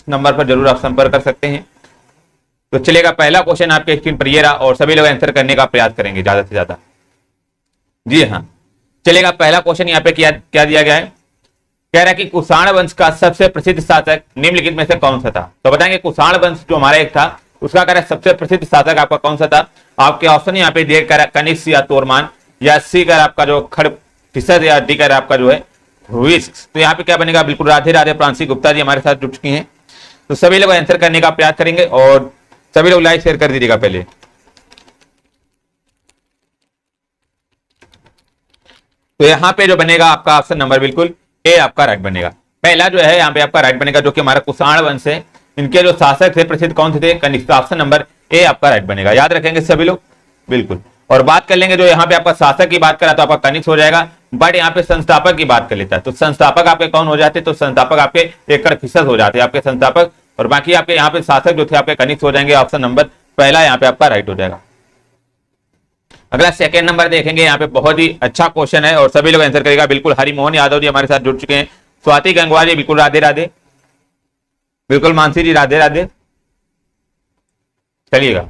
Number पर जरूर आप संपर्क कर सकते हैं। तो चलेगा, पहला क्वेश्चन आपके स्क्रीन पर ये रहा और सभी लोग आंसर करने का प्रयास करेंगे ज्यादा से ज्यादा। जी हाँ, चलेगा, पहला क्वेश्चन यहाँ पे क्या दिया गया है, कह रहा है कि कुषाण वंश का सबसे प्रसिद्ध शासक निम्नलिखित में से कौन सा था। तो बताएंगे कुषाण वंश जो हमारा एक था उसका कह रहा है सबसे प्रसिद्ध शासक आपका कौन सा था। आपके ऑप्शन यहाँ पे दिए कर कनिष्क या तोरमान, या सी कर आपका जो खड़पिसद, या डी कर आपका जो है हुइस्क। तो यहाँ पे क्या बनेगा, बिल्कुल राधे राधे, प्रांशी गुप्ता जी हमारे साथ जुड़ चुकी हैं। तो सभी लोग आंसर करने का प्रयास करेंगे और सभी लोग लाइक शेयर कर दीजिएगा पहले। तो यहाँ पे जो बनेगा आपका ऑप्शन नंबर बिल्कुल ए आपका राइट बनेगा। पहला जो है यहाँ पे आपका राइट बनेगा, जो कि हमारा कुषाण वंश है, इनके जो शासक थे प्रसिद्ध कौन से थे, कनिष्क। ऑप्शन नंबर ए आपका राइट बनेगा, याद रखेंगे सभी लोग बिल्कुल। और बात कर लेंगे, जो यहाँ पे आपका शासक की बात करा तो आपका कनिष्क हो जाएगा, बट यहाँ पे संस्थापक की बात कर लेता है तो संस्थापक आपके कौन हो जाते, तो संस्थापक आपके एक खड़पिसद हो जाते हैं आपके संस्थापक, और बाकी आपके यहाँ पे शासक जो थे आपके कनिष्क हो जाएंगे। ऑप्शन नंबर पहला यहाँ पे आपका राइट हो जाएगा। अगला सेकंड नंबर देखेंगे, यहाँ पे बहुत ही अच्छा क्वेश्चन है और सभी लोग आंसर करेगा बिल्कुल। हरिमोहन यादव जी हमारे साथ जुड़ चुके हैं, स्वाति गंगवार जी बिल्कुल राधे राधे, बिल्कुल मानसी जी राधे राधे। चलिएगा,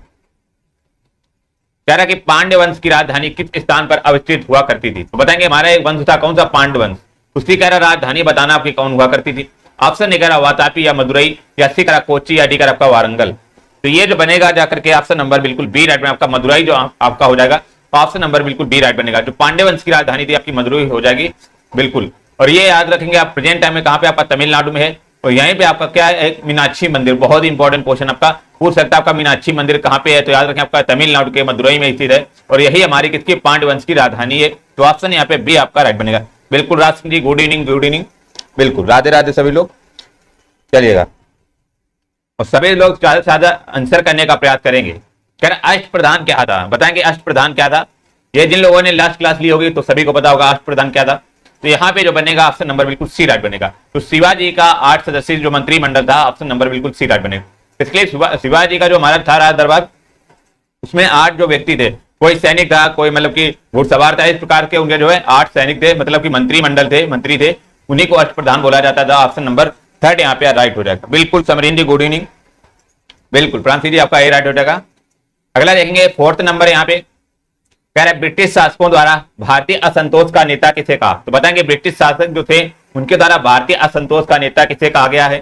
कह रहा कि पांड्य वंश की राजधानी किस स्थान पर अवस्थित हुआ करती थी। तो बताएंगे हमारा एक वंश था कौन सा, पांड्य वंश, उसकी कह रहा राजधानी बताना आपकी कौन हुआ करती थी। ऑप्शन ए कह रहा वातापी या मदुरई, या सी कह रहा कोची, या डी कह रहा आपका वारंगल। तो ये जो बनेगा जाकर के ऑप्शन नंबर बिल्कुल बी राइट में आपका मदुरई जो आपका हो जाएगा। ऑप्शन नंबर बिल्कुल बी राइट बनेगा। जो पांड्य वंश की राजधानी थी आपकी मदुरई हो जाएगी बिल्कुल। और ये याद रखेंगे आप प्रेजेंट टाइम में कहां पे आपका तमिलनाडु में है, और यहीं पे आपका क्या है, एक मीनाक्षी मंदिर, बहुत ही इंपॉर्टेंट क्वेश्चन आपका पूछ सकता है, आपका मीनाक्षी मंदिर कहां पे है। तो याद रखें आपका तमिलनाडु के मदुरई में स्थित है, और यही हमारी किसकी, पांड्य वंश की राजधानी है। तो ऑप्शन यहाँ पे बी आपका राइट बनेगा बिल्कुल। Raj Singh ji good evening, good evening, बिल्कुल राधे राधे सभी लोग। चलिएगा, और सभी लोग ज्यादा से ज्यादा आंसर करने का प्रयास करेंगे। कह रहे अष्ट प्रधान क्या था, बताएंगे अष्ट प्रधान क्या था। ये जिन लोगों ने लास्ट क्लास ली होगी तो सभी को पता होगा अष्ट प्रधान क्या था। तो यहाँ पे जो बनेगा ऑप्शन नंबर बिल्कुल सी राइट बनेगा। तो शिवाजी का 8 सदस्यीय जो मंत्रिमंडल था, ऑप्शन नंबर बिल्कुल सी राइट बनेगा। इसलिए शिवाजी का जो हमारा था राज दरबार, उसमें 8 जो व्यक्ति थे, कोई सैनिक था, कोई मतलब कि घुड़सवार था, इस प्रकार के उनके जो है 8 सैनिक थे, मतलब कि मंत्रिमंडल थे, मंत्री थे, उन्हीं को अष्ट प्रधान बोला जाता था। ऑप्शन नंबर थर्ड यहाँ पे राइट हो जाएगा बिल्कुल। समरीन जी गुड इवनिंग, बिल्कुल प्रांसी जी आपका ए राइट हो जाएगा। अगला देखेंगे फोर्थ नंबर यहाँ पे, कह रहा है ब्रिटिश शासकों द्वारा भारतीय असंतोष का नेता किसे कहा। तो बताएंगे ब्रिटिश शासक जो थे उनके द्वारा भारतीय असंतोष का नेता किसे कहा गया है।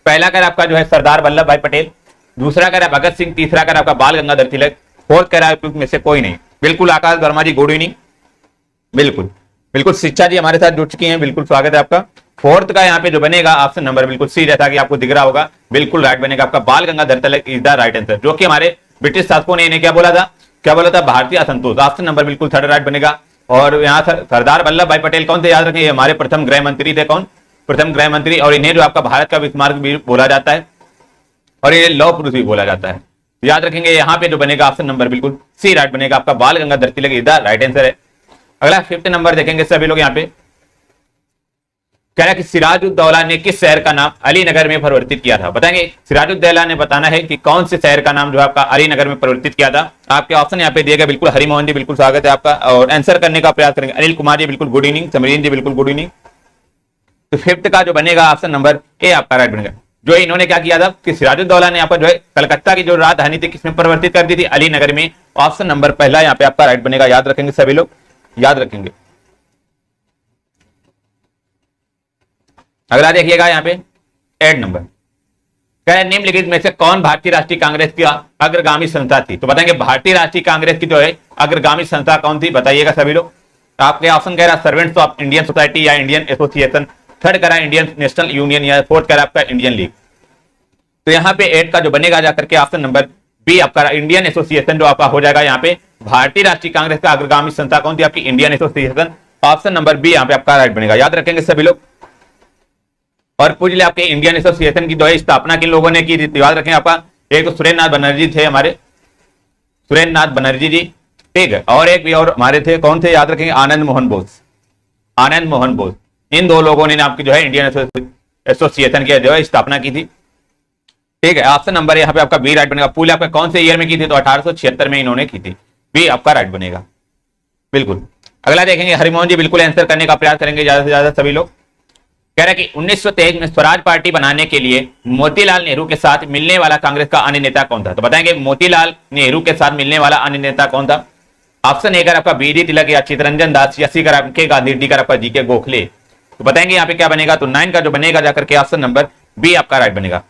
पहला कह रहा आपका जो है सरदार वल्लभ भाई पटेल, दूसरा कह रहा भगत सिंह, तीसरा कह रहा आपका बाल गंगाधर तिलक, फोर्थ कह रहा है में से कोई नहीं। बिल्कुल आकाश वर्मा जी गुड इवनिंग, बिल्कुल बिल्कुल शिक्षा जी हमारे साथ जुड़ चुकी हैं, बिल्कुल स्वागत है आपका। फोर्थ का यहाँ पे जो बनेगा ऑप्शन नंबर बिल्कुल सी, जैसा कि आपको दिख रहा होगा, बिल्कुल राइट बनेगा आपका। बाल Gangadhar Tilak is the right answer, जो कि हमारे ब्रिटिश शासकों ने इन्हें क्या बोला था, क्या बोला था, भारतीय असंतोष। ऑप्शन नंबर बिल्कुल थर्ड राइट बनेगा। और यहाँ सरदार वल्लभ भाई पटेल कौन थे, याद रखें, ये हमारे प्रथम गृह मंत्री थे। कौन, प्रथम गृह मंत्री, और इन्हें जो आपका भारत का विस्मार्क भी बोला जाता है, और इन्हें लौह पुरुष भी बोला जाता है। याद रखेंगे यहाँ पे जो बनेगा ऑप्शन नंबर बिल्कुल सी राइट बनेगा आपका। बाल Gangadhar Tilak is the right answer है। अगला फिफ्थ नंबर देखेंगे सभी लोग। यहाँ पे कह रहा है कि सिराजुद्दौला ने किस शहर का नाम अलीनगर में परिवर्तित किया था। बताएंगे सिराजुद्दौला ने बताना है कि कौन से शहर का नाम जो आपका अलीनगर में परिवर्तित किया था। आपके ऑप्शन यहाँ पे दिए गए, बिल्कुल हरिमोहन जी बिल्कुल स्वागत है आपका, और आंसर करने का प्रयास करेंगे। अनिल कुमार जी बिल्कुल गुड इवनिंग, समरीन जी बिल्कुल गुड इवनिंग। तो फिफ्थ का जो बनेगा ऑप्शन नंबर ए आपका राइट बनेगा। जो इन्होंने क्या किया था कि सिराजुद्दौला ने यहाँ पर जो है कलकत्ता की जो राजधानी थी किसमें परिवर्तित कर दी थी, अलीनगर में। ऑप्शन नंबर पहला यहाँ पे आपका राइट बनेगा, याद रखेंगे सभी लोग, याद रखेंगे। अगला देखिएगा यहाँ पे 8 नंबर, क्या निम्नलिखित में से कौन भारतीय राष्ट्रीय कांग्रेस की अग्रगामी संस्था थी। तो बताएंगे भारतीय राष्ट्रीय कांग्रेस की जो है अग्रगामी संस्था कौन थी, बताइएगा सभी लोग। आपके ऑप्शन कह रहा सर्वेंट्स ऑफ इंडियन सोसाइटी या इंडियन एसोसिएशन, थर्ड कह रहा इंडियन नेशनल यूनियन, या फोर्थ कह रहा आपका इंडियन लीग। तो यहाँ पे 8 का जो बनेगा जाकर के ऑप्शन नंबर बी आपका इंडियन एसोसिएशन जो आपका हो जाएगा। यहाँ पे भारतीय राष्ट्रीय कांग्रेस का अग्रगामी संस्था कौन थी, आपकी Indian association. Option number B यहाँ पे आपका राइट बनेगा, याद रखेंगे सभी लोग। और पूछ ले आपके इंडियन एसोसिएशन की जो है स्थापना किन लोगों ने की थी, याद रखें आपका एक तो सुरेंद्र नाथ बनर्जी थे, हमारे सुरेंद्र नाथ बनर्जी जी, ठीक है, और एक भी और हमारे थे, कौन थे, याद रखेंगे आनंद मोहन बोस, आनंद मोहन बोस। इन 2 लोगों ने आपकी जो है इंडियन एसोसिएशन की जो है स्थापना की थी, ठीक है। ऑप्शन नंबर यहाँ पे आपका बी राइट बनेगा। पूल आपका कौन से ईयर में की थी, तो 1876 में इन्होंने की थी, बी आपका राइट बनेगा बिल्कुल। अगला देखेंगे हरिमोहन जी बिल्कुल आंसर करने का प्रयास करेंगे ज्यादा से ज्यादा सभी लोग। कह रहा है कि 1923 में स्वराज पार्टी बनाने के लिए मोतीलाल नेहरू के साथ मिलने वाला कांग्रेस का अन्य नेता कौन था? तो बताएंगे मोतीलाल नेहरू के साथ मिलने वाला अन्य नेता कौन था? ऑप्शन ए कर आपका बी.डी. तिलक या चित्तरंजन दास, या सी कर आपके गांधी, डी कर आपका जी.के. गोखले। तो बताएंगे यहाँ पे क्या बनेगा? तो 9 का जो बनेगा जाकर के ऑप्शन नंबर बी आपका राइट बनेगा,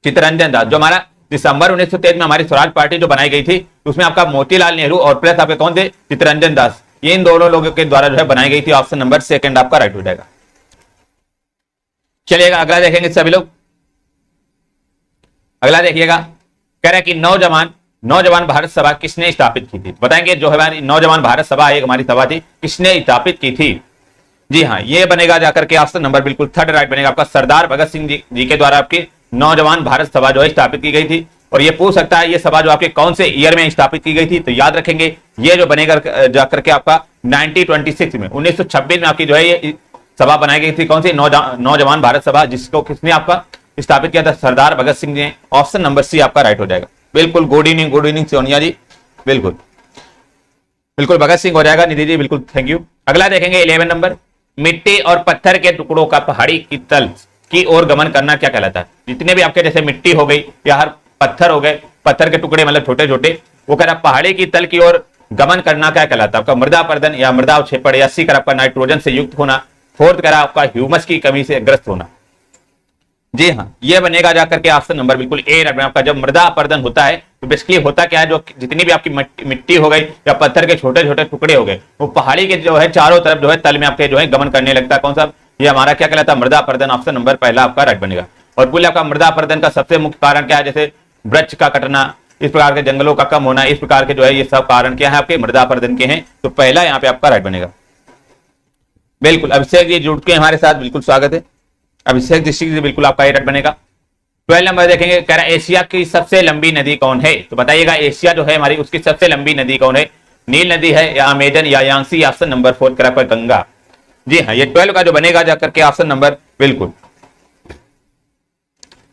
चित्तरंजन दास। जो हमारा दिसंबर 1923 में हमारी स्वराज पार्टी जो बनाई गई थी उसमें आपका मोतीलाल नेहरू और प्लस आपके कौन थे? चित्तरंजन दास। ये इन दोनों लोगों के द्वारा जो है बनाई गई थी। ऑप्शन नंबर सेकंड आपका राइट हो जाएगा। चलिएगा अगला देखेंगे सभी लोग। अगला देखिएगा, कह रहा है कि नौजवान भारत सभा किसने स्थापित की थी? बताएंगे जो हमारी नौजवान भारत सभा एक हमारी सभा थी, किसने स्थापित की थी? जी हाँ, ये बनेगा जाकर के ऑप्शन नंबर बिल्कुल थर्ड राइट बनेगा आपका, सरदार भगत सिंह जी के द्वारा आपकी नौजवान भारत सभा जो है स्थापित की गई थी। और ये पूछ सकता है ये सभा जो आपके कौन से ईयर में स्थापित की गई थी? तो याद रखेंगे ये जो बनेगा जाकर के आपका 1926 में, 1926 में आपकी जो है ये सभा बनाई गई थी। कौन सी? नौजवान भारत सभा, जिसको किसने आपका स्थापित किया था? सरदार भगत सिंह जी ने। ऑप्शन नंबर सी आपका राइट हो जाएगा। बिल्कुल गुड इवनिंग सोनिया जी, बिल्कुल भगत सिंह हो जाएगा। निधि जी बिल्कुल थैंक यू। अगला देखेंगे 11 नंबर, मिट्टी और पत्थर के टुकड़ों का पहाड़ी की तल की ओर गमन करना क्या कहलाता है? जितने भी आपके जैसे मिट्टी हो गई या हर पत्थर हो गए, पत्थर के टुकड़े मतलब छोटे छोटे, वो कह रहा पहाड़ी की तल की ओर गमन करना क्या कहलाता है? आपका मृदा अपरदन या मृदा अवक्षेपण, या सी कर आपका नाइट्रोजन से युक्त होना, फोर्थ करा आपका ह्यूमस की कमी से ग्रस्त होना। जी हाँ, ये बनेगा जाकर के ऑप्शन नंबर बिल्कुल ए आपका। जब मृदा अपरदन होता है तो बेसिकली होता क्या है, जो जितनी भी आपकी मिट्टी हो गई या पत्थर के छोटे छोटे टुकड़े हो गए, वो पहाड़ी के जो है चारों तरफ जो है तल में आपके जो है गमन करने लगता है। कौन सा? ये हमारा क्या कहलाता है? मृदा अपरदन। ऑप्शन नंबर पहला आपका राइट बनेगा। और बोले आपका मृदा अपरदन का सबसे मुख्य कारण क्या है? जैसे वृक्ष का कटना, इस प्रकार के जंगलों का कम होना, इस प्रकार के जो है ये सब कारण क्या है आपके मृदा अपरदन के हैं। तो पहला यहाँ पे आपका राइट बनेगा। बिल्कुल अभिषेक जी जुड़ के हमारे साथ, बिल्कुल स्वागत है अभिषेक जी, बिल्कुल आपका राइट बनेगा। 12 नंबर देखेंगे, कह रहा है एशिया की सबसे लंबी नदी कौन है? तो बताइएगा एशिया जो है हमारी उसकी सबसे लंबी नदी कौन है? नील नदी है या अमेजन या यांसी? ऑप्शन नंबर 4 करा पर गंगा। जी हाँ, ये 12 का जो बनेगा जाकर के ऑप्शन नंबर बिल्कुल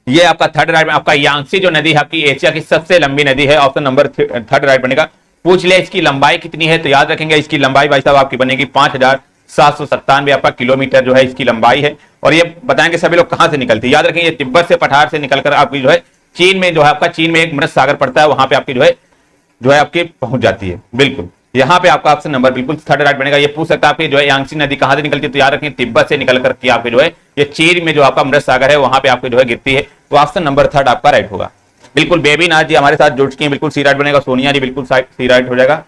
ये आपका थर्ड राइट में, आपका यांसी जो नदी है आपकी एशिया की सबसे लंबी नदी है। ऑप्शन नंबर थर्ड राइट बनेगा। पूछ ले इसकी लंबाई कितनी है? तो याद रखेंगे इसकी लंबाई भाई साहब आपकी बनेगी 5797 आपका किलोमीटर जो है इसकी लंबाई है। और ये बताएंगे सभी लोग कहां से निकलती है? याद रखेंगे ये तिब्बत से पठार से निकलकर आपकी जो है चीन में जो है आपका, चीन में एक मृत सागर पड़ता है, वहां पे आपकी जो है आपकी पहुंच जाती है। बिल्कुल यहाँ पे आपका ऑप्शन नंबर बिल्कुल थर्ड राइट बनेगा। ये पूछ सकता है आपकी जो है यांसी नदी कहां से निकलती है? तो याद रखेंगे तिब्बत से निकल करके आपके जो है ये चीन में जो आपका मृत सागर है वहां पे आपकी जो है गिरती है। तो ऑप्शन नंबर थर्ड आपका राइट होगा। बिल्कुल बेबी नाथ जी हमारे साथ जुड़ चुकी है, बिल्कुल सी राइट बनेगा। सोनिया जी बिल्कुल सी राइट हो जाएगा।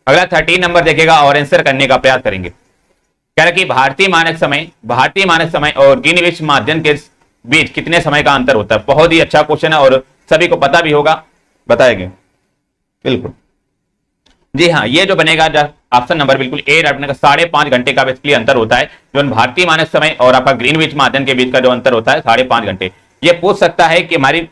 अगला 13 नंबर देखेगा और आंसर करने का प्रयास करेंगे। कह रहा कि भारतीय मानक समय और गिनीज माध्यम के बीच कितने समय का अंतर होता है? बहुत ही अच्छा क्वेश्चन है और सभी को पता भी होगा, बताएंगे बिल्कुल। जी हाँ, ये जो बनेगा ऑप्शन नंबर बिल्कुल ए राइट बनेगा। 5.5 घंटे का बेसिकली अंतर होता है जो भारतीय मानक समय और आपका ग्रीनविच माध्यम के बीच का जो अंतर होता है 5.5 घंटे। ये पूछ सकता है कि हमारी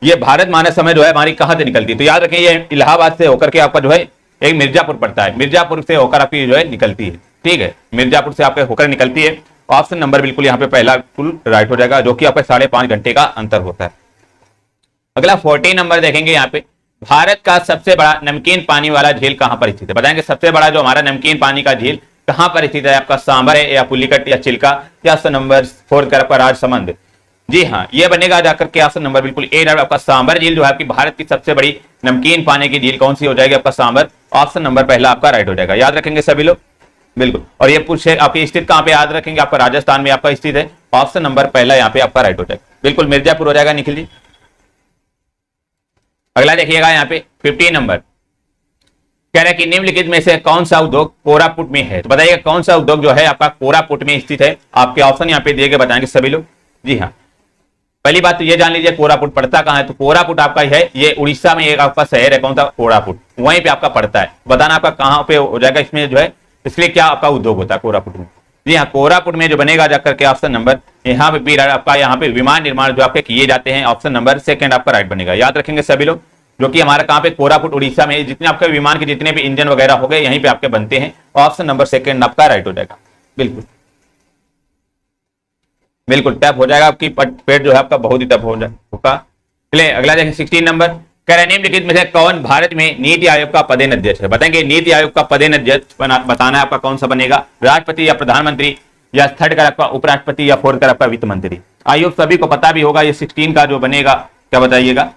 ये भारत मानक समय जो है हमारी कहां से निकलती है? तो याद रखें ये इलाहाबाद से होकर के आपका जो है एक मिर्जापुर पड़ता है, मिर्जापुर से होकर आपकी जो है निकलती है। ठीक है, मिर्जापुर से आपके होकर निकलती है। ऑप्शन नंबर बिल्कुल यहाँ पे पहला बिल्कुल राइट हो जाएगा, जो कि आपका 5.5 घंटे का अंतर होता है। अगला 14 नंबर देखेंगे यहाँ पे, भारत का सबसे बड़ा नमकीन पानी वाला झील कहां पर स्थित है? बताएंगे सबसे बड़ा जो हमारा नमकीन पानी का झील कहां पर स्थित है? आपका सांबर है या पुलिकट या चिल्का या ऑप्शन नंबर 4 का राजसमंद? जी हाँ, ये बनेगा जाकर के ऑप्शन नंबर बिल्कुल ए राइट। आपका सांबर झील जो है आपकी भारत की सबसे बड़ी नमकीन पानी की झील कौन सी हो जाएगी? आपका सांबर। ऑप्शन नंबर पहला आपका राइट हो जाएगा। याद रखेंगे सभी लोग बिल्कुल। और ये पूछे आपकी स्थित कहां पे? याद रखेंगे आपका राजस्थान में आपका स्थित है। ऑप्शन नंबर पहला यहाँ पे आपका राइट हो जाएगा, बिल्कुल मिर्जापुर हो जाएगा निखिल जी। अगला देखिएगा यहाँ पे 15 नंबर, कह रहा है कि निम्नलिखित में से कौन सा उद्योग कोरापुट में है? तो बताइएगा कौन सा उद्योग जो है आपका कोरापुट में स्थित है? आपके ऑप्शन यहाँ पे दिए गए, बताएंगे सभी लोग। जी हाँ, पहली बात तो ये जान लीजिए कोरापुट पड़ता कहां है? तो कोरापुट आपका है ये उड़ीसा में एक आपका शहर है, कौन सा? कोरापुट, वहीं पे आपका पड़ता है। बताना आपका कहां पे हो जाएगा इसमें जो है, इसलिए क्या आपका उद्योग होता है कोरापुट में? जी हाँ, कोरापुट में जो बनेगा जाकर के ऑप्शन नंबर यहाँ पे भी आपका यहाँ पे विमान निर्माण जो आपके किए जाते हैं। ऑप्शन नंबर सेकंड आपका राइट बनेगा। याद रखेंगे सभी लोग, जो कि हमारा कहां पे? कोरापुट उड़ीसा में। जितने आपके विमान के जितने भी इंजन वगैरह हो गए यहीं पे आपके बनते हैं। ऑप्शन नंबर सेकंड आपका राइट हो जाएगा। बिल्कुल बिल्कुल टफ हो जाएगा, आपकी पेट जो है आपका बहुत ही टफ हो जाएगा। चलिए अगला देखें 16 नंबर, कह रहे निम्नलिखित में से कौन भारत में नीति आयोग का पदेन अध्यक्ष है? बताएंगे नीति आयोग का पदेन अध्यक्ष बताना है आपका कौन सा बनेगा? राष्ट्रपति या प्रधानमंत्री या थर्ड का आपका उपराष्ट्रपति या फोर्थ का आपका वित्त मंत्री। आई होप सभी को पता भी होगा ये 16 का जो बनेगा क्या बताइएगा।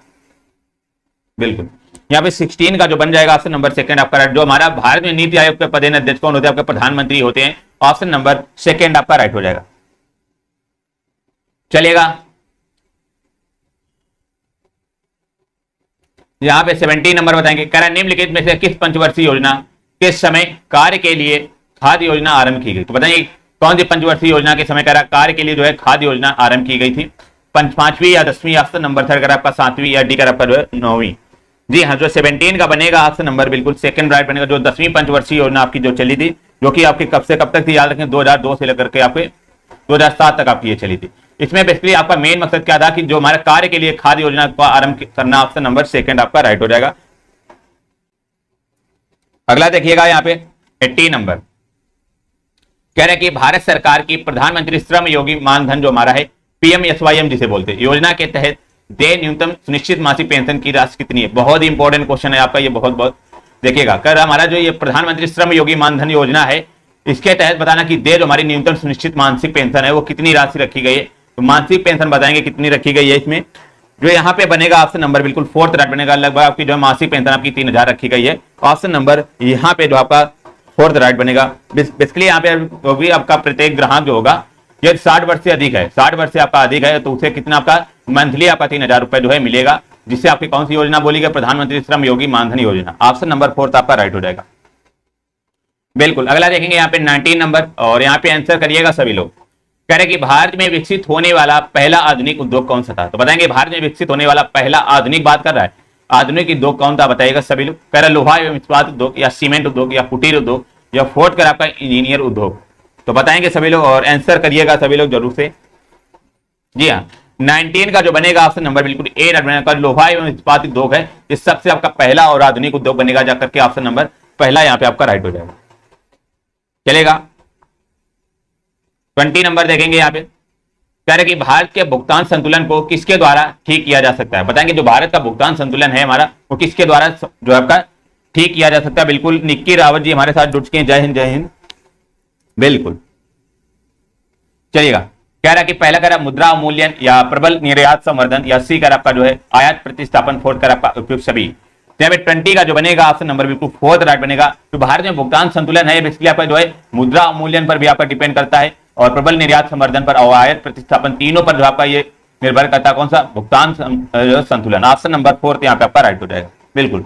बिल्कुल यहाँ पे 16 का जो बन जाएगा ऑप्शन नंबर सेकंड आपका राइट। जो हमारा भारत में नीति आयोग के पदेन अध्यक्ष कौन होते हैं, आपके प्रधानमंत्री होते हैं। ऑप्शन नंबर सेकंड आपका राइट हो जाएगा। चलिएगा यहां पे 17 नंबर बताएंगे, कह रहा निम्नलिखित में से किस पंचवर्षीय योजना के समय कार्य के लिए खाद्य योजना आरंभ की गई। तो बताइए कौन सी पंचवर्षीय योजना के समय कह रहा कार्य के लिए जो है खाद्य योजना आरंभ की गई थी, 5वीं या 10वीं। ऑप्शन नंबर थर्ड का आपका 7वीं या डी का आपका जो है 9वीं। जी हाँ, जो 17 का बनेगा ऑप्शन नंबर बिल्कुल सेकंड राइट बनेगा। जो 10वीं पंचवर्षीय योजना आपकी जो चली थी, जो कि आपकी कब से कब तक थी, याद रखें 2002 से लेकर के आपके 2007 तक आपकी ये चली थी। इसमें बेसिकली आपका मेन मकसद क्या था कि जो हमारे कार्य के लिए खाद्य योजना को आरंभ करना। ऑप्शन नंबर सेकंड आपका राइट हो जाएगा। अगला देखिएगा यहाँ पे 18 नंबर कह रहे हैं कि भारत सरकार की प्रधानमंत्री श्रम योगी मानधन जो हमारा है PMSYM जिसे बोलते हैं, योजना के तहत देय न्यूनतम सुनिश्चित मासिक पेंशन की राशि कितनी है। बहुत ही इंपॉर्टेंट क्वेश्चन है आपका ये, बहुत देखिएगा। कर हमारा जो ये प्रधानमंत्री श्रम योगी मानधन योजना है, इसके तहत बताना कि देय जो हमारी न्यूनतम सुनिश्चित मासिक पेंशन है वो कितनी राशि रखी गई है। तो मासिक पेंशन बताएंगे कितनी रखी गई है इसमें। जो यहाँ पे बनेगा ऑप्शन नंबर बिल्कुल फोर्थ राइट बनेगा। लगभग आपकी जो मासिक पेंशन आपकी 3000 रखी गई है। ऑप्शन नंबर यहाँ पे जो आपका फोर्थ राइट बनेगा। बेसिकली यहाँ पे जो भी आपका प्रत्येक ग्राहक जो होगा ये 60 वर्ष से अधिक है, 60 वर्ष से आपका अधिक है, तो उसे कितना आपका मंथली आपका 3000 रुपए जो है मिलेगा, जिससे आपकी कौन सी योजना बोली गई, प्रधानमंत्री श्रम योगी मानधन योजना। ऑप्शन नंबर फोर्थ आपका राइट हो जाएगा। बिल्कुल अगला देखेंगे यहाँ पे 19 नंबर, और यहाँ पे आंसर करिएगा सभी लोग। कह रहे कि भारत में विकसित होने वाला पहला आधुनिक उद्योग कौन सा था। तो बताएंगे भारत में विकसित होने वाला पहला आधुनिक बात कर रहा है, आधुनिक उद्योग कौन था बताइएगा सभी लोग। कह रहे लोहा एवं इस्पात उद्योग, या सीमेंट उद्योग, या कुटीर उद्योग, या फोर्थ कर आपका इंजीनियर उद्योग। तो बताएंगे सभी लोग और आंसर करिएगा सभी लोग जरूर से। जी हाँ, 19 का जो बनेगा ऑप्शन नंबर बिल्कुल ए बनेगा। लोहा एवं इस्पात उद्योग है, ये सबसे आपका पहला और आधुनिक उद्योग बनेगा जाकर के। ऑप्शन नंबर पहला यहाँ पे आपका राइट हो जाएगा। चलेगा 20 नंबर देखेंगे यहाँ पे। कह रहे कि भारत के भुगतान संतुलन को किसके द्वारा ठीक किया जा सकता है। बताएंगे जो भारत का भुगतान संतुलन है हमारा वो किसके द्वारा जो आपका ठीक किया जा सकता है। बिल्कुल निक्की रावत जी हमारे साथ जुड़ चुके हैं। जय हिंद जय हिंद। बिल्कुल चलिएगा। कह रहा कि पहला कर मुद्रा अवमूल्यन, या प्रबल निर्यात संवर्धन, या सी कर आपका जो है आयात प्रतिस्थापन, फोर्थ कर आपका उपयुक्त सभी। 20 का जो बनेगा ऑप्शन नंबर बिल्कुल फोर्थ राइट बनेगा। जो भारत में भुगतान संतुलन है बेसिकली आपका जो है मुद्रा अवमूल्यन पर भी आपका डिपेंड करता है, और प्रबल निर्यात संवर्धन पर और आयात प्रतिस्थापन, तीनों पर जो आपका ये निर्भर करता है। कौन सा भुगतान संतुलन। ऑप्शन नंबर फोर्थ यहाँ पे आपका राइट हो जाएगा। बिल्कुल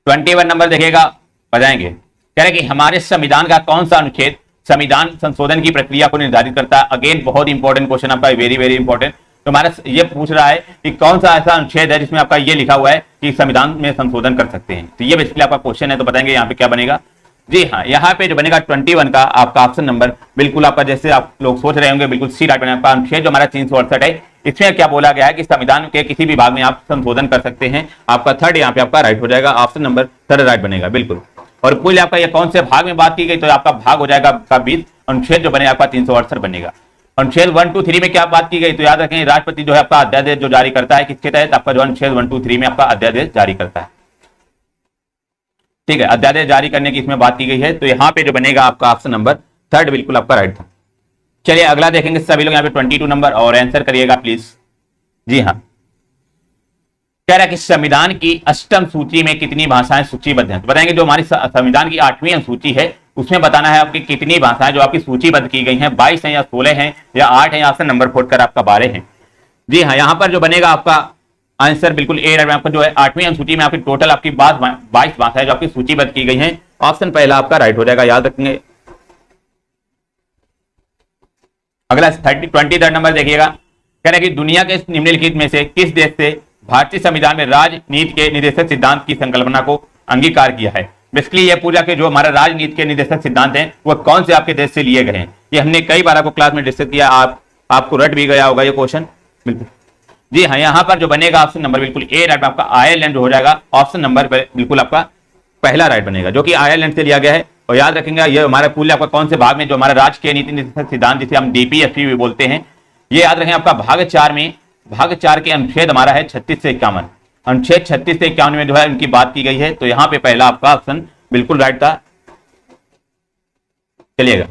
21 नंबर देखिएगा, बताएंगे। कह रहे कि हमारे संविधान का कौन सा अनुच्छेद संविधान संशोधन की प्रक्रिया को निर्धारित करता है। अगेन बहुत इंपॉर्टेंट क्वेश्चन आपका, वेरी वेरी इंपॉर्टेंट। तो हमारा ये पूछ रहा है कि कौन सा ऐसा अनुच्छेद है जिसमें आपका ये लिखा हुआ है कि संविधान में संशोधन कर सकते हैं। तो ये बेसिकली आपका क्वेश्चन है। तो बताएंगे यहाँ पे क्या बनेगा। जी हाँ, यहाँ पे जो बनेगा 21 का आपका ऑप्शन नंबर बिल्कुल आपका, जैसे आप लोग सोच रहे होंगे, बिल्कुल सी राइट बनेगा। अनुच्छेद जो हमारा 368 है, इसमें क्या बोला गया है कि संविधान के किसी भी भाग में आप संशोधन कर सकते हैं। आपका थर्ड यहाँ पे आपका राइट हो जाएगा। ऑप्शन नंबर थर्ड राइट बनेगा। बिल्कुल। और कुल आपका ये कौन से भाग में बात की गई, तो आपका भाग हो जाएगा आपका 20। अनुच्छेद जो बनेगा आपका 368 बनेगा। अनुच्छेद 1, 2, 3 में क्या बात की गई, तो याद रखें राष्ट्रपति जो है आपका अध्यादेश जो जारी करता है, किसके तहत आपका जो अनुच्छेद 1, 2, 3 में आपका अध्यादेश जारी करता है। ठीक है, अध्यादेश जारी करने की इसमें बात की गई है। तो यहाँ पे जो बनेगा आपका ऑप्शन नंबर थर्ड बिल्कुल आपका राइट था। चलिए अगला देखेंगे सभी लोग यहाँ पे 22 नंबर, और आंसर करिएगा प्लीज। जी हाँ, कह रहा है कि संविधान की अष्टम सूची में कितनी भाषाएं सूचीबद्ध हैं। तो बताएंगे जो हमारी संविधान की 8वीं अनुसूची है उसमें बताना है आपकी कितनी भाषाएं जो आपकी सूचीबद्ध की गई हैं। 22 हैं या 16 हैं या 8 हैं। ऑप्शन नंबर 4 कर आपका 12 है। जी हाँ, यहाँ पर जो बनेगा आपका आंसर बिल्कुल ए आपका जो है 8वीं अनुसूची में आपकी टोटल आपकी 22 भाषाएं जो आपकी सूचीबद्ध की गई हैं। ऑप्शन पहला आपका राइट हो जाएगा, याद रखेंगे। अगला 23 नंबर देखिएगा। कह रहे हैं कि दुनिया के निम्नलिखित में से किस देश से भारतीय संविधान में राजनीति के निदेशक सिद्धांत की संकल्पना को अंगीकार किया है। बेसिकली ये पूछा कि जो हमारा राजनीति के निदेशक सिद्धांत हैं वो कौन से आपके देश से लिए गए हैं। ये हमने कई बार आपको क्लास में डिस्कस किया, आपको रट भी गया होगा ये क्वेश्चन। बिल्कुल जी हाँ, यहाँ पर जो बनेगा ऑप्शन नंबर बिल्कुल ए राइट आपका आयरलैंड हो जाएगा। ऑप्शन नंबर बिल्कुल आपका पहला राइट बनेगा, जो कि आयरलैंड से लिया गया है। और याद रखेंगे ये हमारा पूल आपका कौन से भाग में, जो हमारा राजकीय नीति निदेशक सिद्धांत जिसे हम डीपीएसपी भी बोलते हैं, ये याद रखें आपका भाग 4 में, भाग 4 के अनुच्छेद हमारा है 36 से 51। अनुच्छेद 36 से 51 में जो है उनकी बात की गई है। तो यहाँ पे पहला आपका ऑप्शन बिल्कुल राइट था। चलिएगा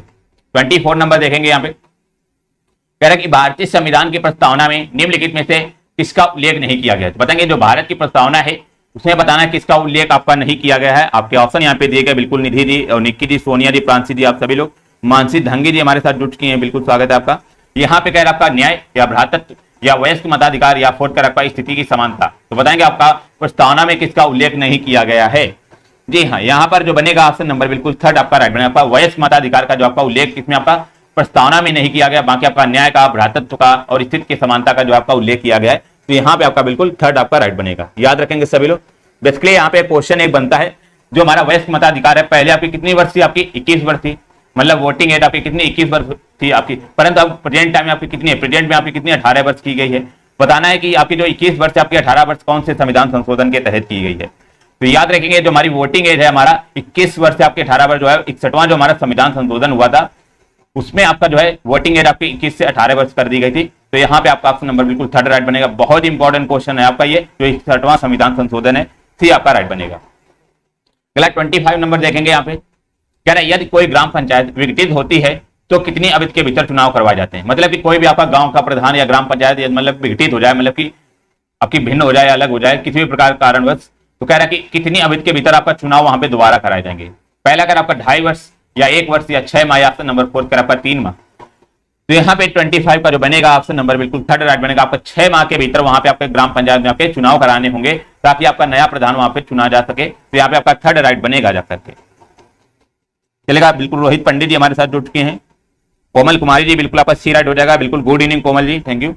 24 नंबर देखेंगे यहाँ पे, कह रहा है कि भारतीय संविधान की प्रस्तावना में निम्नलिखित में से किसका उल्लेख नहीं किया गया। तो बताएंगे जो भारत की प्रस्तावना है उसमें बताना है किसका उल्लेख आपका नहीं किया गया है। आपके ऑप्शन यहाँ पे दिए गए, बिल्कुल निधि जी और निक्की जी, सोनिया जी, प्रांशी जी, आप सभी लोग, मानसी धंगी जी हमारे साथ जुट चुकी हैं, बिल्कुल स्वागत है आपका। यहाँ पे कह रहा आपका न्याय या भ्रातृत्व या वयस्क मताधिकार या फोर्ट कर आपका स्थिति की समानता। तो बताएंगे आपका प्रस्तावना में किसका उल्लेख नहीं किया गया है। जी हाँ, यहाँ पर जो बनेगा ऑप्शन नंबर बिल्कुल थर्ड आपका राइट बनेगा। आपका वयस्क मताधिकार का जो आपका उल्लेख किसमें आपका प्रस्तावना में नहीं किया गया, बाकी आपका न्याय का, भ्रातृत्व का और स्थिति की समानता का जो आपका उल्लेख किया गया है। तो यहाँ पे आपका बिल्कुल थर्ड आपका राइट बनेगा, याद रखेंगे सभी लोग। बेसिकली यहाँ पे क्वेश्चन एक बनता है, जो हमारा वयस्क मताधिकार है, पहले आपकी कितनी वर्ष थी, आपकी 21 वर्ष थी, मतलब वोटिंग एज आपकी कितनी 21 वर्ष थी आपकी, परंतु अब प्रेजेंट टाइम में आपकी कितनी है, प्रेजेंट में आपकी कितनी 18 वर्ष की गई है। बताना है कि आपकी जो 21 वर्ष आपकी 18 वर्ष कौन से संविधान संशोधन के तहत की गई है। तो याद रखेंगे जो हमारी वोटिंग एज है हमारा 21 वर्ष से आपके 18 वर्ष जो है 61वां जो हमारा संविधान संशोधन हुआ था उसमें आपका जो है वोटिंग एज आपकी 21 से 18 वर्ष कर दी गई थी। तो यहाँ पे आपका ऑप्शन नंबर बिल्कुल थर्ड राइट बनेगा। बहुत इंपॉर्टेंट क्वेश्चन है आपका ये, जो 61वां संविधान संशोधन है, सी आपका राइट बनेगा। अगला 25 नंबर देखेंगे यहाँ पे, कह रहा है यदि कोई ग्राम पंचायत विघटित होती है तो कितनी अवधि के भीतर चुनाव करवाए जाते हैं। मतलब कि कोई भी आपका गांव का प्रधान या ग्राम पंचायत मतलब विघटित हो जाए, मतलब कि आपकी भिन्न हो जाए, अलग हो जाए किसी भी प्रकार कारणवश, तो कह रहा है कि कितनी अवधि के भीतर आपका चुनाव वहां पे दोबारा कराए जाएंगे। पहला अगर आपका 2.5 वर्ष या 1 वर्ष या 6 माह, या ऑप्शन नंबर 4 कर आपका 3 माह। तो यहाँ पे 25 का जो बनेगा ऑप्शन नंबर बिल्कुल थर्ड राइट बनेगा। आपका 6 माह के भीतर वहां पे आपके ग्राम पंचायत में आपके चुनाव कराने होंगे ताकि आपका नया प्रधान वहां पे चुना जा सके। तो यहाँ पे आपका थर्ड राइट बनेगा जाकर के, चलेगा। बिल्कुल रोहित पंडित जी हमारे साथ जुड़ चुके हैं, कोमल कुमारी जी बिल्कुल आपका सी राइट हो जाएगा, बिल्कुल good evening Komal ji, thank you.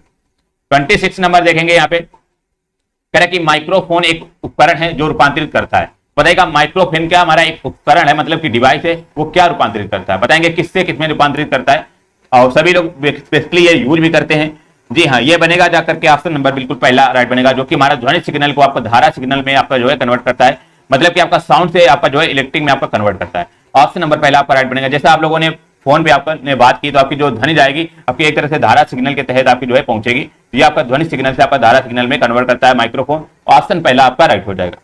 26 नंबर देखेंगे यहाँ पे, कह रहा कि माइक्रोफोन एक उपकरण है जो रूपांतरित करता है। बताइएगा माइक्रोफोन क्या हमारा एक उपकरण है, मतलब कि डिवाइस है, वो क्या रूपांतरित करता है। बताएंगे किससे किसमें रूपांतरित करता है, और सभी लोग बेसिकली ये यूज भी करते हैं। जी हाँ, ये बनेगा जाकर के ऑप्शन नंबर बिल्कुल पहला राइट बनेगा, जो कि हमारा ध्वनि सिग्नल को आपका धारा सिग्नल में आपका जो है कन्वर्ट करता है, मतलब कि आपका साउंड से आपका जो है इलेक्ट्रिक में आपका कन्वर्ट करता है। ऑप्शन नंबर पहला आपका राइट बनेगा। जैसे आप लोगों ने फोन पे आपने बात की तो आपकी जो ध्वनि जाएगी आपकी एक तरह से धारा सिग्नल के तहत आपकी जो है पहुंचेगी, ये आपका ध्वनि सिग्नल से आपका धारा सिग्नल में कन्वर्ट करता है माइक्रोफोन। ऑप्शन पहला आपका राइट हो जाएगा।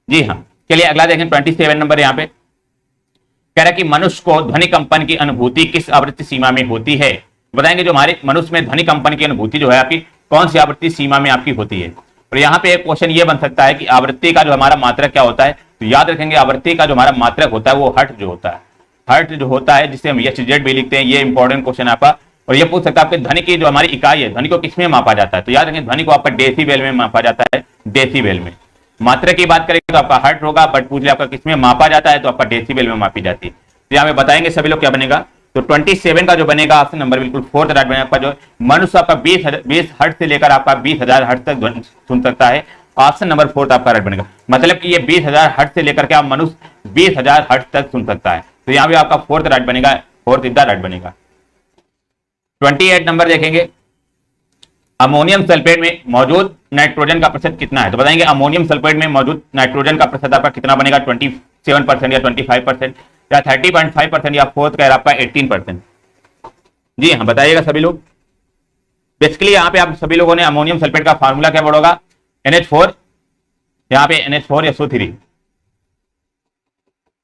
जी हाँ, चलिए अगला देखें 27 नंबर। यहाँ पे कह रहा है कि मनुष्य को ध्वनि कंपन की अनुभूति किस आवृत्ति सीमा में होती है। बताएंगे जो हमारे मनुष्य में ध्वनि कंपन की अनुभूति जो है आपकी कौन सी आवृत्ति सीमा में आपकी होती है। और यहाँ पे एक क्वेश्चन ये बन सकता है कि आवृत्ति का जो हमारा मात्रक क्या होता है। तो याद रखेंगे आवृत्ति का जो हमारा मात्रक होता है वो हर्ट्ज जो होता है, हर्ट्ज जो होता है जिसे हम HZ भी लिखते हैं। ये इंपॉर्टेंट क्वेश्चन आपका, और ये पूछ सकता है आपके ध्वनि की जो हमारी इकाई है, ध्वनि को किसमें मापा जाता है। तो याद रखें ध्वनि को आपका डेसीबेल में मापा जाता है, डेसीबेल में। मात्रक की बात करेंगे तो आपका हर्ट्ज होगा, बट पूछ लिया आपका किसमें मापा जाता है तो आपका डेसीबेल में मापी जाती है। तो यहाँ पे बताएंगे सभी लोग क्या बनेगा। तो 27 का जो बनेगा ऑप्शन नंबर बिल्कुल फोर्थ राइट बनेगा। आपका जो मनुष्य आपका 20 हर्ट्ज से लेकर आपका 20,000 हर्ट्ज तक ध्वनि सुन सकता है। ऑप्शन नंबर 4 आपका राइट बनेगा, मतलब कि ये 20,000 हर्ट्ज से लेकर के आप मनुष्य 20,000 हर्ट्ज तक सुन सकता है। तो यहाँ पे आपका फोर्थ राइट बनेगा, फोर्थ इज द राइट बनेगा। 28 नंबर देखेंगे, अमोनियम सल्फेट में मौजूद नाइट्रोजन का प्रतिशत कितना है। तो बताएंगे अमोनियम सल्फेट में मौजूद नाइट्रोजन का प्रतिशत आपका कितना बनेगा, 27% या 25% या 30.5% या फोर्थ का आपका 18%। जी हाँ, बताइएगा सभी लोग। बेसिकली यहाँ पे आप सभी लोगों ने अमोनियम सल्फेट का फार्मूला क्या पढ़ोगा, NH4, यहाँ पे NH4SO3,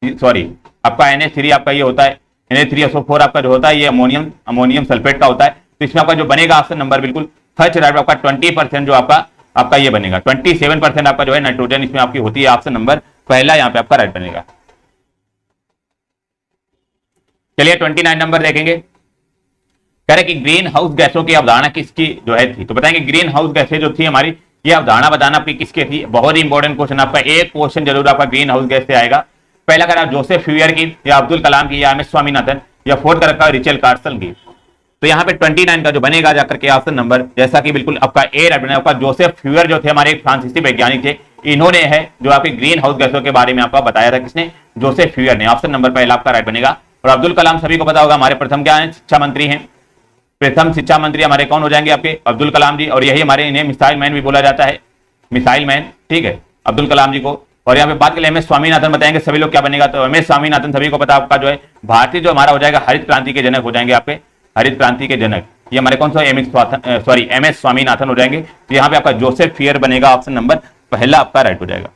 सॉरी आपका NH3 आपका ये होता है, NH3SO4 आपका जो होता है ये अमोनियम सल्फेट का होता है। तो इसमें आपका जो बनेगा ऑप्शन नंबर बिल्कुल फर्स्ट राइट आपका 20% जो आपका ये बनेगा। 27% आपका जो है नाइट्रोजन इसमें आपकी होती है, ऑप्शन नंबर पहला यहाँ पे आपका राइट बनेगा। चलिए 29 नंबर देखेंगे, कह रहे कि ग्रीन हाउस गैसों की अवधारणा किसकी जो है थी। तो बताएंगे ग्रीन हाउस गैसें जो थी हमारी, ये अवधारणा बताना आपकी किसकी थी। बहुत ही इंपॉर्टेंट क्वेश्चन आपका, एक क्वेश्चन जरूर आपका ग्रीन हाउस गैस से आएगा। पहला अगर आप जोसेफ फ्यूयर की या अब्दुल कलाम की या MS स्वामीनाथन या फोर्थ कर रखा रिचर्ड कार्सन की। तो यहाँ पे 29 का जो बनेगा जाकर के ऑप्शन नंबर जैसा कि बिल्कुल आपका ए राइट बनेगा। आपका जोसेफ फ्यूयर जो थे हमारे एक फ्रांसीसी वैज्ञानिक थे, इन्होंने है जो आपके ग्रीन हाउस गैसों के बारे में आपको बताया था, किसने, जोसेफ फ्यूयर ने। ऑप्शन नंबर पहला आपका राइट बनेगा। और अब्दुल कलाम सभी को पता होगा हमारे प्रथम क्या है, शिक्षा मंत्री हैं। प्रथम शिक्षा मंत्री हमारे कौन हो जाएंगे, आपके अब्दुल कलाम जी। और यही हमारे इन्हें मिसाइल मैन भी बोला जाता है, मिसाइल मैन, ठीक है, अब्दुल कलाम जी को। और यहाँ पे बात करें MS स्वामीनाथन, बताएंगे सभी लोग क्या बनेगा। तो MS स्वामीनाथन सभी को पता आपका जो है भारतीय जो हमारा हो जाएगा हरित क्रांति के जनक हो जाएंगे, आपके हरित क्रांति के जनक। ये हमारे कौन सा MS स्वामीनाथन हो जाएंगे। तो यहाँ पे आपका जोसेफ फ्यूयर बनेगा, ऑप्शन नंबर पहला आपका राइट हो जाएगा।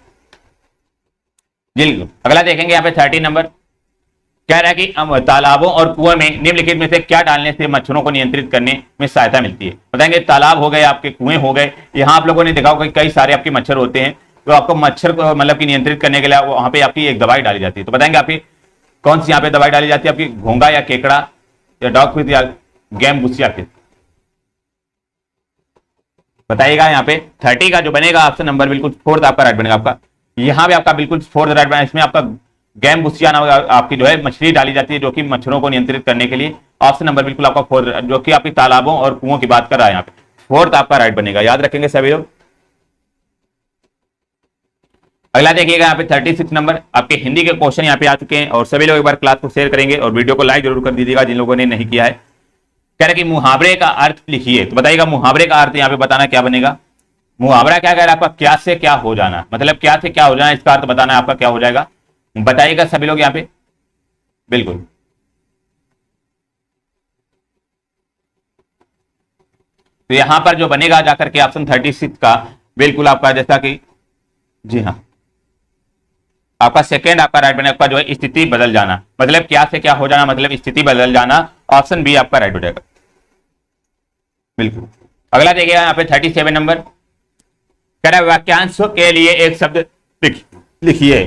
जी अगला देखेंगे यहाँ पे 30 नंबर, कह रहा है कि तालाबों और कुएं में निम्नलिखित में से क्या डालने से मच्छरों को नियंत्रित करने में सहायता मिलती है। बताएंगे तालाब हो गए, आपके कुएं हो गए, यहाँ आप लोगों ने देखा होगा कि कई सारे आपके मच्छर होते हैं, तो आपको मच्छर को मतलब कि नियंत्रित करने के लिए वहां पे आपकी एक दवाई डाली जाती है। तो बताएंगे आपकी कौन सी यहाँ पे दवाई डाली जाती है, आपकी घोंगा या केकड़ा या डॉग फिश या गैम्बुसिया फिश, बताइएगा। यहाँ पे 30 का जो बनेगा ऑप्शन नंबर बिल्कुल फोर्थ आपका राइट बनेगा। आपका यहाँ पे आपका बिल्कुल फोर्थ राइट बनेगा। इसमें आपका गैम्बुसिया नाम आपकी जो है मछली डाली जाती है, जो कि मच्छरों को नियंत्रित करने के लिए। ऑप्शन नंबर बिल्कुल आपका फोर्थ, जो कि आपकी तालाबों और कुओं की बात कर रहा है, यहाँ पे फोर्थ आपका राइट बनेगा, याद रखेंगे सभी लोग। अगला देखिएगा यहाँ पे 36 नंबर आपके हिंदी के क्वेश्चन यहाँ पे आ चुके हैं, और सभी लोग एक बार क्लास को शेयर करेंगे और वीडियो को लाइक जरूर कर दीजिएगा जिन लोगों ने नहीं किया है। कह रहे कि मुहावरे का अर्थ लिखिए, तो बताइएगा मुहावरे का अर्थ यहाँ पे बताना क्या बनेगा। मुहावरा क्या कह रहा है, आपका क्या से क्या हो जाना, मतलब क्या से क्या हो जाना, इसका अर्थ बताना है आपका क्या हो जाएगा, बताइएगा सभी लोग यहाँ पे बिल्कुल। तो यहां पर जो बनेगा जाकर के ऑप्शन 36 का बिल्कुल आपका, जैसा कि जी हाँ आपका सेकेंड आपका राइट बनेगा, आपका जो है स्थिति बदल जाना, मतलब क्या से क्या हो जाना, मतलब स्थिति बदल जाना, ऑप्शन बी आपका राइट हो जाएगा बिल्कुल। अगला देखिएगा यहाँ पे 37 नंबर, कह रहा है वाक्यांश के लिए एक शब्द लिखिए।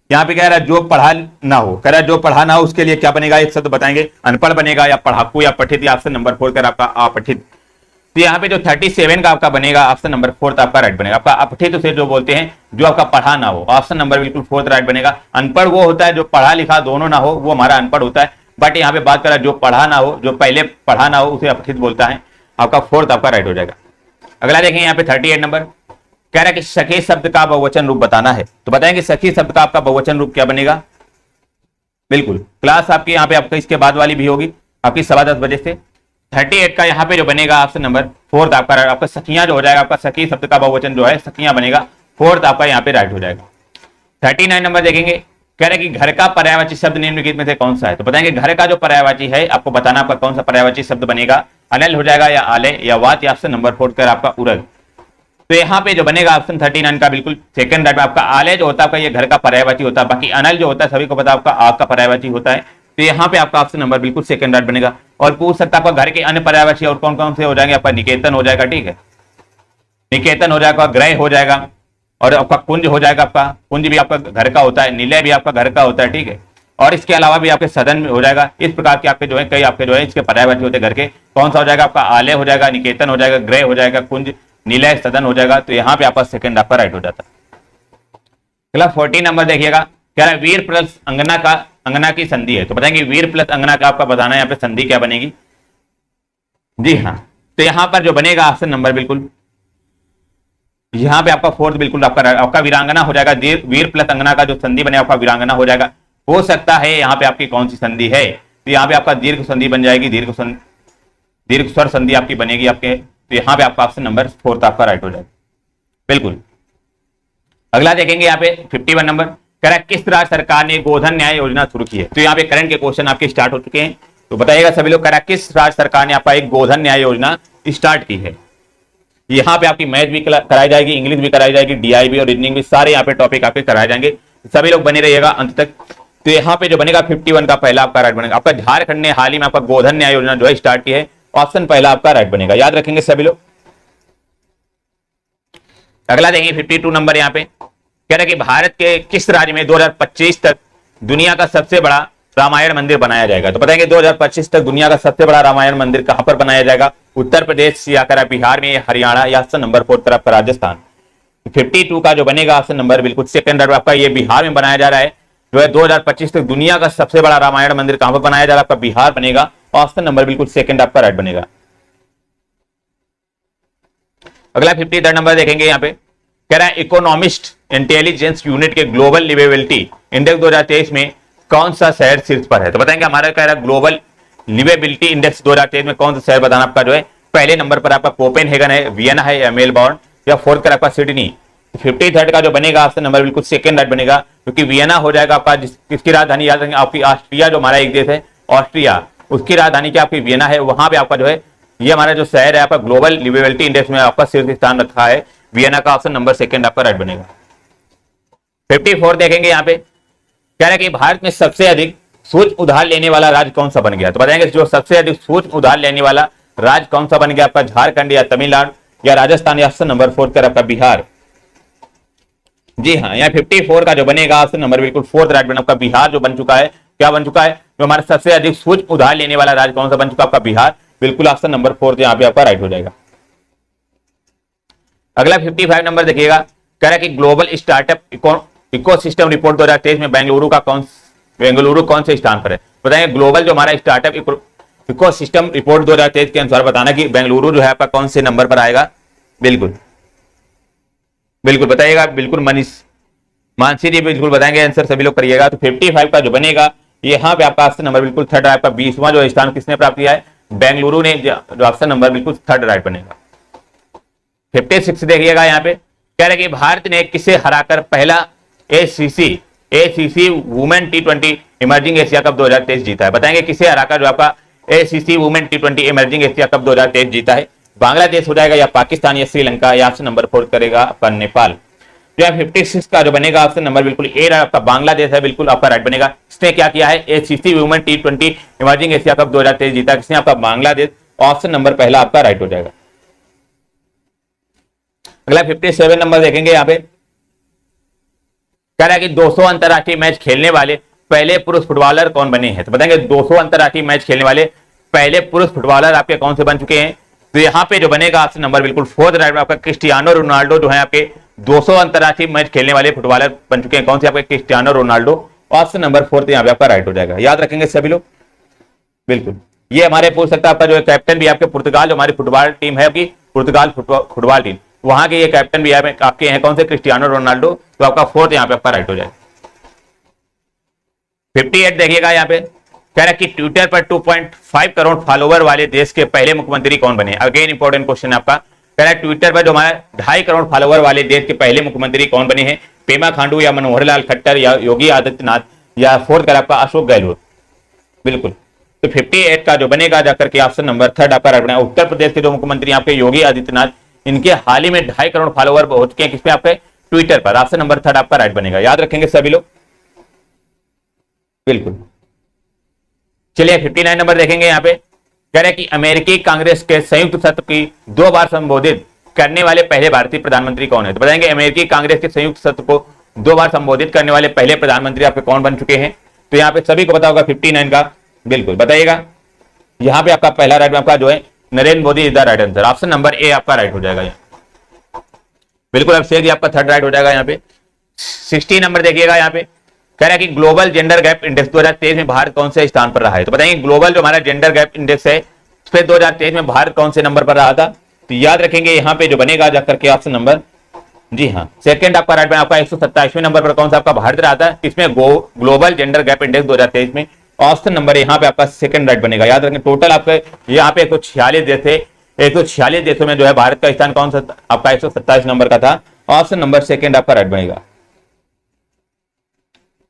यहाँ पे कह रहा है जो पढ़ा ना हो, कह रहा है जो पढ़ा ना हो उसके लिए क्या बनेगा, एक शब्द बताएंगे, अनपढ़ बनेगा या पढ़ाकू या पठित, या ऑप्शन नंबर 4 कर आपका अपठित। तो यहाँ पे जो 37 का आपका बनेगा ऑप्शन नंबर 4 आपका राइट बनेगा। आपका अपठित उसे जो बोलते हैं जो आपका पढ़ा ना हो, ऑप्शन नंबर बिल्कुल 4 राइट बनेगा। अनपढ़ वो होता है जो पढ़ा लिखा दोनों ना हो, वो हमारा अनपढ़ होता है, बट यहाँ पे बात कर रहा है जो पढ़ा ना हो, जो पहले पढ़ा ना हो उसे अपठित बोलता है, आपका 4 आपका राइट हो जाएगा। अगला देखेंगे यहाँ पे 38 नंबर, कह रहा है कि सखी शब्द का बहुवचन रूप बताना है। तो बताएंगे सखी शब्द का आपका बहुवचन रूप क्या बनेगा, बिल्कुल क्लास आपकी यहाँ पे आपका इसके बाद वाली भी होगी आपकी 10:15 बजे से। 38 का यहाँ पे जो बनेगा ऑप्शन नंबर 4 आपका सखियां जो हो जाएगा, आपका सखी शब्द का बहुवचन जो है सखियां बनेगा, 4 आपका यहाँ पे राइट हो जाएगा। 39 नंबर देखेंगे, कह रहे कि घर का पर्यायवाची शब्द निम्नलिखित में से कौन सा है। तो बताएंगे घर का जो पर्यायवाची है आपको बताना, आपका कौन सा पर्यायवाची शब्द बनेगा, अनल हो जाएगा या आले या वात या ऑप्शन नंबर 4 कर आपका उरग। तो यहाँ पे जो बनेगा ऑप्शन 39 का बिल्कुल सेकंड राइट में, आपका आले जो होता है आपका ये घर का पर्यायवाची होता है, बाकी अनल जो होता है सभी को पता आपका आग का पर्यायवाची होता है। तो यहाँ पे आपका ऑप्शन नंबर बिल्कुल सेकंड राइट बनेगा। और पूछ सकता है आपका घर के अन्य पर्यायवाची और कौन कौन से हो जाएंगे, आपका निकेतन हो जाएगा, ठीक है, निकेतन हो जाएगा, ग्रह हो जाएगा, और आपका कुंज हो जाएगा, आपका कुंज भी आपका घर का होता है, निलय भी आपका घर का होता है, ठीक है, और इसके अलावा भी आपके सदन हो जाएगा। इस प्रकार के आपके जो है कई आपके जो है इसके पर्यायवाची होते हैं घर के, कौन सा हो जाएगा आपका आलय हो जाएगा, निकेतन हो जाएगा, ग्रह हो जाएगा, कुंज, निलय, सदन हो जाएगा। तो यहाँ पे आपका सेकंड आपका राइट हो जाता है। अगला 40 नंबर देखिएगा, कह रहा है वीर प्लस अंगना की संधि है। तो बताएंगे वीर प्लस अंगना का आपका बताना है यहाँ पे संधि क्या बनेगी, जी हाँ। तो यहाँ पर जो बनेगा ऑप्शन नंबर बिल्कुल यहाँ पे आपका 4 बिल्कुल आपका वीरांगना हो जाएगा। वीर प्लस अंगना का जो संधि बनेगा आपका वीरांगना हो जाएगा। हो सकता है यहाँ पे आपकी कौन सी संधि है, तो यहाँ पे आपका दीर्घ संधि बन जाएगी, दीर्घ स्वर संधि आपकी बनेगी आपके। तो यहाँ पे आपका ऑप्शन नंबर 4 आपका राइट हो जाएगा बिल्कुल। अगला देखेंगे यहाँ पे 51 नंबर, कह रहा है किस राज्य सरकार ने गोधन न्याय योजना शुरू की है। तो यहाँ पे करंट के क्वेश्चन आपके स्टार्ट हो चुके हैं, तो बताइएगा सभी लोग, कह रहा है किस राज्य सरकार ने आपका एक गोधन न्याय योजना स्टार्ट की है। यहाँ पे आपकी मैथ भी कराई जाएगी, इंग्लिश भी कराई जाएगी, डीआईबी और रीजनिंग भी, सारे यहाँ पे टॉपिक आपके कराए जाएंगे, सभी लोग बने रहिएगा अंत तक। तो यहाँ पे जो बनेगा 51 का पहला आपका राइट बनेगा। आपका झारखंड ने हाल ही में आपका गोधन न्याय योजना जो है स्टार्ट की है, ऑप्शन पहला आपका राइट बनेगा, याद रखेंगे सभी लोग। अगला देंगे 52 नंबर, यहाँ पे कह रहा है कि भारत के किस राज्य में 2025 तक दुनिया का सबसे बड़ा रामायण मंदिर बनाया जाएगा। तो बताएंगे 2025 तक दुनिया का सबसे बड़ा रामायण मंदिर कहां पर बनाया जाएगा, उत्तर प्रदेश या करा बिहार में, हरियाणा या ऑप्शन नंबर 4 तरफ का राजस्थान। 52 का जो बनेगा ऑप्शन नंबर बिल्कुल सेकंड आपका ये बिहार में बनाया जा रहा है, जो है 2025 तक दुनिया का सबसे बड़ा रामायण मंदिर कहां पर बनाया जा रहा है, आपका बिहार बनेगा, ऑप्शन नंबर बिल्कुल सेकंड आपका राइट बनेगा। अगला 53 नंबर देखेंगे, यहाँ पे कह रहा है इकोनॉमिस्ट इंटेलिजेंस यूनिट के ग्लोबल लिवेबिलिटी इंडेक्स 2023 में कौन सा शहर शीर्ष पर है। तो बताएंगे हमारा कह रहा है ग्लोबल लिवेबिलिटी इंडेक्स 2023 में कौन सा शहर बताना, आपका जो है पहले नंबर पर आपका कोपेनहेगन है, वियना है या मेलबॉर्न, या 4th पर आपका सिडनी। 53 का जो बनेगा ऑप्शन नंबर बिल्कुल सेकंड राइट बनेगा, क्योंकि वियना हो जाएगा आपका, किसकी राजधानी याद रखेंगे, आपकी ऑस्ट्रिया जो हमारा एक देश है ऑस्ट्रिया, उसकी राजधानी क्या आपकी वियना है, वहां पे आपका जो है ये हमारा जो शहर है आपका ग्लोबल लिवेबिलिटी इंडेक्स में आपका शीर्ष स्थान रखा है, वियना का ऑप्शन नंबर सेकंड आपका राइट बनेगा। 54 देखेंगे, यहाँ पे कह रहा है कि भारत में सबसे अधिक सूक्ष्म उधार लेने वाला राज्य कौन सा बन गया? तो बताएंगे जो सबसे अधिक सूक्ष्म उधार लेने वाला राज्य कौन सा बन गया आपका? झारखंड या तमिलनाडु या राजस्थान या ऑप्शन नंबर 4 कर आपका बिहार। जी हाँ, यहाँ 54 का जो बनेगा ऑप्शन नंबर बिल्कुल 4 राइट बना आपका बिहार जो बन चुका है। क्या बन चुका है? जो हमारा सबसे अधिक सूक्ष्म उधार लेने वाला राज्य कौन सा बन चुका आपका? बिहार। बिल्कुल ऑप्शन नंबर 4 यहाँ पे आपका राइट हो जाएगा। अगला 55 नंबर देखिएगा, कह रहा है कि ग्लोबल स्टार्टअप इकोसिस्टम रिपोर्ट 2023 में बेंगलुरु कौन से स्थान पर है? बताएंगे ग्लोबल जो हमारा स्टार्टअप इकोसिस्टम रिपोर्ट 2023 के अनुसार बताना कि बेंगलुरु जो है आपका कौन से नंबर पर आएगा। बिल्कुल बिल्कुल बताइएगा, बिल्कुल मानसी जी बिल्कुल बताएंगे, आंसर सभी लोग करिएगा। तो 55 का जो बनेगा यहाँ पे आपका ऑप्शन नंबर बिल्कुल 3rd आपका 20वां जो स्थान किसने प्राप्त किया है? बेंगलुरु ने, जो ऑप्शन नंबर बिल्कुल 3rd राइट बनेगा। 56 देखिएगा, यहाँ पे कह रहे कि भारत ने किसे हराकर पहला ACC women T20 emerging Asia cup 2023 जीता है? बताएंगे किसे हराकर जो आपका ACC women T20 emerging Asia cup 2023 जीता है? बांग्लादेश हो जाएगा या पाकिस्तान या श्रीलंका या ऑप्शन नंबर 4 करेगा आपका नेपाल। जो है 56 का जो बनेगा ऑप्शन नंबर बिल्कुल ए आपका बांग्लादेश है, बिल्कुल आपका राइट बनेगा। इसने क्या किया है? ACC women T20 emerging Asia cup 2023 जीता, किसने? आपका बांग्लादेश। ऑप्शन नंबर पहला आपका राइट हो जाएगा। अगला 57 नंबर देखेंगे, यहाँ पे कह रहा है कि 200 अंतरराष्ट्रीय मैच खेलने वाले पहले पुरुष फुटबॉलर कौन बने हैं? तो बताएंगे 200 अंतरराष्ट्रीय मैच खेलने वाले पहले पुरुष फुटबॉलर आपके कौन से बन चुके हैं? तो यहाँ पे जो बनेगा ऑप्शन नंबर बिल्कुल 4 राइट आपका क्रिस्टियानो रोनाल्डो जो है आपके 200 अंतरराष्ट्रीय मैच खेलने वाले फुटबॉलर बन चुके हैं। कौन से? आपके क्रिस्टियानो रोनाल्डो। ऑप्शन नंबर 4 यहाँ पे आपका राइट हो जाएगा। याद रखेंगे सभी लोग, बिल्कुल। ये हमारे पूछ सकता है आपका जो कैप्टन भी आपके पुर्तगाल जो हमारी फुटबॉल टीम है आपकी पुर्तगाल फुटबॉल टीम, वहां के ये कैप्टन भी आपके हैं कौन से? Cristiano Ronaldo. तो आपका 4 यहाँ पे आपका राइट हो जाएगा। 58 देखिएगा, यहाँ पे कह रहा है कि ट्विटर पर 2.5 करोड़ फॉलोवर वाले देश के पहले मुख्यमंत्री कौन बने? अगेन इंपॉर्टेंट क्वेश्चन आपका, कह रहा है ट्विटर पर जो हमारे 2.5 करोड़ फॉलोवर वाले देश के पहले मुख्यमंत्री कौन बने हैं? पेमा खांडू या मनोहर लाल खट्टर या योगी आदित्यनाथ या 4 कर आपका अशोक गहलोत। बिल्कुल। तो 58 का जो बनेगा जाकर के ऑप्शन नंबर 3 आपका राइट बनेगा। उत्तर प्रदेश के जो मुख्यमंत्री आपके योगी आदित्यनाथ, इनके हाल ही में 2.5 करोड़ फॉलोवर हो चुके हैं किसपे? आपके ट्विटर पर। ऑप्शन नंबर 3 आपका राइट बनेगा। याद रखेंगे सभी लोग, बिल्कुल। चलिए 59 नंबर देखेंगे, यहाँ पे कह रहे हैं कि अमेरिकी कांग्रेस के संयुक्त सत्र की 2 बार संबोधित करने वाले पहले भारतीय प्रधानमंत्री कौन है? तो बताएंगे अमेरिकी कांग्रेस के संयुक्त सत्र को 2 बार संबोधित करने वाले पहले प्रधानमंत्री आपके कौन बन चुके हैं? तो यहाँ पे सभी को पता होगा 59 का, बिल्कुल बताइएगा। यहाँ पे आपका पहला राइट आपका जो है Narendra Modi is the right answer. Option number A आपका राइट हो जाएगा। बिल्कुल, अब शेर आपका 3rd राइट हो जाएगा। यहाँ पे 60 नंबर देखिएगा, यहाँ पे कह रहा है कि ग्लोबल जेंडर गैप इंडेक्स 2023 में भारत कौन से स्थान पर रहा है? तो बताएंगे ग्लोबल जो हमारा जेंडर गैप इंडेक्स है उस पर 2023 में भारत कौन से नंबर पर रहा था? तो याद रखेंगे यहाँ पे जो बनेगा जाकर के ऑप्शन नंबर, जी हाँ 2nd आपका राइट बना। आपका 127वें नंबर पर कौन सा आपका भारत रहा था? इसमें ग्लोबल जेंडर गैप इंडेक्स 2023 में। ऑप्शन नंबर यहाँ पे आपका 2nd राइट बनेगा। याद रखेंगे टोटल आपके यहाँ पे 146 देश थे, 146 देशों में जो है भारत का स्थान कौन सा आपका 127 नंबर का था। ऑप्शन नंबर 2 आपका राइट बनेगा।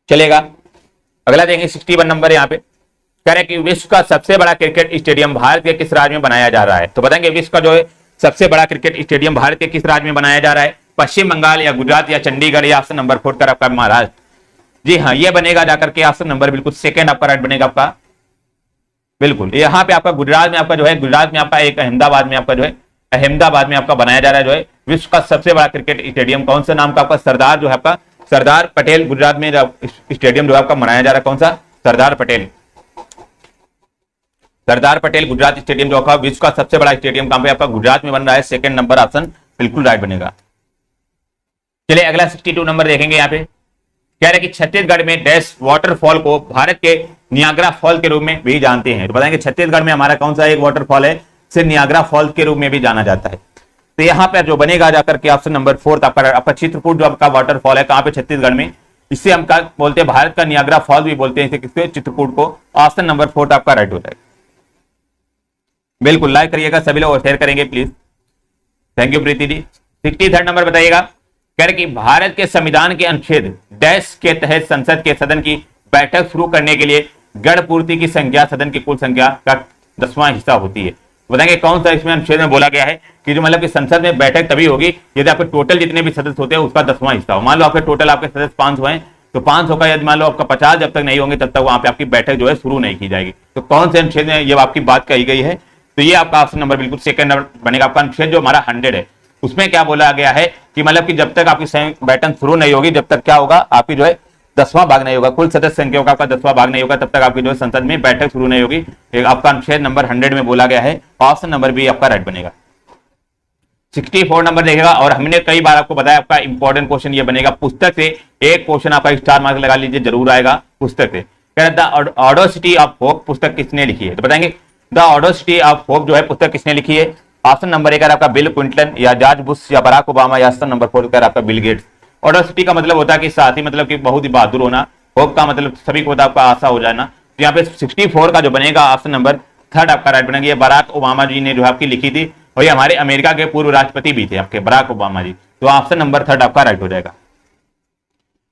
चलेगा, अगला देंगे 61 नंबर। यहाँ पे कह रहे हैं कि विश्व का सबसे बड़ा क्रिकेट स्टेडियम भारत के किस राज्य में बनाया जा रहा है? तो बताएंगे विश्व का जो है सबसे बड़ा क्रिकेट स्टेडियम भारत के किस राज्य में बनाया जा रहा है? पश्चिम बंगाल या गुजरात या चंडीगढ़ या ऑप्शन नंबर 4 आपका महाराष्ट्र। जी हाँ, ये बनेगा जाकर के ऑप्शन नंबर बिल्कुल 2 आपका राइट बनेगा आपका। बिल्कुल, यहाँ पे आपका गुजरात में आपका जो है, गुजरात में आपका एक अहमदाबाद में आपका जो है, अहमदाबाद में आपका बनाया जा रहा है जो है विश्व का सबसे बड़ा क्रिकेट स्टेडियम। कौन सा नाम का आपका? सरदार जो है आपका सरदार पटेल गुजरात में स्टेडियम जो आपका बनाया जा रहा है। कौन सा? सरदार पटेल गुजरात स्टेडियम जो आपका विश्व का सबसे बड़ा स्टेडियम कहां पे आपका? गुजरात में बन रहा है। 2nd नंबर ऑप्शन बिल्कुल राइट बनेगा। चलिए अगला 62 नंबर देखेंगे। यहाँ पे कह रहे कि छत्तीसगढ़ में डैश वाटरफॉल को भारत के नियाग्रा फॉल के रूप में भी जानते हैं। तो बताएंगे छत्तीसगढ़ में हमारा कौन सा एक वाटरफॉल है से नियाग्रा फॉल के रूप में भी जाना जाता है? तो यहाँ पे जो बनेगा जाकर के ऑप्शन नंबर 4 आपका चित्रकूट जो आपका वाटरफॉल है कहां पे? छत्तीसगढ़ में। इससे हम क्या बोलते हैं? भारत का नियाग्रा फॉल भी बोलते हैं इसे, किसके? चित्रकूट को। ऑप्शन नंबर 4 आपका राइट हो जाएगा। बिल्कुल, लाइक करिएगा सभी लोग और शेयर करेंगे please. Thank you Preeti ji. 63 नंबर बताइएगा, कह रहे कि भारत के संविधान के अनुच्छेद डैश के तहत संसद के सदन की बैठक शुरू करने के लिए गण पूर्ति की संख्या सदन की कुल संख्या का 10वां हिस्सा होती है। बताएंगे कौन सा इसमें अनुच्छेद में बोला गया है कि जो मतलब कि संसद में बैठक तभी होगी यदि आपके टोटल जितने भी सदस्य होते हैं उसका 10वां हिस्सा हो। मान लो आपके टोटल आपके सदस्य 500 हैं तो 500 का यदि मान लो आपका 50 जब तक नहीं होंगे तब तक वहां पे आपकी बैठक जो है शुरू नहीं की जाएगी। तो कौन से अनुच्छेद में ये आपकी बात कही गई है, तो ये आपका ऑप्शन नंबर बिल्कुल सेकंड नंबर बनेगा। आपका अनुच्छेद जो हमारा 100 है उसमें क्या बोला गया है कि मतलब कि जब तक आपकी संयुक्त बैठक शुरू नहीं होगी जब तक क्या होगा, आपकी जो है 10वां भाग नहीं होगा, कुल सदस्य संख्या का आपका 10वां भाग नहीं होगा, तब तक आपकी जो है संसद में बैठक शुरू नहीं होगी। आपका अनुच्छेद नंबर 100 में बोला गया है, ऑप्शन नंबर बी आपका राइट बनेगा। 64 नंबर देखेगा, और हमने कई बार आपको बताया आपका इंपॉर्टेंट क्वेश्चन ये बनेगा पुस्तक से, एक क्वेश्चन आपका स्टार मार्क लगा लीजिए, जरूर आएगा पुस्तक से। कह रहा द ऑडेसिटी ऑफ होप पुस्तक किसने लिखी है, तो बताएंगे द ऑडेसिटी ऑफ होप जो है पुस्तक किसने लिखी है। ऑप्शन नंबर 1 आपका बिल क्विंटन या जॉर्ज बुश या बराक ओबामा, या ऑप्शन नंबर 4 आपका बिल गेट्स। ऑडेसिटी का मतलब होता है कि साथी, मतलब कि बहुत ही बहादुर होना, होप का मतलब सभी को आपका आशा हो जाना। तो यहाँ पे 64 का जो बनेगा ऑप्शन नंबर 3 आपका राइट बनेगा। ये बराक ओबामा जी ने जो आपकी लिखी थी, और ये हमारे अमेरिका के पूर्व राष्ट्रपति भी थे आपके बराक ओबामा जी। तो ऑप्शन नंबर 3 आपका राइट हो जाएगा।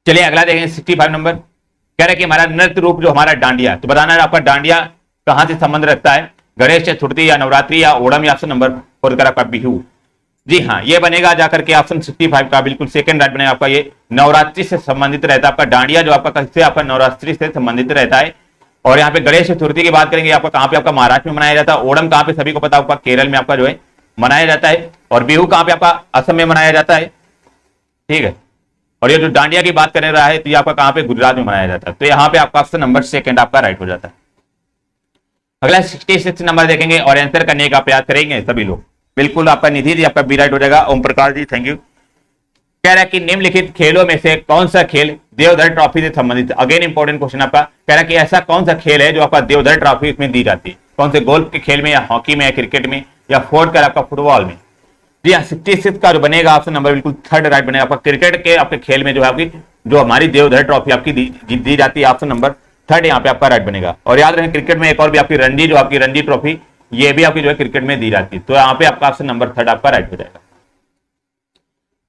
चलिए अगला देखेंगे 65 नंबर। कह रहे कि हमारा नृत्य रूप जो हमारा डांडिया, तो बताना है आपका डांडिया कहां से संबंध रखता है, गणेश चतुर्थी या नवरात्रि या ओणम, या ऑप्शन नंबर 4 आपका बिहू। जी हाँ, ये बनेगा जाकर के ऑप्शन 65 का बिल्कुल सेकंड राइट बनेगा। आपका ये नवरात्रि से संबंधित रहता है, आपका डांडिया जो आपका किससे, आपका नवरात्रि से संबंधित रहता है। और यहाँ पे गणेश चतुर्थी की बात करेंगे, आपका कहाँ पे, आपका महाराष्ट्र में मनाया जाता है। ओणम कहाँ पे, सभी को पता आपका केरल में आपका जो है मनाया जाता है। और बिहू कहाँ पे, आपका असम में मनाया जाता है, ठीक है। और ये जो डांडिया की बात कर रहा है तो ये आपका कहाँ पे, गुजरात में मनाया जाता है। तो यहाँ पे आपका ऑप्शन नंबर सेकंड आपका राइट हो जाता है। अगला 66 नंबर देखेंगे और आंसर करने का प्रयास करेंगे सभी लोग। बिल्कुल आपका निधि जी आपका बी राइट हो जाएगा। Om Prakash ji thank you. कह रहा है कि निम्नलिखित खेलों में से कौन सा खेल देवधर ट्रॉफी से संबंधित, अगेन इंपॉर्टेंट क्वेश्चन आपका। कह रहा है कि ऐसा कौन सा खेल है जो आपका देवधर ट्रॉफी इसमें दी जाती है, कौन से गोल्फ के खेल में, या हॉकी में, या क्रिकेट में, या फोर्थ कर आपका फुटबॉल में। जी हाँ, 66 का जो बनेगा ऑप्शन नंबर बिल्कुल 3 राइट बनेगा। आपका क्रिकेट के आपके खेल में जो है आपकी जो हमारी देवधर ट्रॉफी आपकी दी जाती है, ऑप्शन नंबर 3 यहाँ पे आपका राइट बनेगा। और याद रखें क्रिकेट में एक और भी आपकी रणजी, जो आपकी रणजी ट्रॉफी, ये भी आपकी जो है क्रिकेट में दी जाती है। तो यहाँ पे आपका ऑप्शन नंबर 3 आपका राइट हो जाएगा।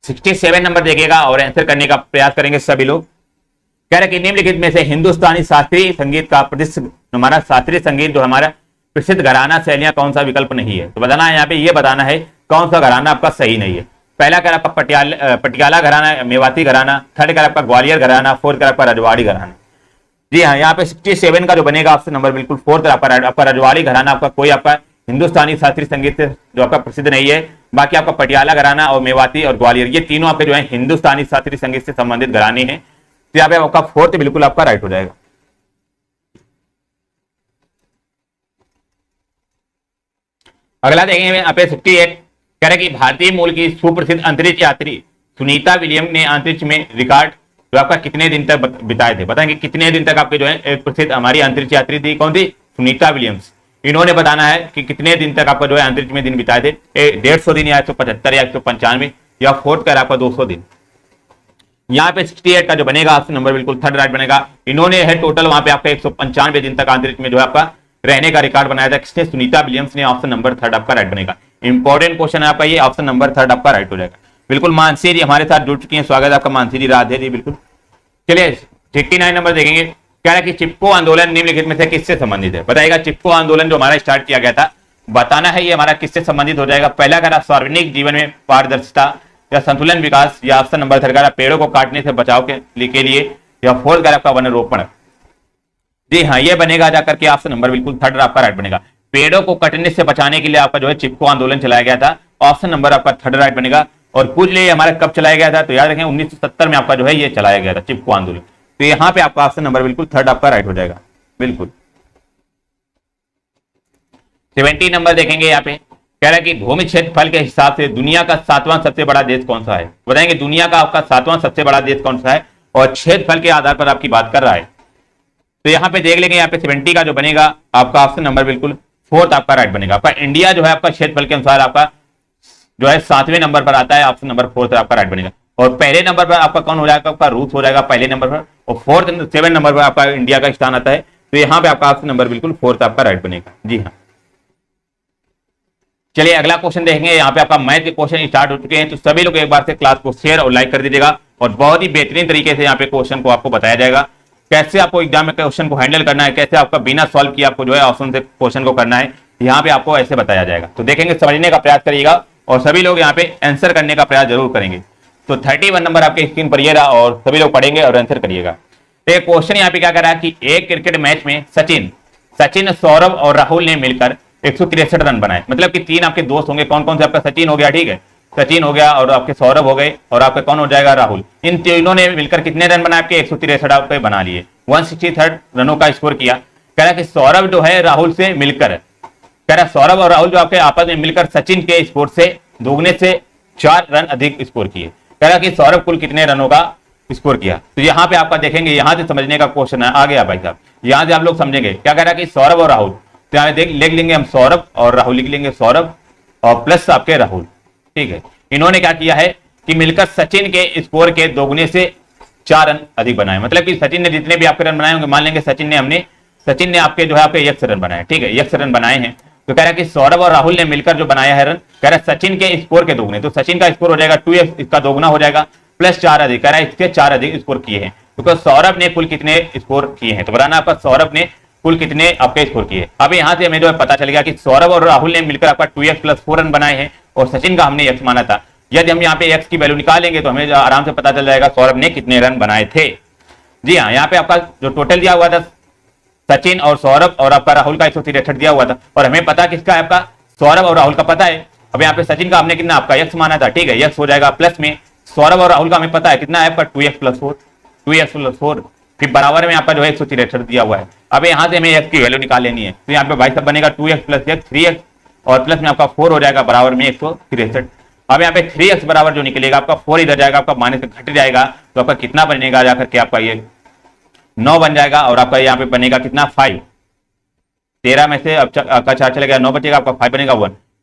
67 नंबर देखिएगा और आंसर करने का प्रयास करेंगे सभी लोग। कह रहे कि निम्नलिखित में से हिंदुस्तानी शास्त्रीय संगीत का हमारा शास्त्रीय संगीत जो हमारा प्रसिद्ध घराना शैलियां कौन सा विकल्प नहीं है। तो बताना है यहाँ पे, ये बताना है कौन सा घराना आपका सही नहीं है। पहला कर आपका पटियाला घराना, मेवाती घराना, थर्ड कर आपका ग्वालियर घराना, फोर्थ कर आपका रजवाड़ी घराना। जी हाँ, यहाँ पे 67 का जो बनेगा ऑप्शन नंबर बिल्कुल 4 आपका रजवाड़ी घराना आपका कोई आपका हिंदुस्तानी शास्त्रीय संगीत से जो आपका प्रसिद्ध नहीं है। बाकी आपका पटियाला घराना और मेवाती और ग्वालियर, ये तीनों आपके जो है हिंदुस्तानी शास्त्रीय संगीत से संबंधित घराने हैं। तो यहाँ पे आपका 4 बिल्कुल आपका राइट हो जाएगा। अगला देखेंगे यहाँ पे 68। कह रहे कि भारतीय मूल की सुप्रसिद्ध अंतरिक्ष यात्री सुनीता विलियम ने अंतरिक्ष में रिकॉर्ड जो आपका कितने दिन तक बिताए थे। बताएंगे कितने दिन तक आपके जो है एक प्रसिद्ध हमारी अंतरिक्ष यात्री थी, कौन थी, सुनीता विलियम्स। इन्होंने बताना है कि कितने दिन तक आपका जो है अंतरिक्ष में दिन बिताए थे, 150 दिन या 175 या 195 या फोर्थ कर आपका 200 दिन। यहाँ पे 68 का जो बनेगा ऑप्शन नंबर बिल्कुल 3 राइट बनेगा। इन्होंने है टोटल वहां पे आपका 195 दिन तक अंतरिक्ष में जो है आपका रहने का रिकॉर्ड बनाया था, किसने, सुनीता विलियम्स ने। ऑप्शन नंबर 3 आपका राइट बनेगा। इंपॉर्टेंट क्वेश्चन है आपका ये, ऑप्शन नंबर 3 आपका राइट हो जाएगा। बिल्कुल मानसी जी हमारे साथ जुड़ चुकी हैं, स्वागत है आपका मानसी जी, राधे जी बिल्कुल। चलिए 69 नंबर देखेंगे। कह रहा है कि चिपको आंदोलन निम्नलिखित में से किससे संबंधित है। बताइएगा चिपको आंदोलन जो हमारा स्टार्ट किया गया था, बताना है ये हमारा किससे संबंधित हो जाएगा। पहला कह रहा सार्वजनिक जीवन में पारदर्शिता या संतुलन विकास, या ऑप्शन नंबर 3 कह रहा पेड़ों को काटने से बचाव के लिए, या फोर्थ कह रहा आपका वनारोपण। जी हाँ, ये बनेगा जाकर के ऑप्शन नंबर बिल्कुल 3 आपका राइट बनेगा। पेड़ों को कटने से बचाने के लिए आपका जो है चिपको आंदोलन चलाया गया था, ऑप्शन नंबर आपका 3 राइट बनेगा। और पूछ लिए हमारा कब चलाया गया था, तो याद रखें 1970 में आपका जो है ये चलाया गया था चिपको आंदोलन। तो यहाँ पे आपका ऑप्शन नंबर बिल्कुल 3 आपका राइट हो जाएगा। बिल्कुल 70 नंबर देखेंगे। यहाँ पे कह रहा है कि भूमि क्षेत्रफल के हिसाब से दुनिया का 7वां सबसे बड़ा देश कौन सा है। बताएंगे दुनिया का आपका 7वां सबसे बड़ा देश कौन सा है, और क्षेत्रफल के आधार पर आपकी बात कर रहा है। तो यहाँ पे देख लेंगे, यहाँ पे 70 का जो बनेगा आपका ऑप्शन नंबर बिल्कुल 4 आपका राइट बनेगा। आपका इंडिया जो है आपका क्षेत्रफल के अनुसार आपका जो है 7वें नंबर पर आता है, ऑप्शन नंबर 4 आपका राइट बनेगा। और पहले नंबर पर आपका कौन हो जाएगा, आपका रूस हो जाएगा पहले नंबर पर, और 7 नंबर पर आपका इंडिया का स्थान आता है। तो यहाँ पे आपका ऑप्शन नंबर बिल्कुल 4 आपका राइट बनेगा। जी हाँ, चलिए अगला क्वेश्चन देखेंगे। यहाँ पे आपका मैथ के क्वेश्चन स्टार्ट हो चुके हैं, तो सभी लोग एक बार से क्लास को शेयर और लाइक कर दीजिएगा। और बहुत ही बेहतरीन तरीके से यहाँ पे क्वेश्चन को आपको बताया जाएगा, कैसे आपको एग्जाम में क्वेश्चन को हैंडल करना है, कैसे आपका बिना सॉल्व किए आपको जो है ऑप्शन से क्वेश्चन को करना है, यहाँ पे आपको ऐसे बताया जाएगा। तो देखेंगे, समझने का प्रयास करिएगा और सभी लोग यहाँ पे आंसर करने का प्रयास जरूर करेंगे। तो 31 नंबर आपके स्क्रीन पर ये रहा और सभी लोग पढ़ेंगे और आंसर करिएगा। तो एक क्वेश्चन यहाँ पे क्या कर रहा है कि एक क्रिकेट मैच में सचिन, सौरभ और राहुल ने मिलकर 163 रन बनाए। मतलब कि तीन आपके दोस्त होंगे, कौन कौन से? आपका सचिन हो गया, ठीक है, सचिन हो गया, और आपके सौरभ हो गए, और आपका कौन हो जाएगा? राहुल। इन तीनों ने मिलकर कितने रन बनाए? आपके 163 आपके बना लिए, 163 रनों का स्कोर किया। कह रहा कि सौरभ जो है राहुल से मिलकर, कह रहा सौरभ और राहुल जो आपके आपस में मिलकर सचिन के स्कोर से दोगुने से 4 रन अधिक स्कोर किए। कह रहा कि सौरभ कुल कितने रनों का स्कोर किया। तो यहाँ पे आपका देखेंगे, यहाँ से समझने का क्वेश्चन है, आ गया भाई साहब, यहाँ से आप लोग समझेंगे। क्या कह रहा कि सौरभ और राहुल, तो यहाँ लिख लेंगे हम सौरभ और राहुल, लिख लेंगे सौरभ और प्लस आपके राहुल, ठीक है। इन्होंने क्या किया है कि मिलकर सचिन के स्कोर के दोगुने से 4 रन अधिक बनाए। मतलब कि सचिन ने जितने भी आपके रन बनाए होंगे, मान लेंगे सचिन ने आपके जो है आपके 100 रन बनाए, ठीक है, 100 रन बनाए हैं। तो कह रहा है कि सौरभ और राहुल ने मिलकर जो बनाया है रन, कह रहा है सचिन के स्कोर के दोगुने, तो सचिन का स्कोर हो जाएगा 2x, इसका दोगुना हो जाएगा, प्लस 4 अधिक, कह रहा है इसके 4 अधिक स्कोर किए हैं। तो सौरभ ने कुल कितने स्कोर किए हैं, तो बताना आपका सौरभ ने कुल कितने आपके स्कोर किए। अब यहाँ से हमें जो है पता चल गया कि सौरभ और राहुल ने मिलकर आपका 2x प्लस 4 रन बनाए हैं और सचिन का हमने x माना था। यदि हम यहाँ पे x की वैल्यू निकालेंगे तो हमें आराम से पता चल जाएगा सौरभ ने कितने रन बनाए थे। जी हाँ, यहाँ पे आपका जो टोटल दिया हुआ था सचिन और सौरभ और आपका राहुल का 163 दिया हुआ था, और हमें पता किसका है? आपका सौरभ और राहुल का पता है। अब यहाँ पे सचिन का हमने कितना आपका x माना था, ठीक है, x हो जाएगा प्लस में सौरभ और राहुल का हमें पता है कितना है आपका 2x प्लस 4, 2x प्लस 4, फिर बराबर में आपका जो है 163 दिया हुआ है। अब यहाँ से हमें x की वैल्यू निकाल लेनी है, तो यहाँ पे भाई सब बनेगा 2x प्लस x 3x और प्लस में आपका 4 हो जाएगा बराबर में 163। अब यहाँ पे 3x बराबर जो निकलेगा आपका 4 इधर जाएगा, आपका माइनस घट जाएगा, तो आपका कितना बनेगा जाकर के आपका ये 9 बन जाएगा, और आपका यहाँ पे बनेगा कितना 5, 13 में से आपका 4 चलेगा 9 बचेगा, आपका 5 बनेगा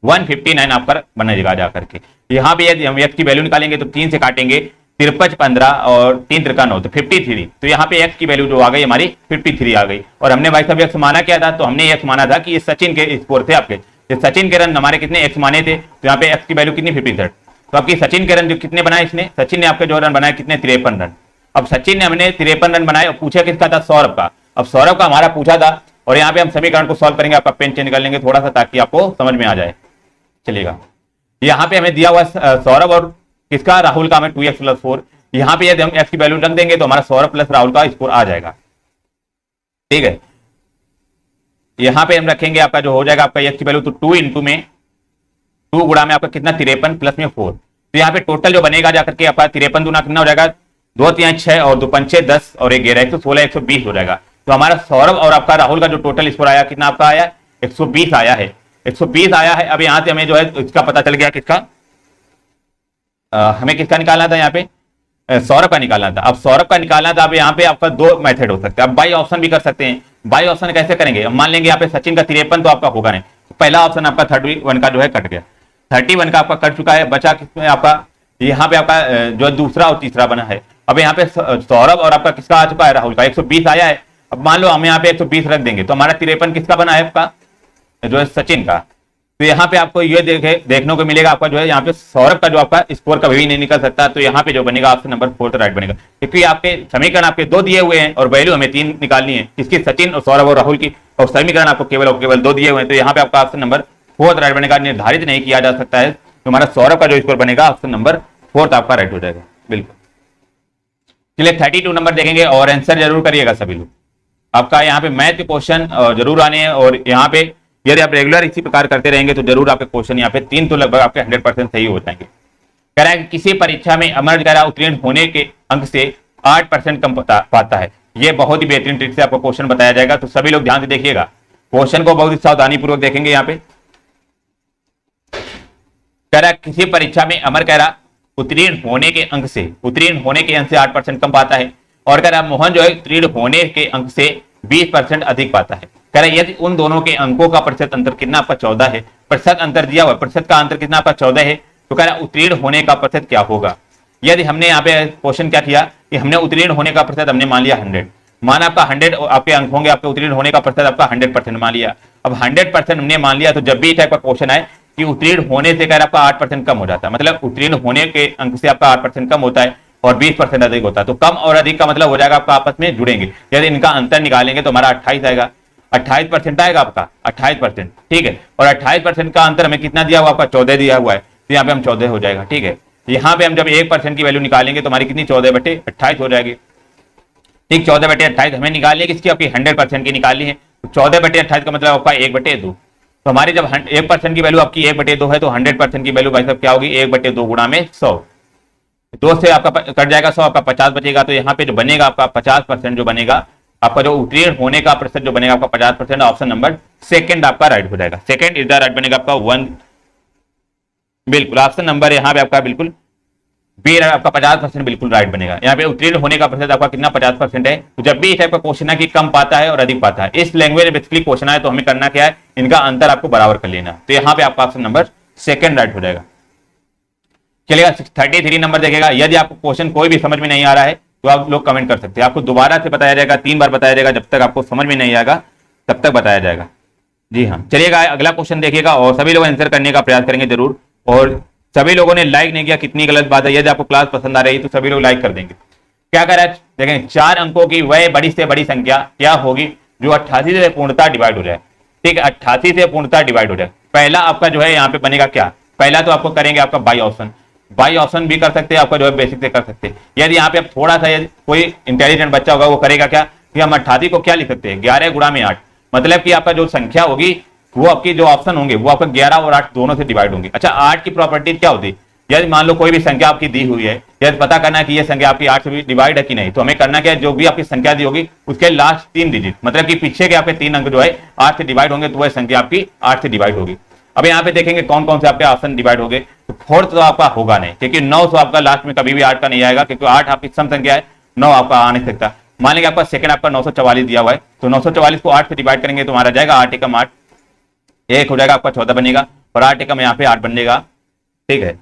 159 आपका बनेगा जाकर के। यहाँ पे यदि हम x की वैल्यू निकालेंगे तो 3 से काटेंगे, 53 15 और 3 त्रिका 9, तो 53। तो यहाँ पे x की वैल्यू जो आ गई हमारी 53 आ गई। और हमने भाई साहब x माना क्या था? तो हमने x माना था कि ये सचिन के स्कोर थे आपके, ये सचिन के रन हमारे कितने x माने थे, तो यहाँ पे x की वैल्यू कितनी 53। तो आपकी सचिन के रन जो कितने बनाए इसने, सचिन ने आपके जो रन बनाए कितने 53 रन। अब सचिन ने हमने 53 रन बनाए और पूछा किसका था? सौरभ का। अब सौरभ का हमारा पूछा था, और यहाँ पे हम समीकरण को सॉल्व करेंगे, आपका पेन चेंज कर लेंगे थोड़ा सा ताकि आपको समझ में आ जाए। चलिएगा, यहाँ पे हमें दिया हुआ सौरभ और किसका? राहुल का हमें 2x प्लस 4। यहाँ पे यदि हम x की वैल्यू रख देंगे तो हमारा सौरभ प्लस राहुल का स्कोर आ जाएगा, ठीक है। यहाँ पे हम रखेंगे आपका जो हो जाएगा आपका x की वैल्यू, तो 2 इंटू में 2 गुणा में आपका कितना 53 प्लस में 4। तो यहाँ पे टोटल जो बनेगा जाकर के आपका 53 दूना कितना हो जाएगा 2 3 6 और 2 5 6 10 और 1 11 116 120 हो जाएगा। तो हमारा सौरभ और आपका राहुल का जो टोटल स्कोर आया कितना आपका आया 120 आया है, 120 आया है। अब यहाँ से हमें जो है इसका पता चल गया किसका, हमें किसका निकालना था? यहाँ पे सौरभ का निकालना था। अब सौरभ का निकालना था। अब यहाँ पे आपका 2 मेथड हो सकते हैं, अब बाई ऑप्शन भी कर सकते हैं। बाई ऑप्शन कैसे करेंगे? अब मान लेंगे यहाँ पे सचिन का 53 तो आपका होगा नहीं, पहला ऑप्शन आपका 31 का जो है कट गया, 31 का आपका कट चुका है, बचा किसमें आपका यहाँ पे आपका जो दूसरा और तीसरा बना है। अब यहाँ पे सौरभ और आपका किसका आ चुका है? राहुल का 120 आया है। अब मान लो हम यहाँ पे 120 रख देंगे तो हमारा 53 किसका बना है? आपका जो है सचिन का। तो यहाँ पे आपको ये देखने को मिलेगा आपका जो है यहाँ पे सौरभ का जो आपका स्कोर कभी भी नहीं निकल सकता। तो यहाँ पे जो बनेगा ऑप्शन नंबर 4 राइट बनेगा, क्योंकि आपके समीकरण आपके 2 दिए हुए हैं और वैल्यू हमें 3 निकालनी है, किसकी? सचिन और सौरभ और राहुल की, और समीकरण आपको केवल 2 दिए हुए हैं। तो यहाँ पे आपका ऑप्शन नंबर 4 राइट बनेगा, निर्धारित नहीं किया जा सकता है। तो हमारा सौरभ का जो स्कोर बनेगा ऑप्शन नंबर 4 आपका राइट हो जाएगा, बिल्कुल। चलिए 32 नंबर देखेंगे और आंसर जरूर करिएगा सभी लोग। आपका यहाँ पे मैथ के क्वेश्चन जरूर आने हैं, और यहाँ पे यदि आप रेगुलर इसी प्रकार करते रहेंगे तो जरूर आपके क्वेश्चन यहाँ पे 3 तो लगभग आपके 100% सही हो जाएंगे। कह रहा है कि किसी परीक्षा में अमर कह रहा उत्तीर्ण होने के अंक से 8% कम पाता है। ये बहुत ही बेहतरीन ट्रिक से आपको क्वेश्चन बताया जाएगा, तो सभी लोग ध्यान से देखिएगा, क्वेश्चन को बहुत ही सावधानी पूर्वक देखेंगे। यहाँ पे कह रहा है किसी परीक्षा में अमर कह रहा उत्तीर्ण होने के अंक से 8% कम पाता है, और कह रहा मोहन जो है उत्तीर्ण होने के अंक से 20% अधिक पाता है। कह रहा यदि उन दोनों के अंकों का प्रतिशत अंतर कितना आपका 14 है, प्रतिशत अंतर दिया हुआ, प्रतिशत का अंतर कितना आपका 14 है, तो कह रहा उत्तीर्ण होने का प्रतिशत क्या होगा। यदि हमने यहाँ पे क्वेश्चन क्या किया कि हमने उत्तीर्ण होने का प्रतिशत हमने मान लिया 100, माना आपका 100 आपके अंक होंगे, आपके उत्तीर्ण होने का प्रतिशत आपका 100% मान लिया। अब 100% हमने मान लिया, तो जब भी टाइप का क्वेश्चन आए कि उत्तीर्ण होने से कह रहा आपका 8% कम हो जाता है, मतलब उत्तीर्ण होने के अंक से आपका 8% कम होता है और 20% अधिक होता है। तो कम और अधिक का मतलब हो जाएगा आपका आपस में जुड़ेंगे। यदि इनका अंतर निकालेंगे तो हमारा 28 आएगा, 28% आएगा आपका 28%, ठीक है। और 28% का अंतर हमें कितना दिया हुआ आपका 14 दिया हुआ है, तो यहाँ पे हम 14 हो जाएगा, ठीक है। यहाँ पे हम जब 1% की वैल्यू निकालेंगे तो हमारी कितनी 14/28 हो जाएगी। ठीक, 14/28 हमें निकालनी है किसकी, आपकी 100% की निकालनी है। तो 14/28 का मतलब आपका 1/2। तो हमारी जब 1% की वैल्यू आपकी 1/2 है तो 100% की वैल्यू भाई साहब क्या होगी, 1/2 गुणा में 100। 2 से आपका कट जाएगा 100, आपका 50 बचेगा। तो यहाँ पे जो बनेगा आपका 50% जो बनेगा, आपका जो उत्तीर्ण होने का प्रतिशत जो बनेगा आपका 50%, ऑप्शन नंबर सेकंड आपका राइट हो जाएगा। सेकंड इज द राइट बनेगा आपका 1, बिल्कुल ऑप्शन नंबर यहाँ पे आपका बिल्कुल बी आपका 50% बिल्कुल राइट बनेगा। यहाँ पे उत्तीर्ण होने का प्रतिशत आपका कितना 50% है। तो जब भी इस टाइप का क्वेश्चन है कि कम पाता है और अधिक पाता है, इस लैंग्वेज में बेसिकली क्वेश्चन है, तो हमें करना क्या है, इनका अंतर आपको बराबर कर लेना। तो यहाँ पे आपका ऑप्शन नंबर सेकंड राइट हो जाएगा। चलेगा 33 नंबर देखेगा। यदि आपको क्वेश्चन कोई भी समझ में नहीं आ रहा है तो आप लोग कमेंट कर सकते हैं, आपको दोबारा से बताया जाएगा, 3 बार बताया जाएगा, जब तक आपको समझ में नहीं आएगा तब तक बताया जाएगा। जी हाँ, चलिएगा अगला क्वेश्चन देखिएगा और सभी लोग आंसर करने का प्रयास करेंगे जरूर। और सभी लोगों ने लाइक नहीं किया, कितनी गलत बात है। यदि आपको क्लास पसंद आ रही है तो सभी लोग लाइक कर देंगे। क्या कर रहा है देखें, 4 अंकों की वह बड़ी से बड़ी संख्या क्या होगी जो 88 से पूर्णतः डिवाइड हो जाए। ठीक है, 88 से पूर्णतः डिवाइड हो जाए। पहला आपका जो है यहाँ पे बनेगा क्या, पहला तो आपको करेंगे आपका बाई ऑप्शन। बाई ऑप्शन भी कर सकते हैं, आपका जो है बेसिक से कर सकते हैं। यदि यहाँ पे आप थोड़ा सा कोई इंटेलिजेंट बच्चा होगा वो करेगा क्या कि हम 88 को क्या लिख सकते हैं, 11 गुणा में 8। मतलब कि आपका जो संख्या होगी वो आपकी जो ऑप्शन होंगे वो आपका 11 और 8 दोनों से डिवाइड होंगे। अच्छा, 8 की प्रॉपर्टी क्या होती है, यदि मान लो कोई भी संख्या आपकी दी हुई है, यदि पता करना है कि ये संख्या आपकी 8 से भी डिवाइड है कि नहीं, तो हमें करना क्या है, जो भी आपकी संख्या दी होगी उसके लास्ट 3 डिजिट, मतलब कि पीछे के आपके 3 अंक जो है 8 से डिवाइड होंगे, तो वह संख्या आपकी 8 से डिवाइड होगी। अब यहाँ पे देखेंगे कौन कौन से आपके ऑप्शन डिवाइड हो गए। तो 4 तो आपका होगा नहीं, क्योंकि 9 तो आपका लास्ट में कभी भी 8 का नहीं आएगा, क्योंकि 8 आपकी सम संख्या है, 9 आपका आ नहीं सकता। मान लेंगे आपका सेकंड आपका 944 दिया हुआ है, तो 944 को 8 से डिवाइड करेंगे तो हमारा जाएगा 8 एकम 8, 1 हो जाएगा आपका 14 बनेगा, और 8 एकम यहाँ पे 8 बनेगा। ठीक है,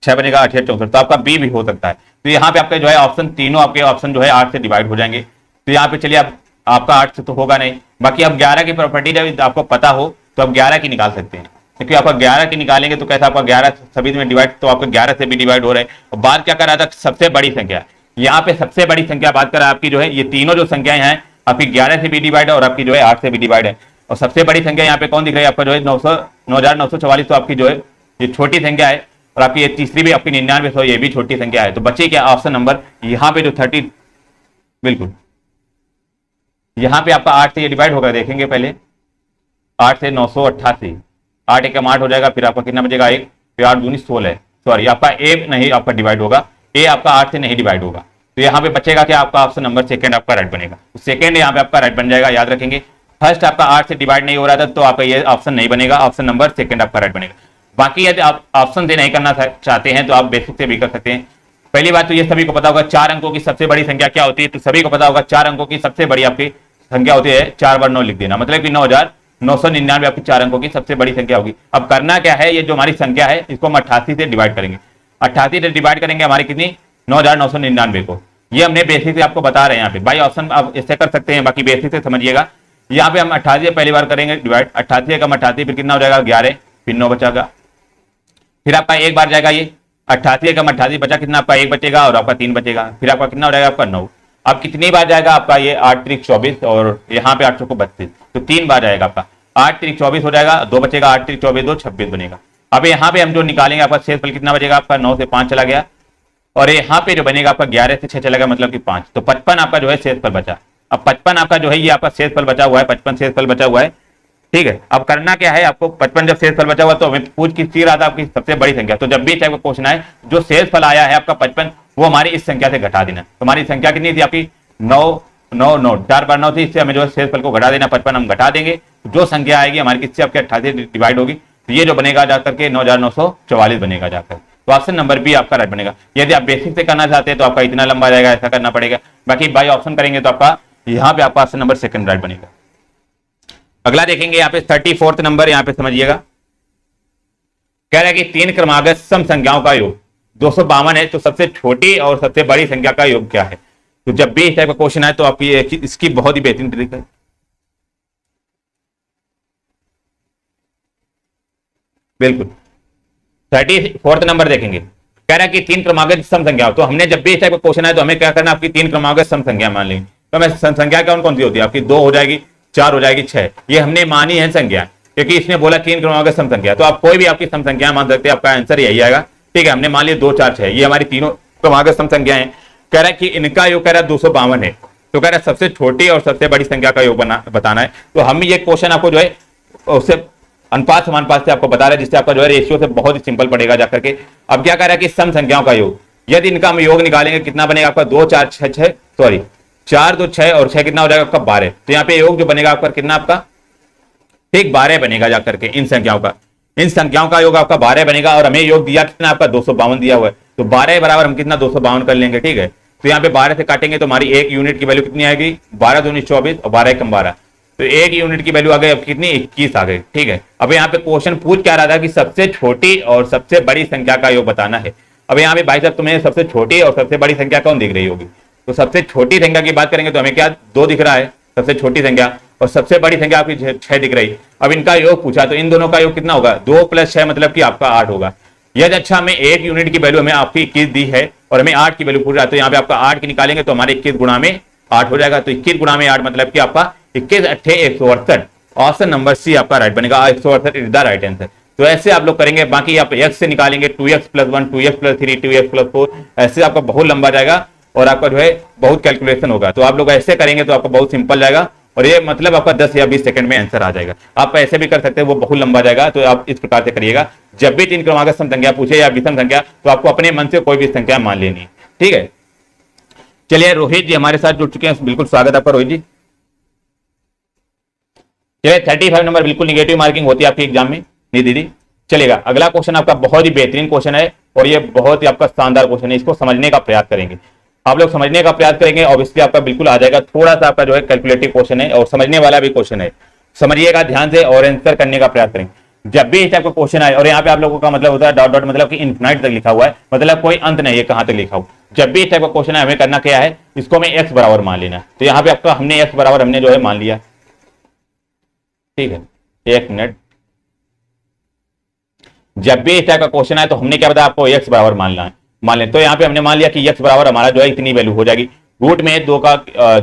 6 बनेगा, 8 64, तो आपका बी भी हो सकता है। तो यहाँ पे आपके जो है ऑप्शन तीनों आपके ऑप्शन जो है 8 से डिवाइड हो जाएंगे। तो यहाँ पे चलिए आपका 8 से तो होगा नहीं, बाकी अब 11 की प्रॉपर्टी जब आपको पता हो तो आप 11 की निकाल सकते हैं, क्योंकि आपका 11 की निकालेंगे तो कैसा आपका 11 सभी में डिवाइड, तो आपका 11 से भी डिवाइड हो रहा है। और बात क्या कर रहा था, सबसे बड़ी संख्या। यहाँ पे सबसे बड़ी संख्या बात कर रहा है आपकी जो है, ये तीनों जो संख्याएं हैं आपकी 11 से भी डिवाइड है और आपकी जो है 8 से भी डिवाइड है। और सबसे बड़ी संख्या यहाँ पे कौन दिख रही है आपका जो है 9,944, तो आपकी जो है ये छोटी संख्या है, और आपकी ये तीसरी भी आपकी 99, ये भी छोटी संख्या है। तो बच्चे क्या ऑप्शन नंबर यहाँ पे जो 30, बिल्कुल यहाँ पे आपका 8 से ये डिवाइड होगा, देखेंगे पहले 8 से 988, 8 एकम 8 हो जाएगा, फिर आपका कितना बचेगा 1, फिर 8 दूनी 16, सॉरी आपका ए नहीं आपका डिवाइड होगा, ए आपका 8 से नहीं डिवाइड होगा। तो यहाँ पे बचेगा क्या आपका ऑप्शन नंबर सेकंड आपका राइट बनेगा। तो सेकंड यहाँ पे आपका राइट बन जाएगा, याद रखेंगे। फर्स्ट आपका 8 से डिवाइड नहीं हो रहा था तो आपका ये ऑप्शन नहीं बनेगा, ऑप्शन नंबर सेकंड आपका राइट बनेगा। बाकी यदि आप ऑप्शन से नहीं करना चाहते हैं तो आप बेसिक से भी कर सकते हैं। पहली बात तो ये सभी को पता होगा 4 अंकों की सबसे बड़ी संख्या क्या होती है, तो सभी को पता होगा 4 अंकों की सबसे बड़ी आपकी संख्या होती है 4 बार 9 लिख देना, मतलब कि 9,999 आपकी 4 अंकों की सबसे बड़ी संख्या होगी। अब करना क्या है, ये जो हमारी संख्या है इसको हम 88 से डिवाइड करेंगे। 88 से डिवाइड करेंगे हमारी कितनी 9,999 को, ये हमने बेसिक से आपको बता रहे हैं। यहाँ पे बाई ऑप्शन आप इससे कर सकते हैं, बाकी बेसिक से समझिएगा। यहाँ पे हम 88 पहली बार करेंगे डिवाइड, 88 कम 88 फिर कितना हो जाएगा 11, फिर 9 बचागा, फिर आपका एक बार जाएगा ये 88 कम 88 बचा कितना आपका 1 बचेगा और आपका 3 बचेगा, फिर आपका कितना हो जाएगा आपका 9। अब कितनी बार जाएगा आपका ये 8 त्रिक 24 और यहाँ पे 8 को 32, तो 3 बार जाएगा आपका 8 त्रिक 24 हो जाएगा, 2 बचेगा, 8 त्रिक 24 2 26 बनेगा। अब यहाँ पे हम जो निकालेंगे आपका शेषफल कितना बचेगा आपका 9 से 5 चला गया, और यहाँ पे जो बनेगा आपका 11 से 6 चला गया, मतलब कि 5, तो 55 आपका जो है शेषफल बचा। अब 55 आपका जो है ये आपका शेषफल बचा हुआ है, 55 शेषफल बचा हुआ है। ठीक है, अब करना क्या है आपको, 55 जब शेषफल बचा हुआ तो हमें पूछ किसकी रहा था आपकी सबसे बड़ी संख्या, तो जब भी टाइप का क्वेश्चन आए जो शेषफल आया है आपका 55 वो हमारी इस संख्या से घटा देना। तो हमारी संख्या कितनी थी आपकी 9 9 9 4 बार 9 थी, इससे हमें जो है शेषफल को घटा देना, 55 हम घटा देंगे, जो संख्या आएगी हमारी किससे आपके 88 डिवाइड होगी, तो ये जो बनेगा जाकर के 9,944 बनेगा जाकर। तो ऑप्शन नंबर बी आपका राइट बनेगा। यदि आप बेसिक से करना चाहते हैं तो आपका इतना लंबा जाएगा, ऐसा करना पड़ेगा। बाकी बाई ऑप्शन करेंगे तो आपका यहाँ पे आपका ऑप्शन नंबर सेकंड राइट बनेगा। अगला देखेंगे यहाँ पे 34 नंबर, यहाँ पे समझिएगा, कह रहा है कि 3 क्रमागत सम संख्याओं का योग 252 है, तो सबसे छोटी और सबसे बड़ी संख्या का योग क्या है। तो जब भी इस टाइप का क्वेश्चन आए तो आपकी इसकी बहुत ही बेहतरीन तरीका है। बिल्कुल 34 नंबर देखेंगे, कह रहा है कि 3 क्रमागत सम संख्या, तो हमने जब भी इस टाइप का क्वेश्चन आए तो हमें क्या करना, आपकी 3 क्रमागत सम संख्या मान लेंगे। तो हमें संख्या कौन कौन सी होती है आपकी, 2 हो जाएगी, 4 हो जाएगी, 6, ये हमने मानी है संख्या, क्योंकि इसने बोला 3 क्रमागत सम संख्या, तो आप कोई भी आपकी सम संख्या मान सकते हैं, आपका आंसर यही आएगा ठीक है, हमने मान लिया 2 4 6, ये हमारी तीनों क्रमागत सम संख्याएं। कह रहा है कि इनका योग कह रहा है 252 है, तो कह रहा है सबसे छोटी और सबसे बड़ी संख्या का योग बताना है। तो हम ये क्वेश्चन आपको जो है उससे अनुपात समानुपात से आपको बता रहे हैं, जिससे आपका जो है रेशियो से बहुत ही सिंपल पड़ेगा जाकर के। अब क्या कह रहा है कि सम संख्याओं का योग, यदि इनका हम योग निकालेंगे कितना बनेगा आपका 2 4 6 6 सॉरी 4 2 6 और 6 कितना हो जाएगा आपका 12। तो यहाँ पे योग जो बनेगा आपका कितना आपका ठीक 12 बनेगा जाकर के इन संख्याओं का। इन संख्याओं का योग आपका 12 बनेगा और हमें योग दिया कितना आपका 252 दिया हुआ है, तो 12 बराबर हम कितना 252 कर लेंगे। ठीक है, तो यहाँ पे 12 से काटेंगे तो हमारी एक यूनिट की वैल्यू कितनी आएगी 12 दूनी 24 और 12 कम 12, तो एक यूनिट की वैल्यू आ गई अब कितनी 21 आ गई। ठीक है, अब यहाँ पे क्वेश्चन पूछ क्या रहा था कि सबसे छोटी और सबसे बड़ी संख्या का योग बताना है। अब यहाँ पे भाई साहब तुम्हें सबसे छोटी और सबसे बड़ी संख्या कौन दिख रही होगी, तो सबसे छोटी संख्या की बात करेंगे तो हमें क्या 2 दिख रहा है सबसे छोटी संख्या, और सबसे बड़ी संख्या आपकी 6 दिख रही। अब इनका योग पूछा तो इन दोनों का योग कितना होगा 2 + 6 मतलब कि आपका 8 होगा। यदि अच्छा हमें एक यूनिट की वैल्यू हमें आपकी 21 दी है और हमें 8 की वैल्यू पूछ रहा है, तो यहाँ पे आपका 8 की निकालेंगे तो हमारे 21 गुणा में 8 हो जाएगा। तो 21 गुणा में 8 मतलब कि आपका 21 8 168, ऑप्शन नंबर सी आपका राइट बनेगा, 168 इज द राइट आंसर। तो ऐसे आप लोग करेंगे। बाकी आप x से निकालेंगे 2x + 1 2x + 3 2x + 4, ऐसे आपका बहुत लंबा जाएगा और आपका जो है बहुत कैलकुलेशन होगा। तो आप लोग ऐसे करेंगे तो आपको बहुत सिंपल जाएगा और ये मतलब आपका 10 या 20 सेकंड में आंसर आ जाएगा। आप ऐसे भी कर सकते हैं, वो बहुत लंबा जाएगा। तो आप इस प्रकार से करिएगा, जब भी 3 क्रमागत सम संख्या पूछे या विषम संख्या तो आपको अपने मन से कोई भी संख्या मान लेनी। ठीक है, चलिए रोहित जी हमारे साथ जुड़ चुके हैं, बिल्कुल स्वागत आपका रोहित जी। चलिए 35 नंबर बिल्कुल निगेटिव मार्किंग होती है आपके एग्जाम में, नहीं दीदी। चलेगा, अगला क्वेश्चन आपका बहुत ही बेहतरीन क्वेश्चन है और ये बहुत ही आपका शानदार क्वेश्चन है। इसको समझने का प्रयास करेंगे, आप लोग समझने का प्रयास करेंगे, ऑब्वियसली आपका बिल्कुल आ जाएगा। थोड़ा सा आपका जो है कैलकुलेटिव क्वेश्चन है और समझने वाला भी क्वेश्चन है, समझिएगा ध्यान से और आंसर करने का प्रयास करेंगे। जब भी इस टाइप का क्वेश्चन आए, और यहाँ पे आप लोगों का मतलब होता है डॉट डॉट मतलब कि इनफिनाइट तक लिखा हुआ है, मतलब कोई अंत नहीं है कहां तक लिखा हुआ। जब भी इस टाइप का क्वेश्चन है हमें करना क्या है, इसको हमें x बराबर मान लेना है। तो यहाँ पे आपका हमने x बराबर हमने जो है मान लिया। ठीक है, एक मिनट, जब भी इस टाइप का क्वेश्चन है तो हमने क्या बताया आपको x बराबर मानना है, मान लें। तो यहाँ पे हमने मान लिया कि x बराबर हमारा जो है इतनी वैल्यू हो जाएगी, रूट में 2 का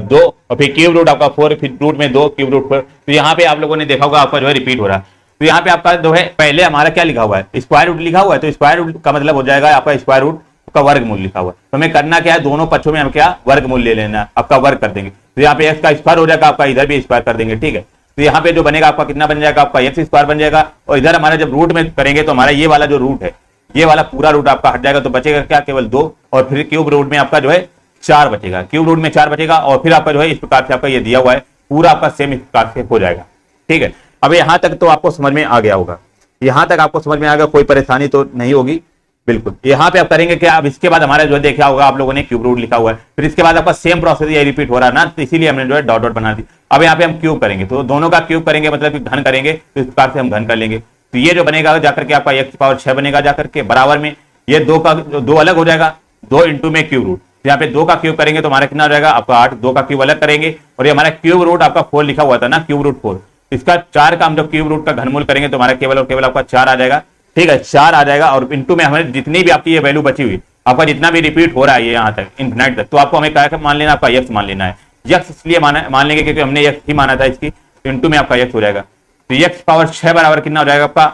2 और फिर क्यूब रूट आपका 4, फिर रूट में 2 क्यूब रूट 4। तो यहाँ पे आप लोगों ने देखा होगा आपका जो है रिपीट हो रहा है। तो यहाँ पे आपका जो है पहले हमारा क्या लिखा हुआ है स्क्वायर रूट लिखा हुआ है, तो स्क्वायर रूट का मतलब हो जाएगा आपका स्क्वायर रूट का वर्गमूल लिखा हुआ है। तो हमें करना क्या है, दोनों पक्षों में हम क्या वर्गमूल ले लेना, आपका वर्ग कर देंगे। तो यहाँ पे x का स्क्वायर हो जाएगा, आपका इधर भी स्क्वायर कर देंगे। ठीक है, तो यहाँ पे जो बनेगा आपका कितना बन जाएगा आपका x स्क्वायर बन जाएगा, और इधर हमारा जब रूट में करेंगे तो हमारा ये वाला जो रूट है ये वाला पूरा रूट आपका हट जाएगा, तो बचेगा क्या केवल 2, और फिर क्यूब रूट में आपका जो है 4 बचेगा, क्यूब रूट में 4 बचेगा, और फिर आपका जो है इस प्रकार से आपका ये दिया हुआ है पूरा आपका सेम इस प्रकार से हो जाएगा। ठीक है, अब यहां तक तो आपको समझ में आ गया होगा, यहां तक आपको समझ में आ गया, कोई परेशानी तो नहीं होगी बिल्कुल। यहाँ पे आप करेंगे क्या, अब इसके बाद हमारा जो है देखा होगा आप लोगों ने क्यूब रूट लिखा हुआ है, फिर इसके बाद आपका सेम प्रोसेस ये रिपीट हो रहा है ना, तो इसीलिए हमने जो है डॉट डॉट बना दी। अब यहाँ पे हम क्यूब करेंगे, तो दोनों का क्यूब करेंगे मतलब कि घन करेंगे, तो इस प्रकार से हम घन कर लेंगे। तो ये जो बनेगा जाकर के आपका x⁻6 बनेगा जाकर के बराबर में ये 2 का 2 अलग हो जाएगा, 2 इंटू में क्यूब रूट। यहाँ पे 2 का क्यूब करेंगे तो हमारा कितना हो जाएगा आपका 8, 2 का क्यूब अलग करेंगे, और ये हमारा क्यूब रूट आपका 4 लिखा हुआ था ना, क्यूब रूट 4, इसका 4 का हम जब क्यूब रूट का घनमूल करेंगे तो हमारा केवल और केवल आपका 4 आ जाएगा। ठीक है, 4 आ जाएगा, और इंटू में हमें जितनी भी आपकी ये वैल्यू बची हुई आपका जितना भी रिपीट हो रहा है ये यहाँ तक इनफिनाइट तक, तो आपको हमें क्या मान लेना, आपका x मान लेना है। x इसलिए मान लेंगे क्योंकि हमने x ही माना था, इसकी इंटू में आपका x हो जाएगा। तो x⁻6 बराबर कितना हो जाएगा आपका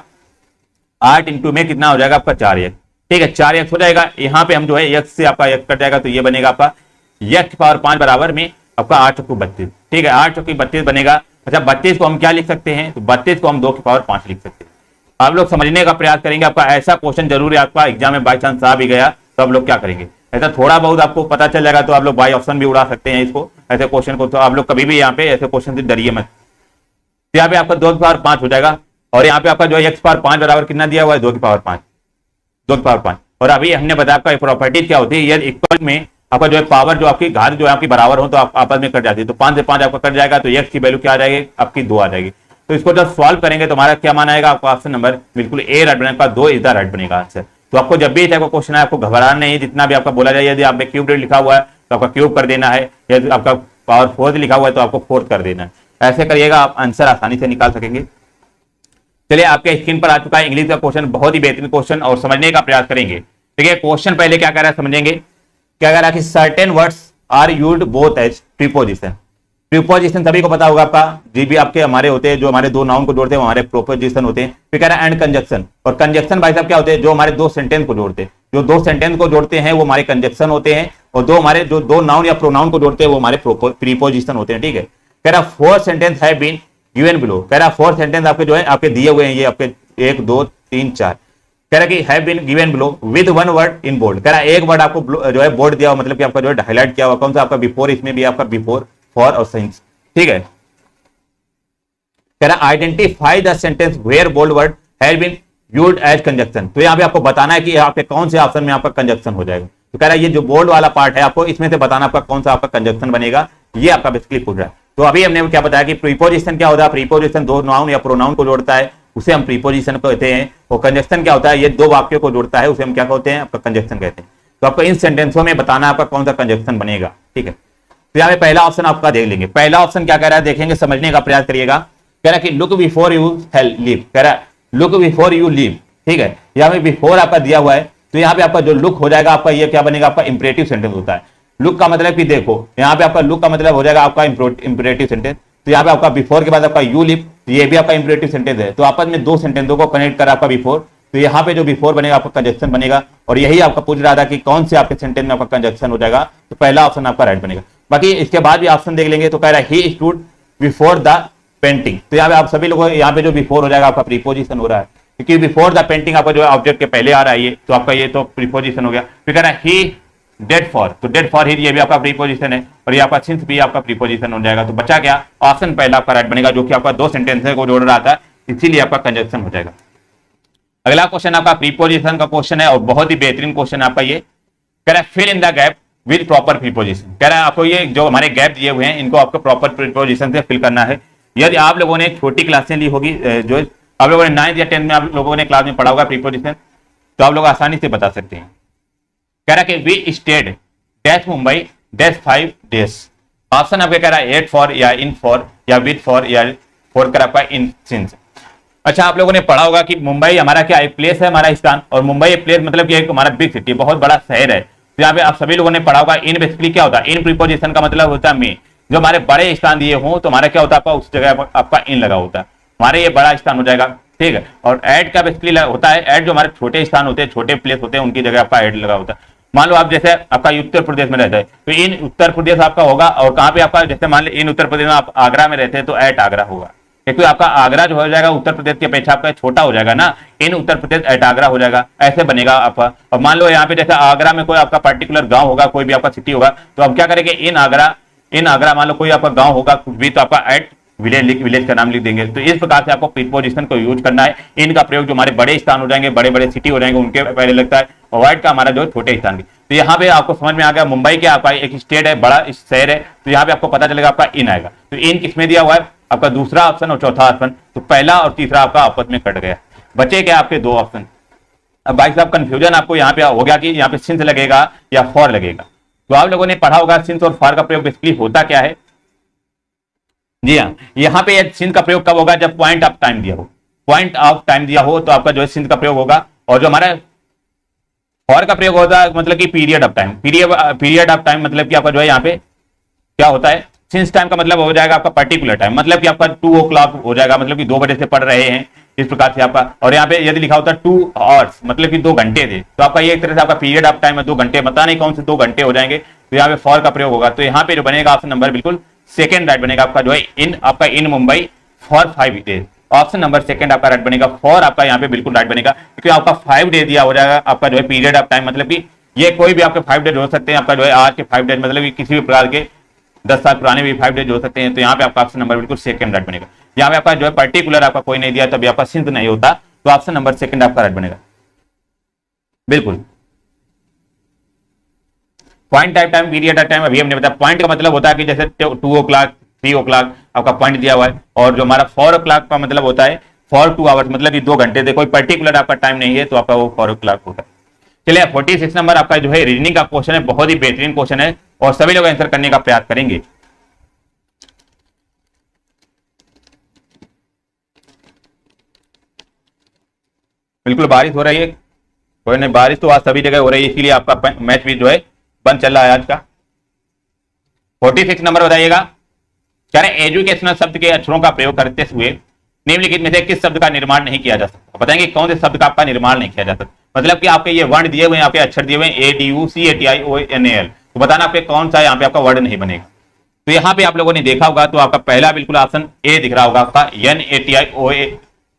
8 इंटू में कितना हो जाएगा आपका 4x। ठीक है, 4x हो जाएगा, यहाँ पे हम जो है x से आपका x कट जाएगा, तो ये बनेगा आपका x⁻5 बराबर में आपका 8 चौको 32। ठीक है, 8 चौकी 32 बनेगा। अच्छा 32 को हम क्या लिख सकते हैं, तो 32 को हम 2⁵ लिख सकते हैं। आप लोग समझने का प्रयास करेंगे, आपका ऐसा क्वेश्चन जरूर है आपका एग्जाम में बाई चांस आ भी गया तो आप लोग क्या करेंगे, ऐसा थोड़ा बहुत आपको पता चल जाएगा तो आप लोग बाई ऑप्शन भी उड़ा सकते हैं इसको, ऐसे क्वेश्चन को। तो आप लोग कभी भी यहाँ पे ऐसे क्वेश्चन से डरिए मत। तो यहाँ पे आपका 2⁵5 हो जाएगा, और यहाँ पे आपका जो है x⁻5 बराबर कितना दिया हुआ है 2⁵5। और अभी हमने बताया आपका प्रॉपर्टी क्या होती है, यदि इक्वल में आपका जो है पावर जो आपकी घात जो है आपकी बराबर हो तो आप आपस में कट जाती है, तो 5 से 5 आपका कट जाएगा, तो x की वैल्यू क्या आ जाएगी आपकी 2 आ जाएगी। तो इसको जब सॉल्व करेंगे तो हमारा क्या मान आएगा आपका ऑप्शन नंबर बिल्कुल ए राइट बनेगा, 2 इज द राइट बनेगा आंसर। तो आपको जब भी इस टाइप का क्वेश्चन है आपको घबराना नहीं, जितना भी आपका बोला जाए, यदि आप में क्यूब रूट लिखा हुआ है तो आपका क्यूब कर देना है, यदि आपका पावर 4 लिखा हुआ है तो आपको 4 कर देना है। ऐसे करिएगा, आप आंसर आसानी से निकाल सकेंगे। चलिए आपके स्क्रीन पर आ चुका है इंग्लिश का क्वेश्चन, बहुत ही बेहतरीन क्वेश्चन, और समझने का प्रयास करेंगे। ठीक है, क्वेश्चन पहले क्या कह रहा है समझेंगे। क्या कह रहा है कि certain words are used both as preposition. Preposition सभी को पता होगा आपका, जी भी आपके हमारे होते हैं, जो हमारे दो नाउन को जोड़ते हैं वो हमारे प्रीपोजिशन होते हैं। फिर कह रहा है एंड कंजक्शन, और कंजक्शन भाई साहब क्या होते हैं, जो हमारे दो सेंटेंस को जोड़ते हैं, जो दो सेंटेंस को जोड़ते हैं वो हमारे कंजक्शन होते हैं, और दो हमारे जो दो नाउन या प्रोनाउन को जोड़ते हैं वो हमारे प्रीपोजिशन होते हैं। ठीक है, कह रहा 4 sentence have been given below, कह रहा 4 सेंटेंस आपके जो है आपके दिए हुए हैं, ये आपके 1 2 3 4, कह रहा कि have been given below with one word in bold, कह रहा एक वर्ड आपको जो है बोर्ड दिया हुआ, मतलब कि आपका जो है हाईलाइट किया हुआ, कौन सा आपका बिफोर, इसमें भी आपका बिफोर, फॉर और सिंस। ठीक है, कह रहा identify the sentence where bold word has been used as conjunction, तो यहाँ पे आपको बताना है कि यहाँ पे कौन से ऑप्शन में आपका कंजक्शन हो जाएगा। तो कह रहा है ये जो बोल्ड वाला पार्ट है आपको इसमें से बताना आपका कौन सा आपका कंजक्शन बनेगा, ये आपका बेसिकली पूछ रहा है। तो अभी हमने क्या बताया कि प्रीपोजिशन क्या होता है, प्रीपोजिशन दो नाउन या प्रोनाउन को जोड़ता है, उसे हम प्रीपोजिशन कहते हैं, और कंजक्शन क्या होता है, ये दो वाक्यों को जोड़ता है, उसे हम क्या कहते हैं, आपका कंजक्शन कहते हैं। तो आपको इन सेंटेंसों में बताना आपका कौन सा कंजक्शन बनेगा। ठीक है, तो यहाँ पे पहला ऑप्शन आपका देख लेंगे। पहला ऑप्शन क्या कह रहा है, देखेंगे, समझने का प्रयास करिएगा। कह रहा है कि लुक बिफोर यू लीव, कह रहा है लुक बिफोर यू लीव। ठीक है, यहाँ पे बिफोर आपका दिया हुआ है, तो यहाँ पे आपका जो लुक हो जाएगा आपका ये क्या बनेगा, आपका इंपरेटिव सेंटेंस होता है। लुक का मतलब कि देखो, यहाँ पे आपका लुक का मतलब हो जाएगा आपका इंपरेटिव सेंटेंस। तो यहाँ पे आपका बिफोर के बाद आपका यू लिव, ये भी आपका इंपरेटिव सेंटेंस है। तो आपस में दो सेंटेंसों को कनेक्ट करा आपका बिफोर, तो यहाँ पे जो बिफोर बनेगा आपका कंजक्शन बनेगा, और यही आपका पूछ रहा था कि कौन से आपके सेंटेंस में आपका कंजक्शन हो जाएगा, तो पहला ऑप्शन आपका राइट बनेगा। बाकी इसके बाद भी ऑप्शन देख लेंगे। तो कह रहा है he stood before the painting, तो यहाँ पे आप सभी लोगों यहाँ पे जो बिफोर हो जाएगा आपका प्रीपोजिशन हो रहा है, क्योंकि बिफोर द पेंटिंग आपका जो है ऑब्जेक्ट के पहले आ रहा है, ये तो आपका ये तो प्रीपोजिशन हो गया। फिर कह रहा है ही डेड फॉर, तो डेड फॉर ही ये भी आपका प्रीपोजिशन है, और ये आपका सिंस भी आपका प्रीपोजिशन हो जाएगा। तो बचा क्या, ऑप्शन पहला आपका राइट बनेगा, जो कि आपका दो सेंटेंस को जोड़ रहा था, इसीलिए आपका कंजक्शन हो जाएगा। अगला क्वेश्चन आपका प्रीपोजिशन का क्वेश्चन है, और बहुत ही बेहतरीन क्वेश्चन है आपका ये। कह रहा है fill in the gap with proper preposition, कह रहा है आपको ये जो हमारे गैप दिए हुए हैं इनको आपको प्रॉपर प्रीपोजिशन से फिल करना है। यदि आप लोगों ने छोटी क्लासें ली होगी, जो आप लोगों ने 9th या 10th में आप लोगों ने क्लास में पढ़ा होगा प्रीपोजिशन, तो आप लोग आसानी से बता सकते हैं। कह रहा है कि we stayed dash Mumbai dash 5 days, option आपके कह रहा है एट फॉर या इन फॉर या विद फॉर या फॉर कर आपका इन सिंस। अच्छा, आप लोगों ने पढ़ा होगा कि मुंबई हमारा क्या एक प्लेस है, हमारा स्थान, और मुंबई एक प्लेस मतलब कि एक हमारा बिग सिटी, बहुत बड़ा शहर है। तो यहाँ पे आप सभी लोगों ने पढ़ा होगा इन बेसिकली क्या होता है, इन प्रीपोजिशन का मतलब होता है में, जो हमारे बड़े स्थान दिए हों तो हमारा क्या होता है, आपका उस जगह आपका इन लगा होता है, हमारे ये बड़ा स्थान हो जाएगा। ठीक है, और एड का बेसिकली होता है, एड जो हमारे छोटे स्थान होते हैं, छोटे प्लेस होते हैं, उनकी जगह आपका एड लगा होता है। मान लो आप जैसे आपका उत्तर प्रदेश में रहता है, तो इन उत्तर प्रदेश आपका होगा, और कहाँ पे आपका, जैसे मान लो इन उत्तर प्रदेश में आप आगरा में रहते हैं तो एट आगरा होगा, क्योंकि आपका आगरा जो हो जाएगा उत्तर प्रदेश की अपेक्षा आपका छोटा हो जाएगा ना, इन उत्तर प्रदेश एट आगरा हो जाएगा, ऐसे बनेगा आपका। और मान लो यहाँ पे जैसे आगरा में कोई आपका पर्टिकुलर गांव होगा, कोई भी आपका सिटी होगा, तो हम क्या करेंगे, इन आगरा मान लो कोई आपका गांव होगा कुछ भी, तो आपका एट विलेज का नाम लिख देंगे। तो इस प्रकार से आपको प्रीपोजिशन को यूज करना है। इनका प्रयोग जो हमारे बड़े स्थान हो जाएंगे, बड़े बड़े सिटी हो जाएंगे, उनके पहले लगता है, और वाइट का हमारा जो छोटे स्थान की। तो यहाँ पे आपको समझ में आ गया, मुंबई के आपका एक स्टेट है, बड़ा शहर है, तो यहाँ पे आपको पता चलेगा आपका इन आएगा। तो इन किसमें दिया हुआ है, आपका दूसरा ऑप्शन और चौथा ऑप्शन, तो पहला और तीसरा आपका आपस में कट गया, बचे क्या आपके दो ऑप्शन। अब भाई साहब कंफ्यूजन आपको यहाँ पे हो गया कि यहाँ पे सिंस लगेगा या फॉर लगेगा। तो आप लोगों ने पढ़ा होगा सिंस और फॉर का प्रयोग बेसिकली होता क्या है। जी हाँ, यहाँ पे सिंस का प्रयोग कब होगा, जब पॉइंट ऑफ टाइम दिया हो, पॉइंट ऑफ टाइम दिया हो तो आपका जो है सिंस का प्रयोग होगा। और जो हमारा फॉर का प्रयोग होता है मतलब कि period of time, period of time मतलब कि आपका जो है यहाँ पे क्या होता है, सिंस टाइम का मतलब हो जाएगा आपका पर्टिकुलर टाइम, मतलब कि आपका 2 o'clock हो जाएगा, मतलब कि 2 बजे से पढ़ रहे हैं, इस प्रकार से आपका। और यहाँ पे यदि लिखा होता है 2 hours मतलब कि 2 घंटे थे, तो आपका ये एक तरह से आपका पीरियड ऑफ टाइम है 2 घंटे, पता नहीं कौन से 2 घंटे हो जाएंगे, तो यहाँ पे फॉर का प्रयोग होगा। तो यहाँ पे जो बनेगा ऑप्शन नंबर बिल्कुल सेकंड राइट बनेगा आपका, जो है इन आपका in Mumbai for 5 days, option number second आपका राइट बनेगा। फॉर आपका यहाँ पे बिल्कुल राइट बनेगा, क्योंकि आपका 5 days दिया हो जाएगा आपका जो है पीरियड ऑफ टाइम, मतलब कि ये कोई भी आपके 5 days हो सकते हैं, आपका जो है आज के 5 days मतलब कि किसी भी प्रकार के 10 साल पुराने भी 5 days हो सकते हैं। तो यहाँ पे आपका ऑप्शन नंबर बिल्कुल सेकंड राइट बनेगा। यहाँ पे आपका जो है पर्टिकुलर आपका कोई नहीं दिया, तभी आपका सिंस नहीं होता, तो ऑप्शन नंबर सेकंड आपका राइट बनेगा बिल्कुल। Point of time, period of time अभी हमने बताया। पॉइंट का मतलब होता है कि जैसे 2 o'clock 3 o'clock आपका पॉइंट दिया हुआ है, और जो हमारा 4 o'clock का मतलब होता है फॉर 2 hours मतलब कि 2 घंटे थे, कोई पर्टिकुलर आपका टाइम नहीं है, तो आपका वो 4 o'clock होगा। चलिए 46 नंबर आपका जो है रीजनिंग का क्वेश्चन है, बहुत ही बेहतरीन क्वेश्चन है, और सभी लोग आंसर करने का प्रयास करेंगे। बिल्कुल बारिश हो रही है, कोई नहीं, बारिश तो आज सभी जगह हो रही है, इसीलिए आपका मैच भी जो है बंद चल रहा है आज का। 46 नंबर बताइएगा। कह रहे एजुकेशनल शब्द के अक्षरों का प्रयोग करते हुए निम्नलिखित में से किस शब्द का निर्माण नहीं किया जा सकता। बताएंगे कौन से शब्द का आपका निर्माण नहीं किया जा सकता। मतलब कि आपके ये वर्ण दिए हुए हैं, आपके अक्षर दिए हुए हैं ADUCATIONAL, तो बताना आपके कौन सा यहाँ पे आपका वर्ड नहीं बनेगा। तो यहाँ पे आप लोगों ने देखा होगा तो आपका पहला बिल्कुल ऑप्शन ए दिख रहा होगा, आपका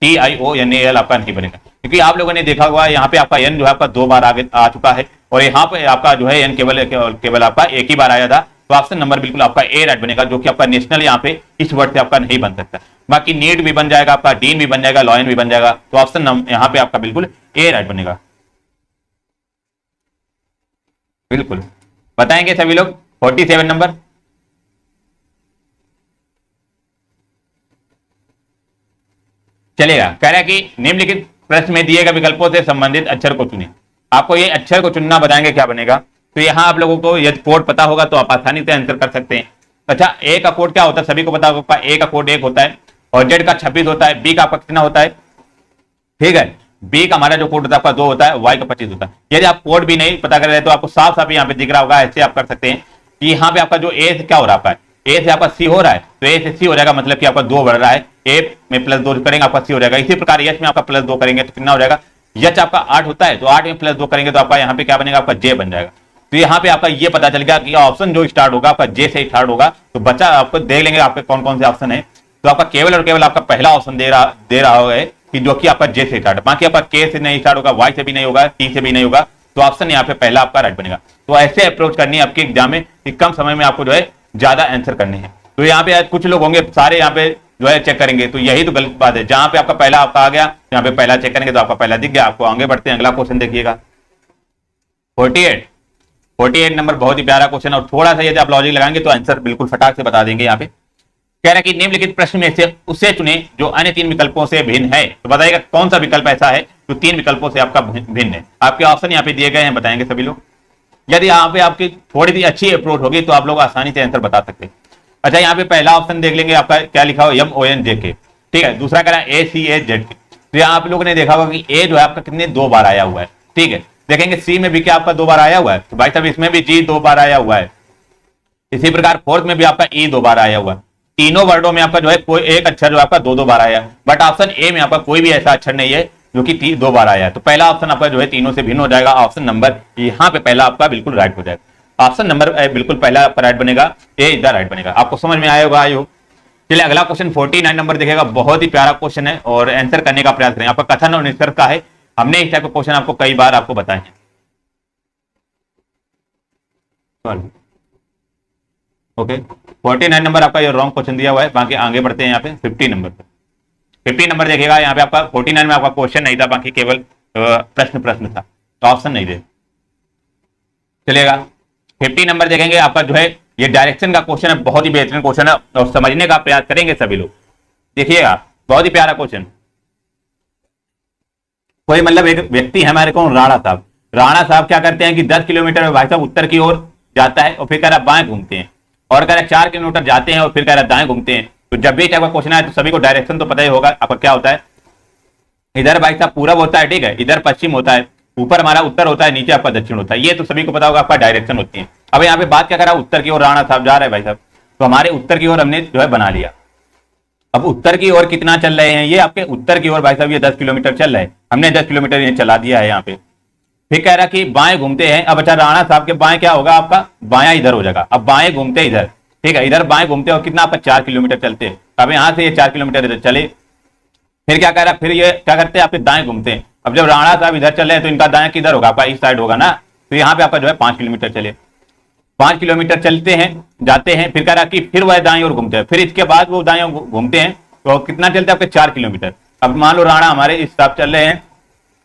NATIONAL आपका नहीं बनेगा, क्योंकि आप लोगों ने देखा होगा यहाँ पे आपका एन जो है आपका 2 बार आगे आ चुका है और यहाँ पे आपका जो है एन केवल आपका एक ही बार आया था। तो ऑप्शन नंबर बिल्कुल आपका ए राइट बनेगा, जो कि आपका नेशनल यहाँ पे इस वर्ड से आपका नहीं बन सकता। बाकी नीड भी बन जाएगा, आपका डीन भी बन जाएगा, लॉयन भी बन जाएगा। तो ऑप्शन यहाँ पे आपका बिल्कुल ए राइट बनेगा। बिल्कुल बताएंगे सभी लोग 47 नंबर। चलेगा, कह रहा है कि निम्नलिखित प्रश्न में दिए गए विकल्पों से संबंधित अक्षर को चुनें। आपको ये अक्षर को चुनना, बताएंगे क्या बनेगा। तो यहाँ आप लोगों को यदि कोड पता होगा तो आप आसानी से आंसर कर सकते हैं। अच्छा, ए का कोड क्या होता है सभी को पता होगा। ए का कोड 1 होता है और जेड का 26 होता है। बी का आपका कितना होता है, ठीक है, बी का हमारा जो कोड होता है आपका 2 होता है, वाई का 25 होता है। यदि आप कोड भी नहीं पता कर रहे तो आपको साफ साफ यहाँ पे दिख रहा होगा, ऐसे आप कर सकते हैं कि यहाँ पे आपका जो ए से क्या हो रहा है, ए से आपका सी हो रहा है, तो ए से सी हो जाएगा, मतलब कि आपका 2 बढ़ रहा है। ए में +2 करेंगे आपका सी हो जाएगा। इसी प्रकार यच में आपका +2 करेंगे तो कितना हो जाएगा, यच आपका 8 होता है, तो 8 में +2 करेंगे तो आपका यहाँ पे क्या बनेगा, आपका जे बन जाएगा। तो यहाँ पे आपका ये पता चल गया कि ऑप्शन जो स्टार्ट होगा आपका जे से स्टार्ट होगा। तो बच्चा आपको देख लेंगे आपके कौन कौन से ऑप्शन है। तो आपका केवल और केवल आपका पहला ऑप्शन दे रहा है कि जो कि आपका जे से स्टार्ट है। बाकी आपका के से नहीं स्टार्ट होगा, वाई से भी नहीं होगा, टी से भी नहीं होगा। तो ऑप्शन यहाँ पे पहला आपका राइट बनेगा। तो ऐसे अप्रोच करनी है आपके एग्जाम में कि कम समय में आपको जो है ज्यादा आंसर करने हैं। तो यहाँ पे कुछ लोग होंगे सारे यहाँ पे जो है चेक करेंगे, तो यही तो गलत बात है। जहां पे आपका पहला आपका आ गया, यहाँ पे पहला चेक करेंगे तो आपका पहला दिख गया। आपको आगे बढ़ते हैं, अगला क्वेश्चन देखिएगा 48 नंबर। बहुत ही प्यारा क्वेश्चन और थोड़ा सा यदि आप लॉजिक लगाएंगे तो आंसर बिल्कुल फटाक से बता देंगे। यहाँ पे कह रहा है कि निम्नलिखित प्रश्न में से उसे चुने जो अन्य 3 विकल्पों से भिन्न है। तो बताइएगा कौन सा विकल्प ऐसा है जो 3 विकल्पों से आपका भिन्न है। आपके ऑप्शन यहाँ पे दिए गए हैं, बताएंगे सभी लोग। यदि यहाँ पे आपकी थोड़ी सी अच्छी अप्रोच होगी तो आप लोग आसानी से आंसर बता सकते हैं। अच्छा, यहाँ पे पहला ऑप्शन देख लेंगे, आपका क्या लिखा हो, MONJK, ठीक है। दूसरा कह रहा है ACAZ। तो यहाँ आप लोगों ने देखा होगा कि ए जो है आपका कितने 2 बार आया हुआ है, ठीक है। देखेंगे सी में भी क्या आपका 2 बार आया हुआ है, तो भाई साहब इसमें भी जी 2 बार आया हुआ है। इसी प्रकार फोर्थ में भी आपका ई 2 बार आया हुआ है। तीनों वर्डों में आपका जो है कोई एक अक्षर जो आपका 2 बार आया है। बट ऑप्शन ए में आपका कोई भी ऐसा अक्षर नहीं है जो कि 2 बार आया है। तो पहला ऑप्शन आपका जो है तीनों से भिन्न हो जाएगा। ऑप्शन नंबर यहाँ पे पहला आपका बिल्कुल राइट हो जाएगा। ऑप्शन नंबर बिल्कुल पहला आपका राइट बनेगा, ए इज द राइट बनेगा। आपको समझ में आया होगा, आई होप। चलिए अगला क्वेश्चन 49 नंबर देखेगा। बहुत ही प्यारा क्वेश्चन है और आंसर करने का प्रयास करें। आपका कथन और निष्कर्ष का है। हमने इस टाइप का क्वेश्चन आपको कई बार आपको बताए हैं। ओके, 49 नंबर आपका ये रॉन्ग क्वेश्चन दिया हुआ है। बाकी आगे बढ़ते हैं यहाँ पे 50 नंबर पे। 50 नंबर देखिएगा। यहाँ पे आपका 49 में आपका क्वेश्चन नहीं था, बाकी केवल प्रश्न था, तो ऑप्शन नहीं दे। चलिएगा 50 नंबर देखेंगे। आपका जो है ये डायरेक्शन का क्वेश्चन है, बहुत ही बेहतरीन क्वेश्चन है और समझने का प्रयास करेंगे सभी लोग। देखिएगा बहुत ही प्यारा क्वेश्चन। कोई मतलब एक व्यक्ति है हमारे को, राणा साहब। राणा साहब क्या करते हैं कि 10 किलोमीटर में भाई साहब उत्तर की ओर जाता है और फिर कह रहा बाएं घूमते हैं, और कह रहा 4 किलोमीटर जाते हैं और फिर कह रहा दाएं घूमते हैं। तो जब भी टाइप का क्वेश्चन आए तो सभी को डायरेक्शन तो पता ही होगा आपका क्या होता है। इधर भाई साहब पूरब होता है, ठीक है, इधर पश्चिम होता है, ऊपर हमारा उत्तर होता है, नीचे आपका दक्षिण होता है। ये तो सभी को पता होगा आपका डायरेक्शन होती है। अब यहाँ पे बात क्या कर रहा है, उत्तर की ओर राणा साहब जा रहे हैं भाई साहब, तो हमारे उत्तर की ओर हमने जो है बना लिया। अब उत्तर की ओर कितना चल रहे हैं, ये आपके उत्तर की ओर भाई साहब ये 10 किलोमीटर चल रहे हैं, हमने 10 किलोमीटर ये चला दिया है यहाँ पे। फिर कह रहा कि बाएं घूमते हैं। अब अच्छा राणा साहब के बाएं क्या होगा, आपका बायां इधर हो जाएगा। अब बाएं घूमते इधर, ठीक है, इधर बाएं घूमते और कितना आपका 4 किलोमीटर चलते हैं। अब यहाँ से ये 4 किलोमीटर इधर चले। फिर क्या कह रहा, फिर ये क्या करते हैं आपके दाएं घूमते हैं। अब जब राणा साहब इधर चले हैं तो इनका दाएं किधर होगा, आपका इस साइड होगा ना। तो यहाँ पे आपका जो है 5 किलोमीटर चले, 5 किलोमीटर चलते हैं जाते हैं। फिर कह रहा कि फिर वह दाएं ओर घूमते हैं। फिर इसके बाद वो दाएं घूमते हैं तो कितना चलते हैं आपके 4 किलोमीटर। अब मान लो राणा हमारे इस तरफ चल रहे हैं,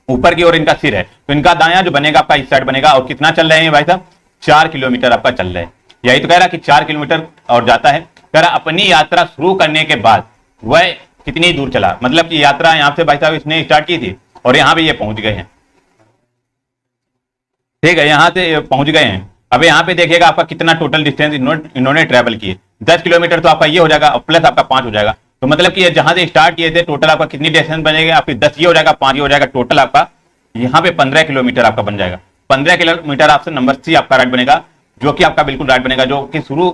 ऊपर की ओर इनका सिर है, तो इनका दायां जो बनेगा आपका इस साइड बनेगा। और कितना चल रहे हैं भाई साहब, 4 किलोमीटर आपका चल रहे हैं। यही तो कह रहा कि 4 किलोमीटर और जाता है। कह रहा अपनी यात्रा शुरू करने के बाद वह कितनी दूर चला, मतलब कि यात्रा यहाँ से भाई साहब इसने स्टार्ट की थी और यहाँ पे ये पहुंच गए हैं, ठीक है, यहाँ से पहुंच गए हैं। अब यहाँ पे देखिएगा आपका कितना टोटल डिस्टेंस इन्होंने ट्रेवल किए, 10 किलोमीटर तो आपका ये हो जाएगा और प्लस आपका 5 हो जाएगा। तो मतलब कि जहां से स्टार्ट किए थे टोटल आपका कितनी डिस्टेंस बनेगा, आपकी 10 ये हो जाएगा, 5 ये हो जाएगा, टोटल आपका यहाँ पे 15 किलोमीटर आपका बन जाएगा। 15 किलोमीटर ऑप्शन नंबर सी आपका राइट बनेगा, जो कि आपका बिल्कुल राइट बनेगा। जो कि शुरू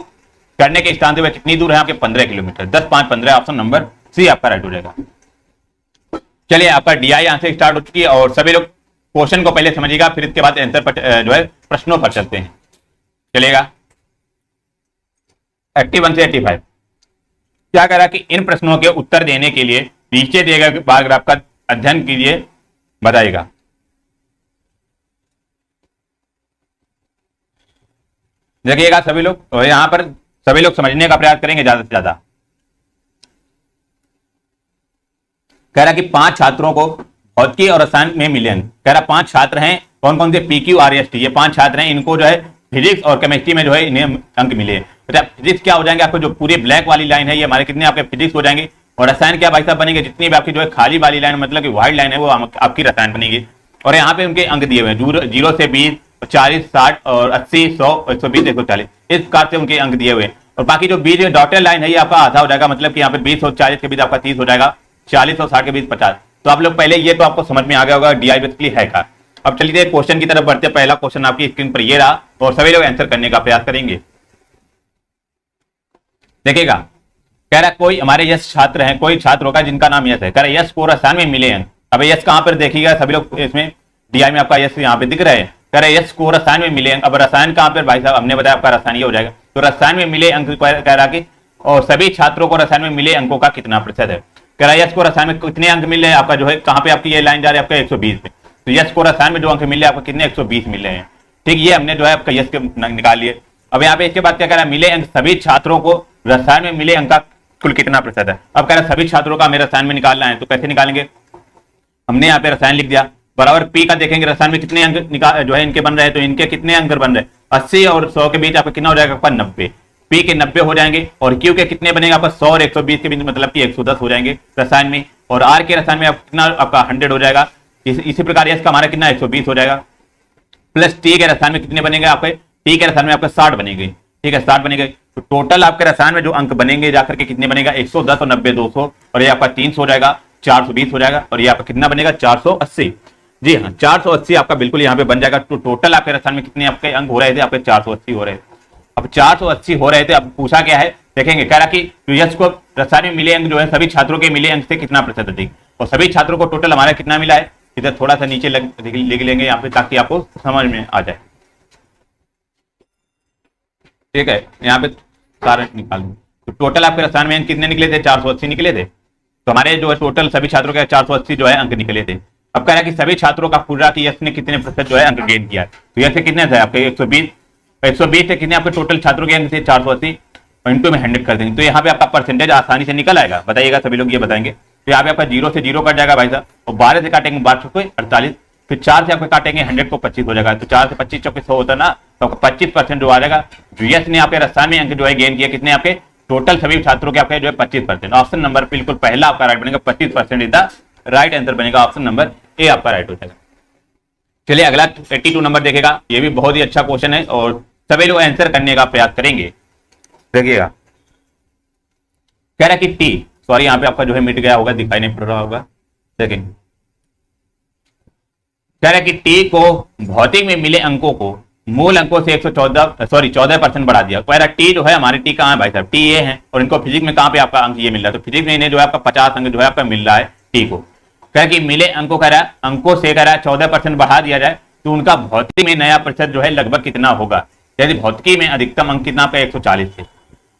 करने के स्थान से वह कितनी दूर है आपके 15 किलोमीटर। 10, 5, 15 ऑप्शन नंबर सी आपका राइट हो जाएगा। चलिए आपका डीआई आंसर स्टार्ट हो चुकी है और सभी लोग क्वेश्चन को पहले समझिएगा, फिर इसके बाद आंसर पर जो है प्रश्नों पर चलते हैं। चलेगा 81 से 85 क्या कह रहा कि इन प्रश्नों के उत्तर देने के लिए नीचे दिए गए पैराग्राफ का अध्ययन कीजिए, बताइएगा। देखिएगा सभी लोग, और यहां पर सभी लोग समझने का प्रयास करेंगे ज्यादा से ज्यादा। कह रहा कि 5 छात्रों को भौतिकी और रसायन में मिले अंक। कह रहा 5 छात्र हैं, कौन कौन से, PQRST, ये 5 छात्र हैं, इनको जो है फिजिक्स और केमिस्ट्री में जो है इन्हें अंक मिले। तो फिजिक्स क्या हो जाएंगे आपको, जो पूरी ब्लैक वाली लाइन है ये हमारे कितने आपके फिजिक्स हो जाएंगे, और रसायन क्या भाई साहब बनेंगे, जितनी भी आपकी जो है खाली वाली लाइन मतलब कि व्हाइट लाइन है वो आपकी रसायन बनेगी। और यहाँ पे उनके अंक दिए हुए हैं 0 से 20, 40, 60 और 80, 100, 120, 140, इस प्रकार से उनके अंक दिए हुए हैं। और बाकी जो बीच में डॉटेड लाइन है ये आपका आधा हो जाएगा, मतलब कि यहाँ पे 20 और 40 के बीच आपका 30 हो जाएगा, 40 और 60 के बीच 50। तो आप लोग पहले ये तो आपको समझ में आ गया होगा डीआई बेसिकली है क्या। अब चलिए क्वेश्चन की तरफ बढ़ते हैं। पहला क्वेश्चन आपकी स्क्रीन पर ये रहा और सभी लोग आंसर करने का प्रयास करेंगे। देखिएगा कह रहा कोई हमारे यश छात्र हैं, कोई छात्र होगा जिनका नाम यश है। कह रहा यश को रसायन में मिले अंक। अब यश कहां पर देखिएगा सभी लोग, इसमें डीआई में आपका यश यहाँ पे दिख रहा है। कह रहा यश को रसायन में मिले अंक। अब रसायन कहां पर भाई साहब, हमने बताया आपका रसायन ये हो जाएगा। तो रसायन में मिले अंक कह रहा कि और सभी छात्रों को रसायन में मिले अंकों का कितना प्रतिशत है। कह रहा यश को रसायन में कितने अंक मिले हैं आपका, जो है कहां पे आपकी ये लाइन जा रही है आपका 120 पे। तो यश को रसायन में जो अंक मिले आपको कितने, 120 मिले हैं। ठीक, ये हमने जो है आपका यश के निकाल लिए। अब यहाँ पे इसके बाद क्या कह रहा है, मिले अंक सभी छात्रों को रसायन में मिले अंक का कुल कितना प्रतिशत है। अब कह रहा है सभी छात्रों का हमें रसायन में निकालना है, तो कैसे निकालेंगे, हमने यहाँ पे रसायन लिख दिया बराबर पी का देखेंगे रसायन में कितने अंक जो है इनके बन रहे हैं। तो इनके कितने अंक बन रहे हैं, 80 और 100 के बीच आपका कितना हो जाएगा आपका 90। पी के 90 हो जाएंगे और क्यू के कितने बनेगा आपका 100 और 120 के बीच मतलब कि 110 हो जाएंगे रसायन में। और आर के रसायन में आप कितना आपका 100 हो जाएगा। इसी प्रकार एस का हमारा कितना 120 हो जाएगा। प्लस टी के रसायन में कितने बनेंगे आपके, टी के रसायन में आपका 60 बनेंगे। ठीक है 60 बनेंगे। तो टोटल आपके रसायन में जो अंक बनेंगे जाकर के कितने बनेगा 110 और 90 200 और ये आपका 300 हो जाएगा, 420 हो जाएगा। और ये आपका कितना बनेगा 480। जी हाँ 480 आपका बिल्कुल यहाँ पे बन जाएगा। तो टोटल आपके रसायन में कितने आपके अंक हो रहे थे, आपके 480 हो रहे थे। अब 480 हो रहे थे। अब पूछा क्या है देखेंगे, कह रहा कि यश को रसायन में मिले अंक जो है सभी छात्रों के मिले अंक से कितना प्रतिशत अधिक। और सभी छात्रों को टोटल हमारा कितना मिला है, इधर थोड़ा सा नीचे लिख लेंगे यहाँ पे ताकि आपको समझ में आ जाए। ठीक है यहाँ पे सारे निकालेंगे। तो टोटल आपके रसायन में अंक कितने निकले थे, 480 निकले थे। तो हमारे जो है टोटल सभी छात्रों के 480 जो है अंक निकले थे। अब कह रहा है कि सभी छात्रों का पूरा कि यश ने कितने प्रतिशत जो है अंक गेन किया है। तो यश से कितने थे आपके 120 से कितने आपके टोटल छात्रों के अंक थे 480 और इनटू में 100 कर देंगे। तो यहाँ पे आपका परसेंटेज आसानी से निकल आएगा। बताइएगा सभी लोग ये बताएंगे। तो यहाँ पे आपका 0 से 0 कट जाएगा भाई साहब, और 12 से काटेंगे 12 को 48, फिर 4 से आपको काटेंगे 100 को 25 हो जाएगा। तो 4 से 25 चौके 100 होता है ना, तो आपका 25% जो आ जाएगा। जो यश ने आपके रसायन में अंक जो है गेन किया कितने आपके टोटल सभी छात्रों के आपके जो है 25%। ऑप्शन नंबर बिल्कुल पहला आपका राइट बनेगा, 25% इज द राइट आंसर बनेगा। ऑप्शन नंबर ए आपका राइट हो जाएगा। चलिए अगला 82 नंबर देखेगा। ये भी बहुत ही अच्छा क्वेश्चन है और सभी लोग आंसर करने का प्रयास करेंगे। देखिएगा कह रहा है कि टी, सॉरी यहाँ पे आपका जो है मिट गया होगा, दिखाई नहीं पड़ रहा होगा, देखेंगे। कह रहा है कि टी को भौतिक में मिले अंकों को मूल अंकों से 14% बढ़ा दिया। कह रहा टी जो है हमारे टी कहाँ है भाई साहब, टी ये है और इनको फिजिक्स में कहाँ पे आपका अंक ये मिल रहा है। तो फिजिक्स में इन्हें जो है आपका 50 अंक जो है आपका मिल रहा है टी को। कह कि मिले अंकों कह रहा है अंकों से कह रहा है 14% बढ़ा दिया जाए तो उनका भौतिक में नया प्रतिशत जो है लगभग कितना होगा। यदि भौतिकी में अधिकतम अंक कितना आपका 140 थे।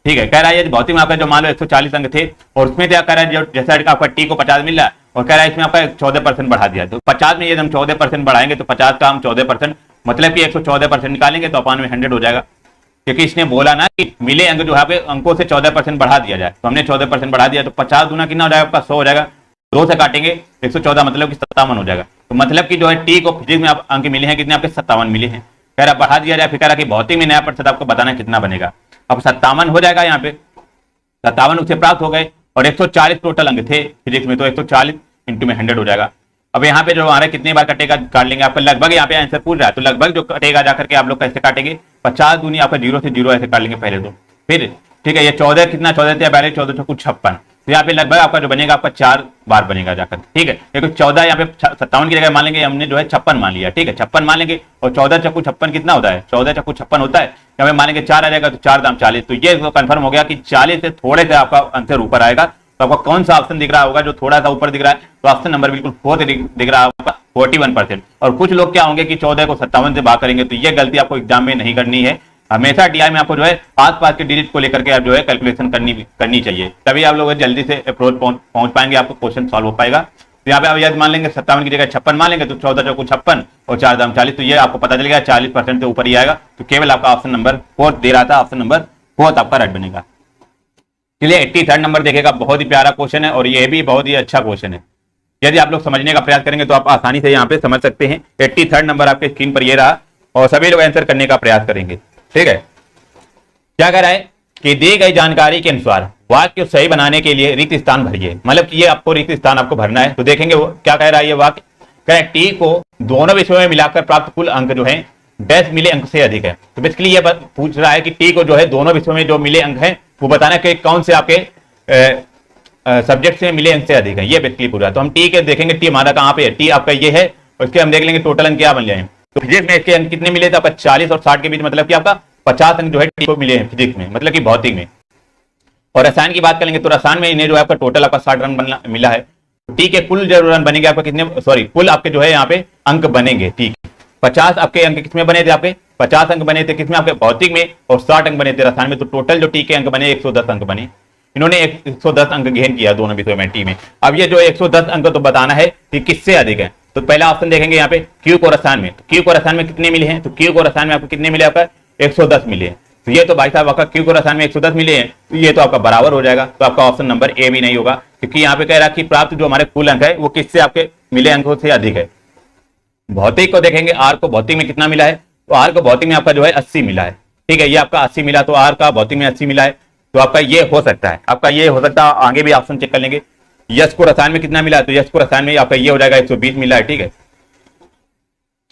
ठीक है कह रहा है यदि भौतिक में आपका जो मान लो 140 अंक थे और उसमें क्या कह रहा है जो जैसा आपका टी को 50 मिल रहा है और कह रहा है इसमें आपका 14% बढ़ा दिया। तो 50 में यदि हम 14% बढ़ाएंगे तो 50 का हम 14% मतलब कि 114% निकालेंगे तो अपान में 100 हो जाएगा। क्योंकि इसने बोला ना कि मिले अंक जो है अंकों से 14% बढ़ा दिया जाए, तो हमने 14% बढ़ा दिया तो 50 गुना कितना हो जाएगा आपका 100 हो जाएगा। 2 से काटेंगे 114 मतलब कि 57 हो जाएगा। तो मतलब कि जो है टी को फिजिक्स में आप अंक मिले हैं कितने आपके 57 मिले हैं। कह रहा बढ़ा दिया जाए, फिर कह रहा कि भौतिक में नया प्रतिशत आपको बताना कितना बनेगा। अब 57 हो जाएगा, यहाँ पे 57 उससे प्राप्त हो गए और 140 टोटल अंक थे फिजिक्स में, तो 140 इंटू में 100 हो जाएगा। अब यहाँ पे जो हमारे कितने बार कटेगा काट लेंगे, आपका लगभग यहाँ पे आंसर पूछ रहा है तो लगभग जो कटेगा जाकर के आप लोग कैसे काटेंगे 50 दूनी आपका 0 से 0 ऐसे काट लेंगे पहले तो फिर। ठीक है ये 14 कितना 14 थे पहले 14 कुछ 56, तो यहाँ पे लगभग आपका जो बनेगा आपका 4 बार बनेगा जाकर, ठीक है। देखो 14 यहाँ पे 57 की जगह मान लेंगे हमने जो है 56 मान लिया, ठीक है, 56 मान लेंगे। और 14 चक्कू 56 कितना होता है, 14 चक्कू 56 होता है। यहाँ पे मान लेंगे 4 आ जाएगा, तो 4 दाम 40। तो ये तो कंफर्म हो गया कि 40 से थोड़े से आपका आंसर ऊपर आएगा। तो आपका कौन सा ऑप्शन दिख रहा होगा जो थोड़ा सा ऊपर दिख रहा है, तो ऑप्शन नंबर बिल्कुल 4 दिख रहा होगा, 41%। और कुछ लोग क्या होंगे कि 14 को 57 से भाग करेंगे, तो ये गलती आपको एग्जाम में नहीं करनी है। हमेशा डीआई में आपको जो है आसपास के डिजिट को लेकर के आप जो है कैलकुलेशन करनी चाहिए, तभी आप लोग जल्दी से अप्रोच पहुंच पाएंगे, आपको क्वेश्चन सॉल्व हो पाएगा। तो यहाँ पे आप याद मान लेंगे 57 की जगह 56 मान लेंगे, तो 14 चौको 56 और 4 दाम 40, तो ये आपको पता चलेगा 40% से ऊपर ही आएगा। तो केवल आपका ऑप्शन नंबर 4 दे रहा था, ऑप्शन नंबर 4 आपका राइट बनेगा। चलिए 83rd नंबर देखेगा, बहुत ही प्यारा क्वेश्चन है और ये भी बहुत ही अच्छा क्वेश्चन है। यदि आप लोग समझने का प्रयास करेंगे तो आप आसानी से यहाँ पे समझ सकते हैं। 83rd नंबर आपके स्क्रीन पर ये रहा और सभी लोग आंसर करने का प्रयास करेंगे, ठीक है। क्या कह रहा है कि दी गई जानकारी के अनुसार वाक्य सही बनाने के लिए रिक्त स्थान भरिए, मतलब कि ये आपको रिक्त स्थान आपको भरना है। तो देखेंगे वो क्या कह रहा है, ये वाक्य कह रहा है टी को दोनों विषयों में मिलाकर प्राप्त कुल अंक जो है डैश मिले अंक से अधिक है। तो बेसिकली ये पूछ रहा है कि टी को जो है दोनों विषयों में जो मिले अंक है वो बताना कि कौन से आपके सब्जेक्ट से मिले अंक से अधिक है, ये बेसिकली पूरा। तो हम टी के देखेंगे, टी हमारा कहाँ पे है, टी आपका ये है, और इसके हम देख लेंगे टोटल अंक क्या बन जाए। तो फिजिक्स में इसके अंक कितने मिले थे आपका 40 और 60 के बीच, मतलब कि आपका 50 अंक जो है टी को मिले हैं फिजिक्स में, मतलब कि भौतिक में। और रसायन की बात करेंगे तो रसायन में इन्हें जो है आपका टोटल आपका 60 रन मिला है। टी के कुल जो रन बनेंगे आपका कितने, सॉरी कुल आपके जो है यहाँ पे अंक बनेंगे, टी 50 आपके अंक किसमें बने थे, आपके 50 अंक बने थे किसमें, आपके भौतिक में, और 60 अंक बने थे रसायन में। तो टोटल जो टी के अंक बने 110 अंक बने। इन्होंने 110 अंक गेन किया दोनों विषयों में टी में। अब ये जो 110 अंक तो बताना है कि किससे अधिक है। तो पहला ऑप्शन देखेंगे यहाँ पे क्यू को रसायन में, तो क्यू को रसायन में कितने मिले हैं, तो क्यू को रसायन में आपको कितने मिले, आपका 110 मिले हैं। तो ये तो भाई साहब आपका क्यू को रसायन में 110 मिले हैं, तो ये तो आपका बराबर हो जाएगा। तो आपका ऑप्शन नंबर ए भी नहीं होगा, क्योंकि यहाँ पे कह रहा है कि प्राप्त जो हमारे कुल अंक है वो किससे आपके मिले अंकों से अधिक है। भौतिक को देखेंगे, आर को भौतिक में कितना मिला है, तो आर को भौतिक में आपका जो है 80 मिला है, ठीक है, ये आपका 80 मिला, तो आर का भौतिक में 80 मिला है। तो आपका ये हो सकता है, आपका ये हो सकता है, आगे भी ऑप्शन चेक कर लेंगे। यश को रसायन में कितना मिला है, तो यश को रसायन में आपका ये हो जाएगा 120 मिला है, ठीक है,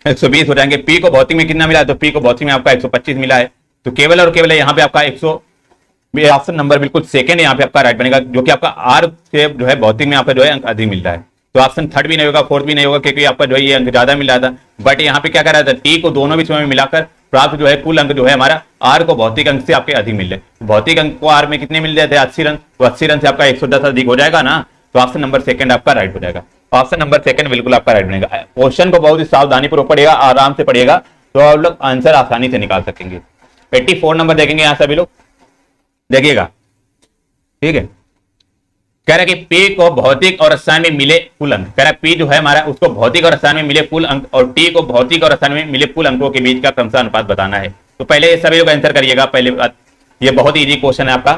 120 हो जाएंगे। पी को भौतिक में कितना मिला है, तो पी को भौतिक में आपका 125 मिला है। तो केवल और केवल यहाँ पे आपका 100 ऑप्शन नंबर बिल्कुल सेकंड यहाँ पे आपका राइट बनेगा, जो कि आपका आर से जो है भौतिक में आपका जो है अंक अधिक मिल रहा है। तो ऑप्शन थर्ड भी नहीं होगा, फोर्थ भी नहीं होगा, क्योंकि आपका जो है ये अंक ज्यादा मिल रहा था। बट यहाँ पे क्या कर रहा था, टी को दोनों विषयों में मिलाकर प्राप्त जो है कुल अंक जो है हमारा आर को भौतिक अंक से आपके अधिक मिल रहे। भौतिक अंक को आर में कितने मिल रहे थे, 80 रन, तो 80 रन से आपका 110 अधिक हो जाएगा ना। तो ऑप्शन नंबर सेकंड आपका राइट हो जाएगा, ऑप्शन नंबर सेकंड बिल्कुल आपका राइट बनेगा। क्वेश्चन को बहुत ही सावधानी पूर्वक पढ़ेगा, आराम से पढ़ेगा, तो आप लोग आंसर आसानी से निकाल सकेंगे। 84 नंबर देखेंगे यहाँ सभी लोग, देखिएगा, ठीक है। कह रहा है कि पी को भौतिक और रसायन में मिले कुल अंक, कह रहा है पी जो है हमारा उसको भौतिक और रसायन में मिले कुल अंक और टी को भौतिक और रसायन में मिले कुल अंकों के बीच का क्रमशः अनुपात बताना है। तो पहले ये सभी लोग आंसर करिएगा, पहले बात, ये बहुत इजी क्वेश्चन है आपका।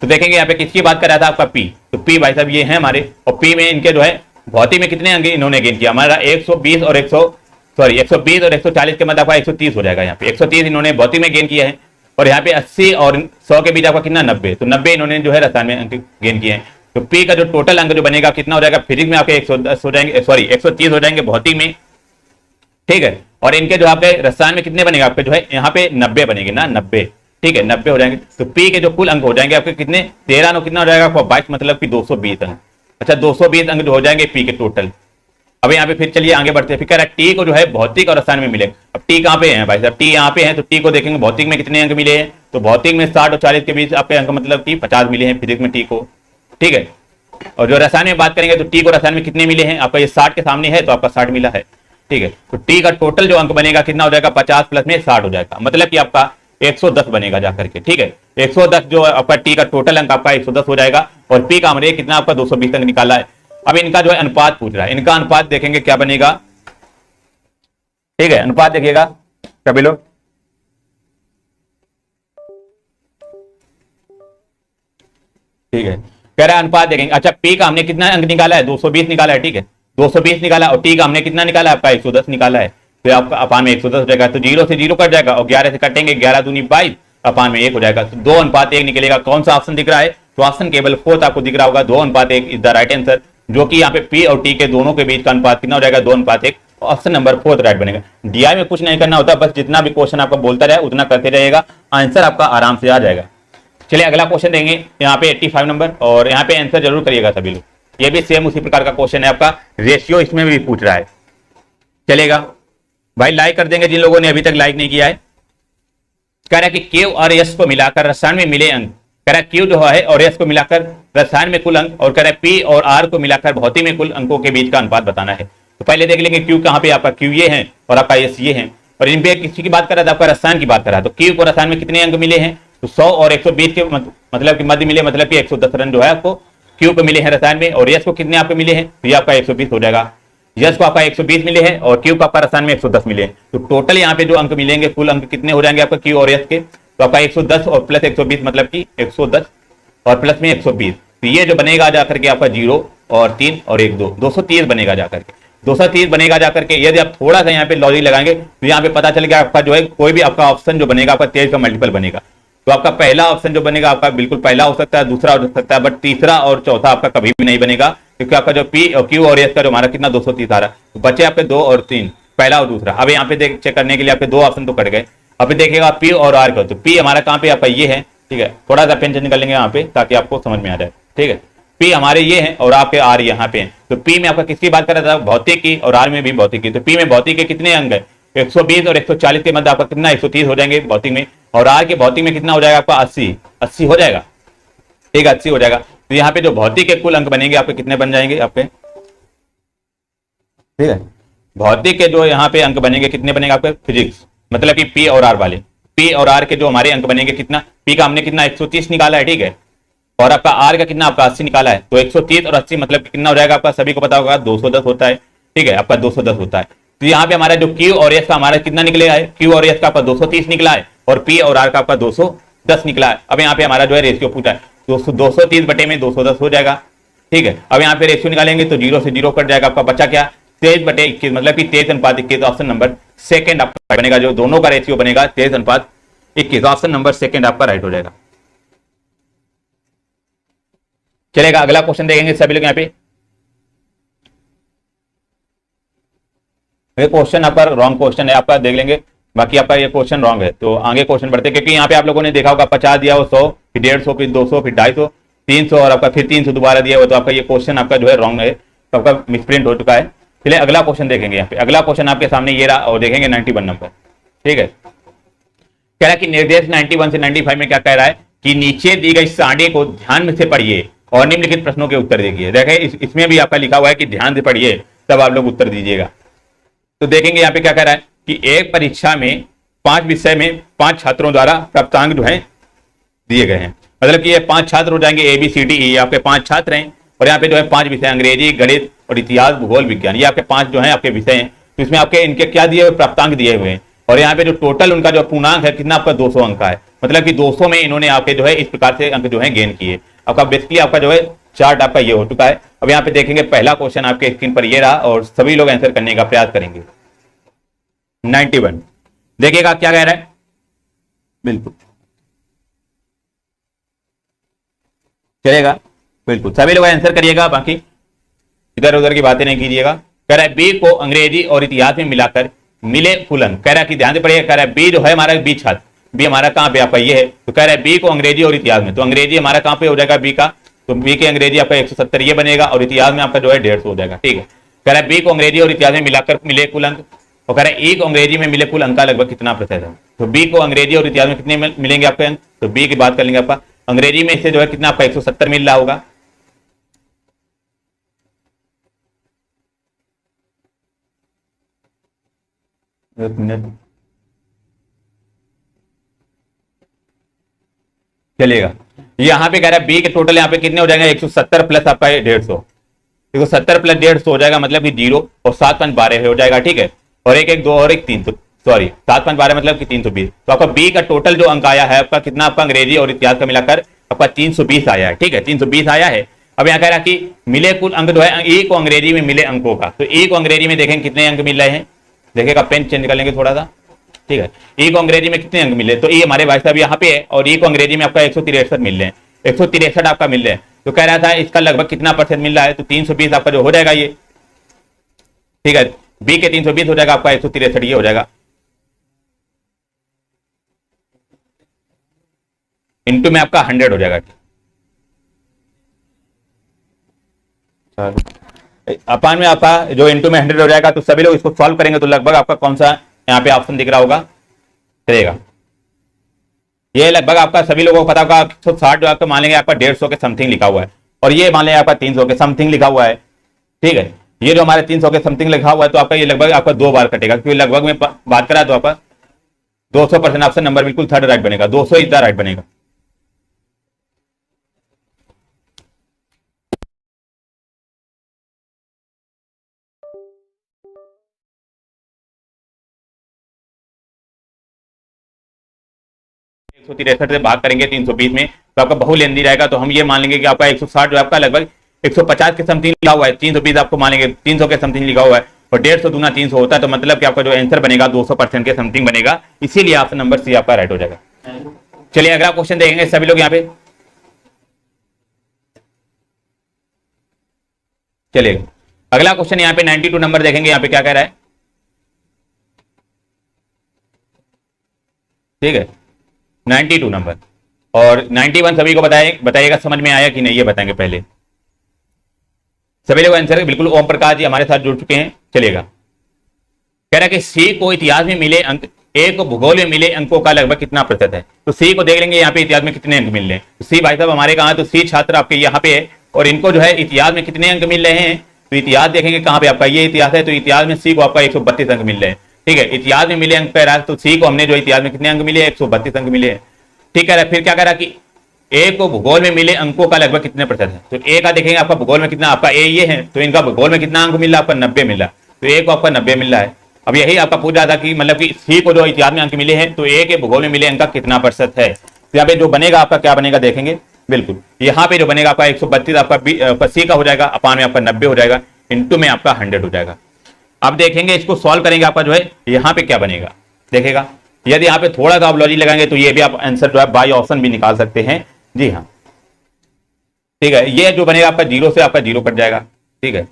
तो देखेंगे यहाँ पे किसकी बात कर रहा था, आपका पी। तो पी भाई साहब ये है हमारे, और पी में इनके जो है भौतिक में कितने अंक इन्होंने गेन किया, हमारा 120 और 120 और 140 के मतलब आपका 130 हो जाएगा। यहाँ पे 130 इन्होंने भौतिक में गेन किया है, और यहाँ पे 80 और 100 के बीच आपका कितना 90, तो 90 इन्होंने जो है रसायन में अंक गेन किए हैं। तो पी का जो टोटल अंक जो बनेगा कितना हो जाएगा, फिजिक्स में आपके 110 हो जाएंगे, सॉरी 130 हो जाएंगे भौतिक में, ठीक है। और इनके जो आपके रसायन में कितने बनेगा, आपके जो है यहाँ पे 90 बनेंगे ना, 90, ठीक है, 90 हो जाएंगे। तो पी के जो कुल अंक हो जाएंगे आपके कितने, 13 नो कितना हो जाएगा आपको 22, मतलब कि 220 अंक। अच्छा 220 अंक जो हो जाएंगे पी के टोटल। अब यहाँ पे फिर चलिए आगे बढ़ते हैं, फिर कह रहा है टी को जो है भौतिक और रसायन में मिले। अब टी कहाँ पे है भाई साहब, टी यहाँ पे है, तो टी को देखेंगे भौतिक में कितने अंक मिले हैं, तो भौतिक में 60 और 40 के बीच आपके अंक मतलब कि 50 मिले हैं फिजिक्स में टी को, ठीक है। और जो रसायन में बात करेंगे तो टी को रसायन में कितने मिले हैं, आपका ये 60 के सामने है तो आपका 60 मिला है, ठीक है। तो टी का टोटल जो अंक बनेगा कितना हो जाएगा, 50 प्लस में 60 हो जाएगा, मतलब कि आपका 110 बनेगा जाकर के, ठीक है। 110 जो आपका टी का टोटल अंक आपका 110 हो जाएगा, और पी का हमने कितना आपका 220 अंक निकाला है। अब इनका जो है अनुपात पूछ रहा है, इनका अनुपात देखेंगे क्या बनेगा, ठीक है, अनुपात देखिएगा सभी लोग, ठीक है। कह रहा है अनुपात देखेंगे। अच्छा पी का हमने कितना अंक निकाला है, 220 निकाला है, ठीक है, 220 निकाला, और टी का हमने कितना निकाला है, आपका 110 निकाला है। तो आपका अपान में 110 हो जाएगा, तो 0 से 0 कट जाएगा, और 11 से कटेंगे, 11 दूनी 22, अपान में 1 हो जाएगा। तो 2:1 निकलेगा। कौन सा ऑप्शन दिख रहा है, तो ऑप्शन केवल फोर्थ आपको दिख रहा होगा, 2:1 इज द राइट आंसर, जो कि यहाँ पे पी और टी के दोनों के बीच का अनुपात कितना हो जाएगा, 2:1। ऑप्शन नंबर फोर्थ राइट बनेगा। डीआई में कुछ नहीं करना होता, बस जितना भी क्वेश्चन आपका बोलता रहे उतना करते रहेगा, आंसर आपका आराम से आ जाएगा। चलिए अगला क्वेश्चन देंगे यहाँ पे 85 नंबर, और यहाँ पे आंसर जरूर करिएगा सभी लोग। ये भी सेम उसी प्रकार का क्वेश्चन है आपका, रेशियो इसमें भी पूछ रहा है। चलेगा भाई, लाइक कर देंगे जिन लोगों ने अभी तक लाइक नहीं किया है। कह रहा है कि Q और S को मिलाकर रसायन में मिले अंक, कह रहा है Q जो है और S को मिलाकर रसायन में कुल अंक, और कह रहा है P और R को मिलाकर भौतिक में कुल अंकों के बीच का अनुपात बताना है। तो पहले देख लेंगे Q कहाँ पे, आपका Q ये है और आपका S ये है, और इन पे किसी की बात कर रहा था, आपका रसायन की बात कर रहा है। तो Q को रसायन में कितने अंक मिले हैं, तो 100 और 120 के मतलब कि मध्य मिले, मतलब कि 110 रन जो है आपको Q को मिले हैं रसायन में, और S को कितने आपको मिले हैं, तो ये आपका 120 हो जाएगा। यस को आपका 120 मिले हैं और Q को आपका रसायन में 110 मिले हैं। तो टोटल यहाँ पे जो अंक मिलेंगे, कुल अंक कितने हो जाएंगे आपका Q और S के, तो आपका 110 और प्लस 120 मतलब कि 110 और प्लस में 120, तो ये जो बनेगा जाकर के आपका 0 और 3 और 1 2 230 बनेगा जाकर के, 230 बनेगा जाकर के। यदि आप थोड़ा सा यहाँ पे लॉजिक लगाएंगे तो यहाँ पे पता चलेगा आपका जो है कोई भी आपका ऑप्शन जो बनेगा आपका 23 का मल्टीपल बनेगा। तो आपका पहला ऑप्शन जो बनेगा आपका बिल्कुल पहला हो सकता है, दूसरा हो सकता है, बट तीसरा और चौथा आपका कभी भी नहीं बनेगा, क्योंकि आपका जो P और Q और S का जो हमारा कितना 230 आ रहा है, तो बचे आपके 2 और 3, पहला और दूसरा। अब यहाँ पे चेक करने के लिए आपके 2 ऑप्शन तो कट गए। अभी देखिएगा P और R का, तो P हमारा कहाँ पे आपका ये है, ठीक है, थोड़ा सा पेन निकाल लेंगे यहाँ पे ताकि आपको समझ में आ जाए, ठीक है। P हमारे ये है और आपके R यहाँ पे हैं। तो P में आपका किसकी बात कर रहा था, भौतिक की, और R में भी भौतिक की। तो P में भौतिक के कितने अंक है, 120 और 140 के मध्य आपका कितना 130 हो जाएंगे भौतिक में, और R के भौतिक में कितना हो जाएगा आपका 80 हो जाएगा, ठीक है, 80 हो जाएगा। तो यहाँ पे जो भौतिक के कुल अंक बनेंगे आपके कितने बन जाएंगे आपके, ठीक है, भौतिक के जो यहाँ पे अंक बनेंगे कितने बनेंगे आपके फिजिक्स, मतलब कि P और R वाले, P और R के जो हमारे अंक बनेंगे कितना, P का हमने कितना 130 निकाला है, ठीक है, और आपका R का कितना आपका 80 निकाला है। तो 130 और 80 मतलब कितना हो जाएगा आपका, सभी को पता होगा 210 होता है, ठीक है, आपका 210 होता है। तो यहाँ पे हमारा जो Q और S का हमारा कितना निकलेगा है, Q और S का आपका 230 निकला है, और P और R का आपका 210 निकला है। अब यहाँ पे हमारा जो है रेशियो पूछा है, 230 बटे में 210 हो जाएगा, ठीक है। अब यहाँ पे रेशियो निकालेंगे तो 0 से 0 कट जाएगा, आपका बचा क्या 23 बटे 21, मतलब कि 23:21। ऑप्शन नंबर सेकंड आपका बनेगा, जो दोनों का रेशियो बनेगा 23:21, ऑप्शन नंबर सेकंड आपका राइट हो जाएगा। चलेगा अगला क्वेश्चन देखेंगे सभी लोग। यहाँ पे क्वेश्चन आपका रॉन्ग क्वेश्चन है, आपका देख लेंगे, बाकी आपका ये क्वेश्चन रॉन्ग है। तो आगे क्वेश्चन बढ़ते, क्योंकि यहाँ पे आप लोगों ने देखा होगा 50 दिया हो, 100, फिर 150, फिर 200, फिर 250, 300 और आपका फिर 300 दोबारा दिया हुआ, तो आपका ये क्वेश्चन आपका जो है रॉन्ग है, तो आपका मिसप्रिंट हो चुका है। चलिए अगला क्वेश्चन देखेंगे। यहाँ पे अगला क्वेश्चन आपके सामने ये रहा, और देखेंगे 91 नंबर, ठीक है। कह रहा है कि निर्देश 91 से 95 में क्या कह रहा है कि नीचे दी गई सारणी को ध्यान में से पढ़िए और निम्नलिखित प्रश्नों के उत्तर देखिए। देखें इसमें भी आपका लिखा हुआ है कि ध्यान से पढ़िए, तब आप लोग उत्तर दीजिएगा। तो देखेंगे यहाँ पे क्या कह रहा है कि एक परीक्षा में 5 विषय में 5 छात्रों द्वारा प्राप्तांक जो है दिए गए हैं, मतलब कि ये 5 छात्र हो जाएंगे, ABCDE आपके 5 छात्र हैं, और यहाँ पे जो है 5 विषय, अंग्रेजी, गणित और इतिहास, भूगोल, विज्ञान, ये आपके 5 जो है आपके विषय हैं। तो इसमें आपके इनके क्या दिए हुए, प्राप्तांक दिए हुए हैं, और यहाँ पे जो टोटल उनका जो पूर्णांक है कितना आपका 200 अंक का है, मतलब कि 200 में इन्होंने आपके जो है इस प्रकार से अंक जो है गेन किए। आपका बेसिकली आपका जो है चार्ट आपका ये हो चुका है। अब यहाँ पे देखेंगे पहला क्वेश्चन आपके स्क्रीन पर ये रहा, और सभी लोग आंसर करने का प्रयास करेंगे। 91 देखिएगा क्या कह रहा है, बिल्कुल चलेगा, बिल्कुल सभी लोग आंसर करिएगा, बाकी इधर उधर की बातें नहीं कीजिएगा। कह रहा है बी को अंग्रेजी और इतिहास में मिलाकर मिले कुल अंक, कह रहा है कि ध्यान से पढ़िएगा। कह रहा है बी जो है हमारा बी छात्र, बी हमारा कहाँ पे आपका ये है, तो कह रहा है बी को अंग्रेजी और इतिहास में, तो अंग्रेजी हमारा कहाँ पे हो जाएगा बी का, तो बी के अंग्रेजी आपका 170 ये बनेगा, और इतिहास में आपका जो है 150 हो जाएगा, ठीक है। कह रहा है बी को अंग्रेजी और इतिहास में मिलाकर मिले कुल अंक, और कह रहा है ए को अंग्रेजी में मिले कुल अंक का लगभग कितना प्रतिशत है। तो बी को अंग्रेजी और इतिहास में कितने मिलेंगे आपके अंक, तो बी की बात कर लेंगे। आपका अंग्रेजी में इससे जो है कितना आपका 170 मिल रहा होगा, एक मिनट चलेगा। यहाँ पे कह रहा है बी के टोटल यहाँ पे कितने हो जाएंगे 170 प्लस आपका 150, 170 प्लस 150 हो जाएगा, मतलब कि 0 और 7 5 12 हो जाएगा, ठीक है, और 1 1 2 और 1 3, सॉरी 7 5 12 मतलब कि 320। तो आपका बी का टोटल जो अंक आया है आपका कितना, आपका अंग्रेजी और इतिहास का मिलाकर आपका 320 आया है, ठीक है, 320 आया है। अब यहाँ कह रहा है कि मिले कुल अंक जो है ए को अंग्रेजी में मिले अंकों का, तो ए को अंग्रेजी में देखेंगे कितने अंक मिल रहे हैं, देखिएगा पेन चेंज कर लेंगे थोड़ा सा, ठीक है। ए को अंग्रेजी में कितने अंक मिले, तो ए हमारे भाई साहब यहाँ पे है, और ए को अंग्रेजी में आपका 163 मिल रहे हैं, 163 आपका मिल रहे हैं। तो कह रहा था इसका लगभग कितना परसेंट मिल रहा है, तो 320 आपका जो हो जाएगा ये, ठीक है, बी के 320 हो जाएगा, आपका 163 ये हो जाएगा इंटू में आपका 100 हो जाएगा। अपान में आपका जो इंटू में 100 हो जाएगा, तो सभी लोग इसको सॉल्व करेंगे तो लगभग आपका कौन सा यहाँ पे ऑप्शन दिख रहा होगा, चलेगा। ये लगभग आपका सभी लोगों को पता होगा, 160 जो आपका मान लेंगे आपका 150 के समथिंग लिखा हुआ है, और ये मान लेंगे आपका 300 के समथिंग लिखा हुआ है, ठीक है। ये जो हमारे 300 के समथिंग लिखा हुआ है, तो आपका ये लगभग आपका 2 बार कटेगा, क्योंकि लगभग में बात करा तो आपका 200% ऑप्शन नंबर बिल्कुल थर्ड राइट बनेगा, 200 इतना राइट बनेगा। से भाग करेंगे 320 में, तो आपका बहु लेंदी रहेगा, तो हम ये मान लेंगे कि आपका 160 जो आपका लगभग 150 के समथिंग लिखा हुआ है, 320 आपको मानेंगे 300 के समथिंग लिखा हुआ है, और 150 दूना 300 होता है, तो मतलब कि आपका जो आंसर बनेगा 200% के समथिंग बनेगा, इसीलिए ऑप्शन नंबर सी आपका राइट हो जाएगा। चलिए अगला क्वेश्चन देखेंगे सभी लोग यहाँ पे, चलिए अगला क्वेश्चन यहाँ पे 92 नंबर देखेंगे, यहाँ पे क्या कह रहा है, ठीक है 92 नंबर, और 91 सभी को बताइएगा समझ में आया कि नहीं, ये बताएंगे पहले। सभी लोग आंसर बिल्कुल, ओम प्रकाश जी हमारे साथ जुड़ चुके हैं, चलेगा। कह रहा है कि सी को इतिहास में मिले अंक, ए को भूगोल में मिले अंकों का लगभग कितना प्रतिशत है। तो सी को देख लेंगे यहाँ पे इतिहास में कितने अंक मिल रहे हैं, तो सी भाई साहब हमारे कहा, तो सी छात्र आपके यहाँ पे है, और इनको जो है इतिहास में कितने अंक मिल रहे हैं, तो इतिहास देखेंगे कहाँ पे आपका ये इतिहास है, तो इतिहास में सी को आपका 132 अंक मिल रहे हैं, ठीक है। इतिहास में मिले अंक कह रहा है, तो सी को हमने जो इतिहास में कितने अंक मिले, 132 अंक मिले हैं, ठीक है। फिर क्या कह रहा है कि ए को भूगोल में मिले अंकों का लगभग कितने प्रतिशत है, तो ए का देखेंगे आपका भूगोल में कितना, आपका ए ये है, तो इनका भूगोल में कितना अंक मिल रहा है, आपका 90 मिल रहा है, तो ए को आपका 90 मिल रहा है। अब यही आपका पूछ रहा था कि मतलब कि सी को जो इतिहास में अंक मिले हैं, तो ए के भूगोल में मिले अंक का कितना प्रतिशत है, तो यहाँ पे जो बनेगा आपका क्या बनेगा देखेंगे, बिल्कुल यहाँ पे जो बनेगा आपका 132 आपका सी का हो जाएगा, अपान में आपका 90 हो जाएगा, इंटू में आपका 100 हो जाएगा। अब देखेंगे इसको सॉल्व करेंगे, आपका जो है यहाँ पे क्या बनेगा देखेगा, यदि यहाँ पे थोड़ा सा आप लॉजिक लगाएंगे तो ये भी आप आंसर जो है बाई ऑप्शन भी निकाल सकते हैं, जी हाँ, ठीक है। ये जो बनेगा आपका 0 से आपका 0 कट जाएगा, ठीक है,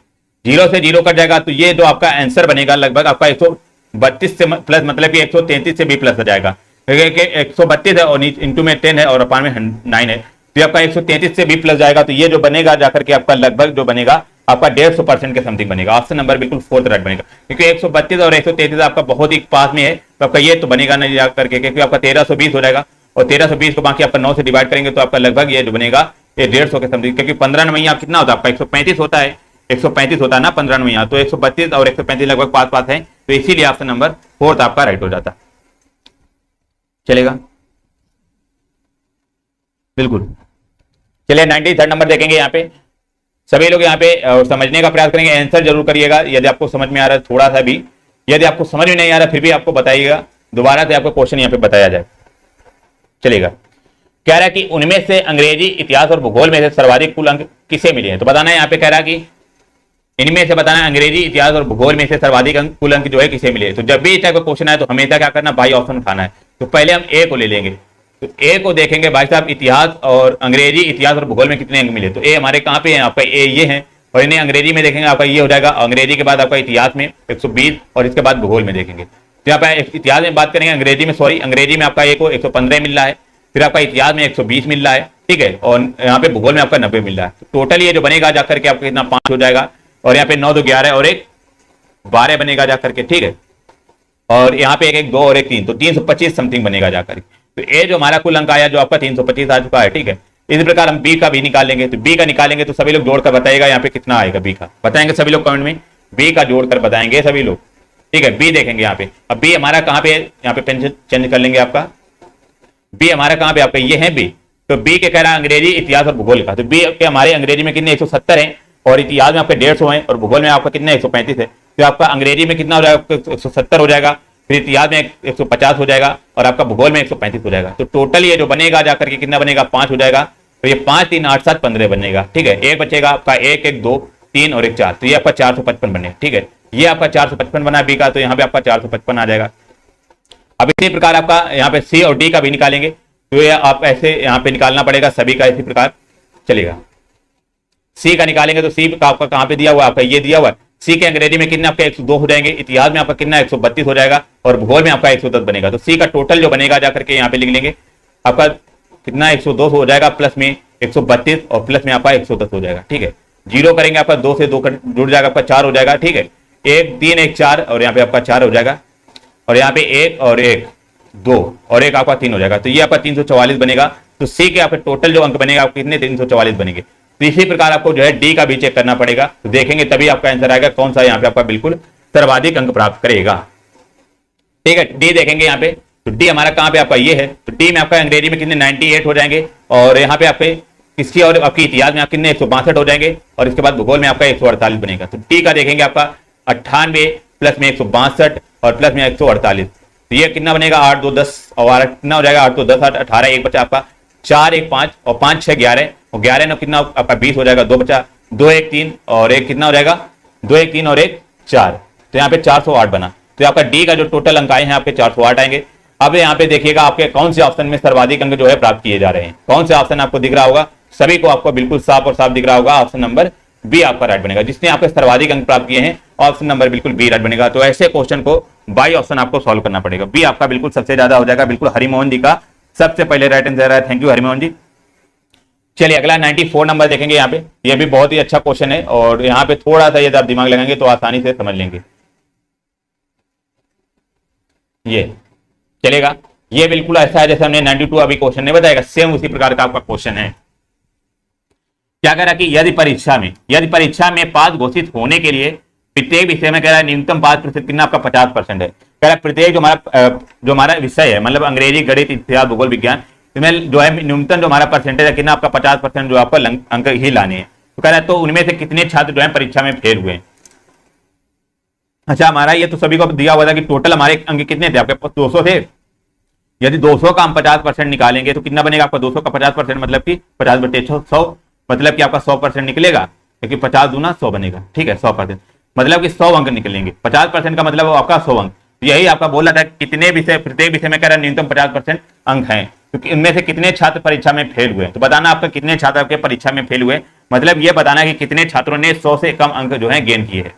0 से 0 कट जाएगा, तो ये जो आपका आंसर बनेगा लगभग आपका 132 से प्लस, मतलब कि 133 से भी प्लस हो जाएगा, क्योंकि 132 है और इंटू में 10 है और अपान में 9 है, तो आपका 133 से भी प्लस जाएगा, तो ये जो बनेगा जाकर के आपका लगभग जो बनेगा आपका 150% के समथिंग बनेगा। ऑप्शन नंबर बिल्कुल फोर्थ राइट बनेगा, क्योंकि 132 और 133 आपका बहुत ही पास में है, तो आपका ये तो बनेगा नहीं जाकर के, क्योंकि आपका 1320 हो जाएगा, और 1320 को बाकी आपका 9 से डिवाइड करेंगे तो आपका लगभग ये जो बनेगा ये 150 के समथिंग, क्योंकि 15 नवैया कितना होता है आपका 135 होता है, 135 होता है ना 15 नवैया, तो 132 और 135 लगभग पास है, तो इसीलिए ऑप्शन नंबर फोर्थ आपका राइट हो जाता, चलेगा बिल्कुल। चलिए 93 नंबर देखेंगे, यहाँ पे सभी लोग यहाँ पे समझने का प्रयास करेंगे, आंसर जरूर करिएगा, यदि आपको समझ में आ रहा है थोड़ा सा भी, यदि आपको समझ में नहीं आ रहा फिर भी आपको बताइएगा, दोबारा से आपको क्वेश्चन यहाँ पे बताया जाए, चलेगा। कह रहा है कि उनमें से अंग्रेजी, इतिहास और भूगोल में से सर्वाधिक कुल अंक किसे मिले हैं, तो बताना है यहाँ पे, कह रहा है कि इनमें से बताना अंग्रेजी, इतिहास और भूगोल में से सर्वाधिक अंक कुल अंक जो है किसे मिले। तो जब भी इस टाइप का क्वेश्चन आए तो हमेशा क्या करना, बाई ऑप्शन उठाना है। तो पहले हम ए को ले लेंगे, तो ए को देखेंगे भाई साहब, इतिहास और अंग्रेजी, इतिहास और भूगोल में कितने अंक मिले, तो ए हमारे कहाँ पे है, आपका ए ये है, और इन्हें अंग्रेजी में देखेंगे आपका ये हो जाएगा, अंग्रेजी के बाद आपका इतिहास में 120 और इसके बाद भूगोल में देखेंगे, तो यहाँ पे इतिहास में बात करेंगे, अंग्रेजी में सॉरी, अंग्रेजी में आपका ए को 115 मिल रहा है, फिर आपका इतिहास में 120 मिल रहा है, ठीक है, और यहाँ पे भूगोल में आपका 90 मिल रहा है, तो टोटल ये जो बनेगा जाकर के आपका कितना 5 हो जाएगा, और यहाँ पे 9 2 11 और 1 12 बनेगा जाकर के, ठीक है, और यहाँ पे 1 1 2 और 1 3, तो 325 समथिंग बनेगा जाकर, तो ए जो हमारा कुल अंक आया जो आपका 325 आ चुका है, ठीक है। इसी प्रकार हम बी का भी निकाल लेंगे, तो बी का निकालेंगे तो सभी लोग जोड़कर बताएगा यहाँ पे कितना आएगा, बी का बताएंगे सभी लोग कमेंट में, बी का जोड़कर बताएंगे सभी लोग, ठीक है। बी देखेंगे यहाँ पे, अब बी हमारा कहाँ पे, यहाँ पे पेन चेंज कर लेंगे, आपका बी हमारा कहाँ पे, आपका ये है बी, तो बी के कह रहा है अंग्रेजी, इतिहास और भूगोल का, तो बी के हमारे अंग्रेजी में कितने 170 है, और इतिहास में आपके 150 है, और भूगोल में आपका कितने 135 है, तो आपका अंग्रेजी में कितना हो जाएगा 170 हो जाएगा, फिर इतिहास में 150 हो जाएगा, और आपका भूगोल में 135 हो जाएगा, तो टोटल ये जो बनेगा जाकर के कितना बनेगा 5 हो जाएगा, तो ये 5 3 8 7 15 बनेगा, ठीक है। एक बचेगा आपका 1 1 2 3 और 1 4, तो ये आपका 455 बने, ठीक है, ये आपका 455 बना बी का, तो यहाँ पे आपका 455 आ जाएगा। अब इसी प्रकार आपका यहाँ पे सी और डी का भी निकालेंगे, तो ये आप ऐसे यहाँ पे निकालना पड़ेगा सभी का, इसी प्रकार चलेगा। सी का निकालेंगे तो सी का आपका कहाँ पे दिया हुआ है, आपका ये दिया हुआ है, सी के अंग्रेजी में कितने आपका 102 हो जाएंगे, इतिहास में आपका कितना 132 हो जाएगा, और भूगोल में आपका 110 बनेगा, तो सी का टोटल जो बनेगा जाकर के यहाँ पे लिख लेंगे, आपका कितना 102 हो जाएगा, प्लस में 132 और प्लस में आपका 110 हो जाएगा। ठीक है, जीरो करेंगे आपका 2 से 2 जुड़ जाएगा, आपका 4 हो जाएगा। ठीक है, 1 3 1 4 और यहाँ पे आपका 4 हो जाएगा, और यहाँ पे 1 और 1 2 और 1 आपका 3 हो जाएगा। तो ये आपका 344 बनेगा। तो सी के आपके टोटल जो अंक बनेगा आपको कितने 344 बनेंगे। तो इसी प्रकार आपको जो है डी का भी चेक करना पड़ेगा। तो देखेंगे तभी आपका आंसर आएगा कौन सा यहाँ पे आपका बिल्कुल सर्वाधिक अंक प्राप्त करेगा। ठीक है, डी देखेंगे यहाँ पे। तो डी हमारा कहाँ पे आपका ये है। तो डी में आपका अंग्रेजी में कितने 98 हो जाएंगे, और यहाँ पे आपके किसकी और आपकी इतिहास में आप कितने 162 हो जाएंगे, और इसके बाद भूगोल में आपका 148 बनेगा। तो डी का देखेंगे आपका 98 प्लस में 162 और प्लस में 148। तो ये कितना बनेगा 8 2 10 और कितना हो जाएगा 8 2 10 8 18 1 बचा आपका 4 1 5 और 5 6 11 और 11 में कितना आपका 20 हो जाएगा, 2 बचा 2 1 3 और 1 कितना हो जाएगा 2 1 3 और 1 4। तो यहाँ पे 408 बना। तो आपका डी का जो टोटल अंक आए हैं आपके 408 आएंगे। अब यहाँ पे देखिएगा आपके कौन से ऑप्शन में सर्वाधिक अंक जो है प्राप्त किए जा रहे हैं। कौन से ऑप्शन आपको दिख रहा होगा, सभी को आपको बिल्कुल साफ और साफ दिख रहा होगा। ऑप्शन नंबर बी आपका राइट बनेगा। जिसने आपके सर्वाधिक अंक प्राप्त किए हैं ऑप्शन नंबर बिल्कुल बी राइट बनेगा। तो ऐसे क्वेश्चन को बाई ऑप्शन आपको सॉल्व करना पड़ेगा। बी आपका बिल्कुल सबसे ज्यादा हो जाएगा। बिल्कुल हरिमोहन जी का सबसे पहले राइट आंसर है। थैंक यू हरिमोहन जी। चलिए अगला 94 नंबर देखेंगे। यहाँ पे ये भी बहुत ही अच्छा क्वेश्चन है, और यहाँ पे थोड़ा सा यदि आप दिमाग लगाएंगे तो आसानी से समझ लेंगे। ये चलेगा, ये बिल्कुल ऐसा है जैसे हमने 92 अभी क्वेश्चन ने बताएगा, सेम उसी प्रकार का आपका क्वेश्चन है। क्या कह रहा है कि यदि परीक्षा में पास घोषित होने के लिए प्रत्येक विषय में कह रहा है न्यूनतम 5% कितना आपका 50% है। कह रहा है प्रत्येक जो हमारा विषय है, मतलब अंग्रेजी गणित इतिहास भूगोल विज्ञान, इसमें जो है न्यूनतम जो हमारा परसेंटेज है कितना आपका 50% जो आपका अंक ही लाने हैं। तो कह रहा है तो उनमें से कितने छात्र जो है परीक्षा में फेल हुए। अच्छा, हमारा ये तो सभी को दिया हुआ था कि टोटल हमारे अंक कितने थे आपके पास 200 थे। यदि 200 का हम 50% निकालेंगे तो कितना बनेगा आपका 200 का 50% मतलब कि 50 बटे 100 मतलब कि आपका 100% निकलेगा, क्योंकि 50 दूना 100 बनेगा। ठीक है, 100% मतलब कि 100 अंक निकलेंगे। 50% का मतलब आपका 100 अंक। यही आपका बोल रहा था कितने विषय प्रत्येक विषय में कह रहा है न्यूनतम 50% अंक हैं, क्योंकि इनमें से कितने छात्र परीक्षा में फेल हुए। तो बताना आपका कितने छात्र आपके परीक्षा में फेल हुए, मतलब ये बताना कि कितने छात्रों ने 100 से कम अंक जो है गेन किए हैं।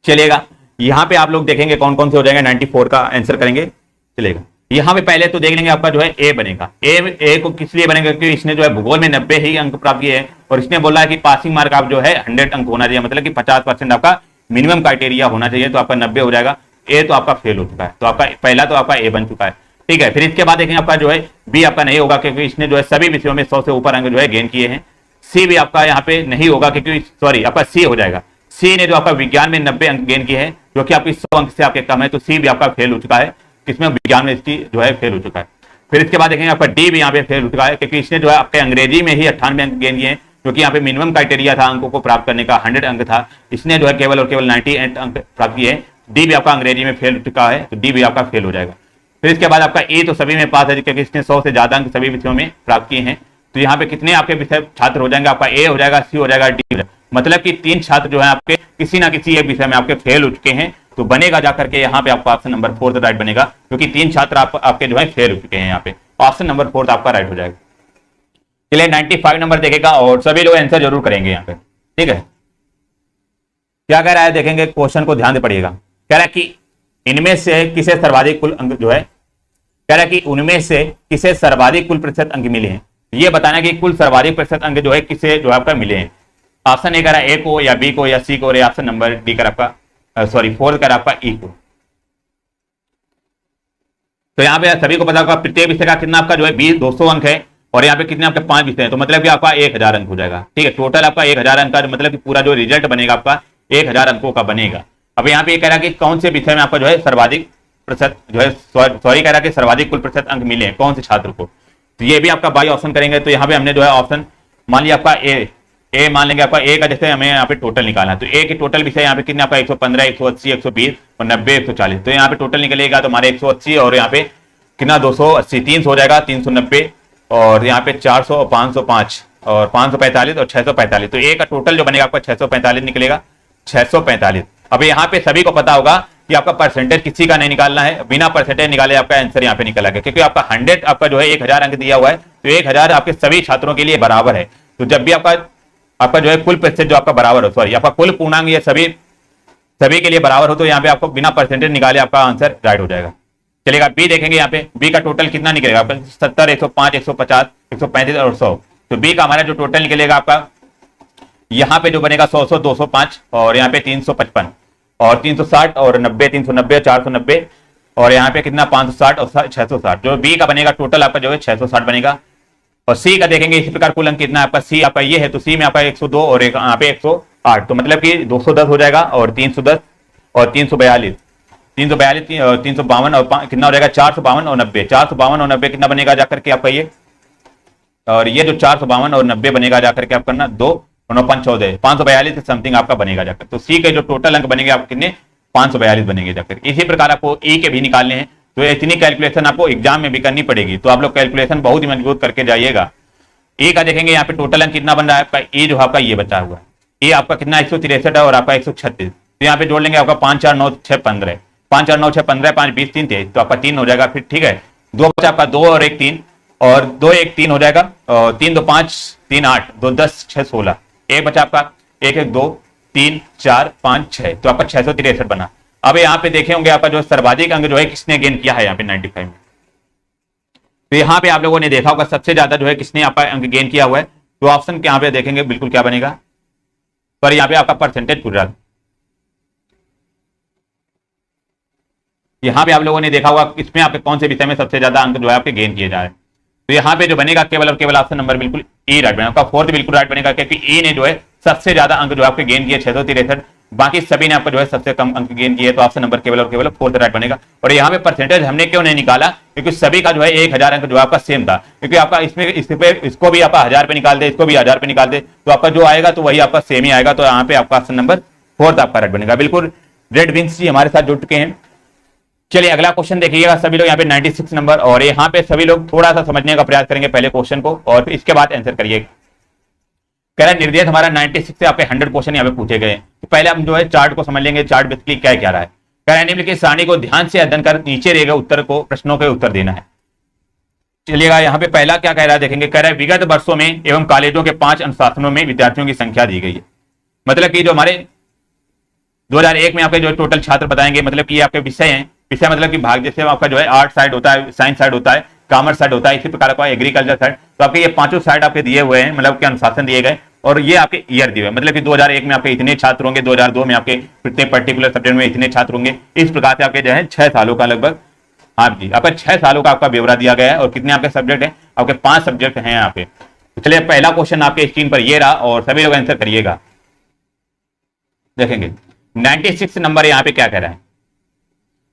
चलेगा, यहाँ पे आप लोग देखेंगे कौन कौन से हो जाएंगे 94 का आंसर करेंगे। चलेगा, यहाँ पे पहले तो देख लेंगे आपका जो है ए बनेगा। ए को किस लिए बनेगा, क्योंकि इसने जो है भूगोल में 90 ही अंक प्राप्त किए हैं, और इसने बोला है कि पासिंग मार्क आप जो है 100 अंक होना चाहिए, मतलब कि 50% आपका मिनिमम क्राइटेरिया होना चाहिए। तो आपका 90 हो जाएगा। ए तो आपका फेल हो चुका है, तो आपका पहला तो आपका ए बन चुका है। ठीक है, फिर इसके बाद देखेंगे आपका जो है बी आपका नहीं होगा, क्योंकि इसने जो है सभी विषयों में 100 से ऊपर अंक जो है गेन किए हैं। सी भी आपका यहाँ पे नहीं होगा, क्योंकि सॉरी आपका सी हो जाएगा। सी ने जो आपका विज्ञान में 90 अंक गेन किए हैं, जो कि आपकी 100 अंक से आपके कम है, तो सी भी आपका फेल हो चुका है। किसमें, विज्ञान में इसकी जो है फेल हो चुका है। फिर इसके बाद देखेंगे आपका डी भी यहाँ पे फेल हो चुका है, क्योंकि इसने जो है आपके अंग्रेजी में ही 98 अंक गेन किए हैं, क्योंकि यहाँ पे मिनिमम क्राइटेरिया था अंकों को प्राप्त करने का 100 अंक था। इसने जो है केवल और केवल 98 अंक प्राप्त किए हैं। डी भी आपका अंग्रेजी में फेल हो चुका है, तो डी भी आपका फेल हो जाएगा। फिर इसके बाद आपका ए तो सभी में पास है, क्योंकि इसने 100 से ज्यादा अंक सभी विषयों में प्राप्त किए हैं। तो यहाँ पे कितने आपके विषय छात्र हो जाएंगे, आपका ए हो जाएगा, सी हो जाएगा, डी हो जाएगा। मतलब कि 3 छात्र जो है आपके किसी ना किसी एक विषय में आपके फेल हो चुके हैं। तो बनेगा जाकर के यहाँ पे आपका ऑप्शन नंबर 4 राइट बनेगा, क्योंकि 3 छात्र आपके जो है फेल हो चुके हैं। यहाँ पे ऑप्शन नंबर 4 आपका राइट हो जाएगा। चलिए 95 नंबर देखेगा, और सभी लोग आंसर जरूर करेंगे यहाँ पे। ठीक है, क्या कह रहा है देखेंगे, क्वेश्चन को ध्यान से पढ़िएगा। कह रहा है कि इनमें से किसे सर्वाधिक कुल अंक जो है, कह रहा है कि उनमें से किसे सर्वाधिक कुल प्रतिशत अंक मिले हैं। ये बताना कि कुल सर्वाधिक प्रतिशत अंक जो है किसे जो आपका मिले हैं। ऑप्शन ए कर रहा है ए को, या बी को, या सी को, और ऑप्शन नंबर डी कर आपका 4 कर आपका ई को। तो यहाँ पे सभी को पता होगा प्रत्येक विषय का कितना आपका जो है 200 अंक है, और यहाँ पे कितने आपके 5 विषय हैं, तो मतलब कि आपका 1000 अंक हो जाएगा। ठीक है, टोटल आपका 1000 अंक का मतलब कि पूरा जो रिजल्ट बनेगा आपका 1000 अंकों का बनेगा। अब यहाँ पे कह रहा है कि कौन से विषय में आपका जो है सर्वाधिक प्रतिशत जो है सॉरी कह रहा है कि सर्वाधिक कुल प्रतिशत अंक मिले हैं कौन से छात्र को। तो ये भी आपका बाई ऑप्शन करेंगे। तो यहाँ पे हमने जो है ऑप्शन मान लिया आपका ए मान लेंगे। आपका ए का जैसे हमें यहाँ पे टोटल निकालना है, तो ए के टोटल विषय यहाँ पे कितने आपका 115 180 120 और 90 140। तो यहाँ पे टोटल निकलेगा तो हमारे 180 और यहाँ पे कितना 280 300 हो जाएगा 390, और यहाँ पे 400 और 505 और 545 और 645। तो ए का टोटल जो बनेगा आपका 645 निकलेगा, 645। अब यहाँ पे सभी को पता होगा कि आपका परसेंटेज किसी का नहीं निकालना है, बिना परसेंटेज निकाले आपका आंसर यहाँ पे निकल आएगा, क्योंकि आपका 100 आपका जो है 1000 अंक दिया हुआ है, तो 1000 आपके सभी छात्रों के लिए बराबर है। तो जब भी आपका जो है कुल प्रतिशत जो आपका बराबर हो, सॉरी आपका कुल पूर्णांक ये सभी के लिए बराबर हो, तो यहाँ पे आपको बिना परसेंटेज निकाले आपका आंसर राइट हो जाएगा। चलेगा। बी देखेंगे यहाँ पे, बी का टोटल कितना निकलेगा आपका 70, 105, 150, 135 और 100। तो बी का हमारा जो टोटल निकलेगा आपका यहाँ पे जो बनेगा 100, 100, 205 और यहाँ पे 355 और 360 और 90, 390, 490 और यहाँ पे कितना 560 और 660। जो बी का बनेगा टोटल आपका जो है 660 बनेगा। और सी का देखेंगे इसी प्रकार कुल अंक कितना आपका, सी आपका ये है तो सी में आपका 102 और यहाँ पे 108, तो मतलब कि 210 हो जाएगा और 310 और 342, 352 और कितना हो जाएगा 452 और 90, 452 और 90 कितना बनेगा जाकर के आपका ये, और ये जो 452 और 90 बनेगा जाकर के आपका ना 2 9 5 14 542 समथिंग आपका बनेगा जाकर। तो सी के जो टोटल अंक बनेंगे आपके कितने 542 बनेंगे जाकर। इसी प्रकार आपको ई के भी निकालने हैं, तो इतनी कैलकुलेशन आपको एग्जाम में भी करनी पड़ेगी, तो आप लोग कैलकुलेशन बहुत ही मजबूत करके जाइएगा। ए का देखेंगे यहाँ पे टोटल अंक कितना बन रहा है आपका, ए जो आपका ये बचा हुआ है, ए आपका कितना 163 है और आपका 136, तो यहाँ पे जोड़ लेंगे आपका 5 4 9 6 15, 5 4 9 6 15, 5 20 3 23, तो आपका 3 हो जाएगा फिर, ठीक है। दो बचा आपका 2 और 1 3 और 2 1 3 हो जाएगा और 3 2 5 3 8 2 10 6 16, एक बचा आपका 1 1 2 3 4 5 6, तो आपका 663 बना। अब यहाँ पे देखे होंगे आपका जो सर्वाधिक अंक जो है किसने गेन किया है यहाँ पे 95 में, तो यहाँ पे आप लोगों ने देखा होगा सबसे ज्यादा जो है किसने आपका अंक गेन किया हुआ है, तो ऑप्शन के यहाँ पे देखेंगे बिल्कुल क्या बनेगा, पर यहाँ पे आपका परसेंटेज पूरा, यहाँ पे आप लोगों ने देखा होगा इसमें आपके कौन से विषय में सबसे ज्यादा अंक जो है आपके गेन किए जा रहे हैं, तो यहाँ पे जो बनेगा केवल और केवल ऑप्शन नंबर बिल्कुल ई राइट बनेगा, आपका फोर्थ बिल्कुल राइट बनेगा, क्योंकि ई ने जो है सबसे ज्यादा अंक जो आपके गेन किए 663, बाकी सभी ने आपको जो है सबसे कम अंक गेन किए, तो ऑप्शन नंबर केवल और केवल फोर्थ राइट बनेगा। और यहाँ पे परसेंटेज हमने क्यों नहीं निकाला, क्योंकि सभी का जो है 1000 अंक जो आपका सेम था, क्योंकि आपका इसमें इसको भी आपका 1000 पे निकाल दे, इसको भी 1000 पे निकाल दे, तो आपका जो आएगा तो वही आपका सेम ही आएगा, तो यहाँ पे आपका ऑप्शन नंबर फोर्थ आपका राइट बनेगा। बिल्कुल रेड विंग्स जी हमारे साथ जुड़ चुके हैं। चलिए अगला क्वेश्चन देखिएगा सभी लोग, यहाँ पे 96 नंबर, और यहाँ पे सभी लोग थोड़ा सा समझने का प्रयास करेंगे पहले क्वेश्चन को और फिर इसके बाद आंसर करिए। कह रहा है निर्देश हमारा 96 से आपके 100 क्वेश्चन यहाँ पे पूछे गए, तो पहले हम जो है चार्ट को समझ लेंगे, चार्ट बेसिकली क्या क्या रहा है। कह रहा है निम्नलिखित सारणी को ध्यान से अध्ययन कर नीचे दिए गए उत्तर को प्रश्नों के उत्तर देना है। चलिएगा यहाँ पे पहला क्या कह रहा है देखेंगे, कह रहा है विगत वर्षों में एवं कॉलेजों के 5 अनुशासनों में विद्यार्थियों की संख्या दी गई है, मतलब कि जो हमारे 2001 में आपके जो टोटल छात्र बताएंगे, मतलब कि ये आपके विषय हैं, विषय मतलब कि भाग, जैसे आपका जो है आर्ट साइड होता है, साइंस साइड होता है, कॉमर्स साइड होता है, इसी प्रकार का एग्रीकल्चर साइड, तो आपके ये पांचों साइड आपके दिए हुए हैं, मतलब कि अनुशासन दिए गए, और ये आपके ईयर दिए हुए, मतलब कि 2001 में आपके इतने छात्र होंगे, 2002 में आपके इतने पर्टिकुलर सब्जेक्ट में इतने छात्र होंगे, इस प्रकार से आपके जो है 6 सालों का लगभग, हाँ जी आपका 6 सालों का आपका ब्यौरा दिया गया है। और कितने आपके सब्जेक्ट है, आपके 5 सब्जेक्ट हैं यहाँ पे। तो चलिए पहला क्वेश्चन आपके स्क्रीन पर ये रहा और सभी लोग आंसर करिएगा। देखेंगे 96 नंबर यहाँ पे क्या कह रहा है,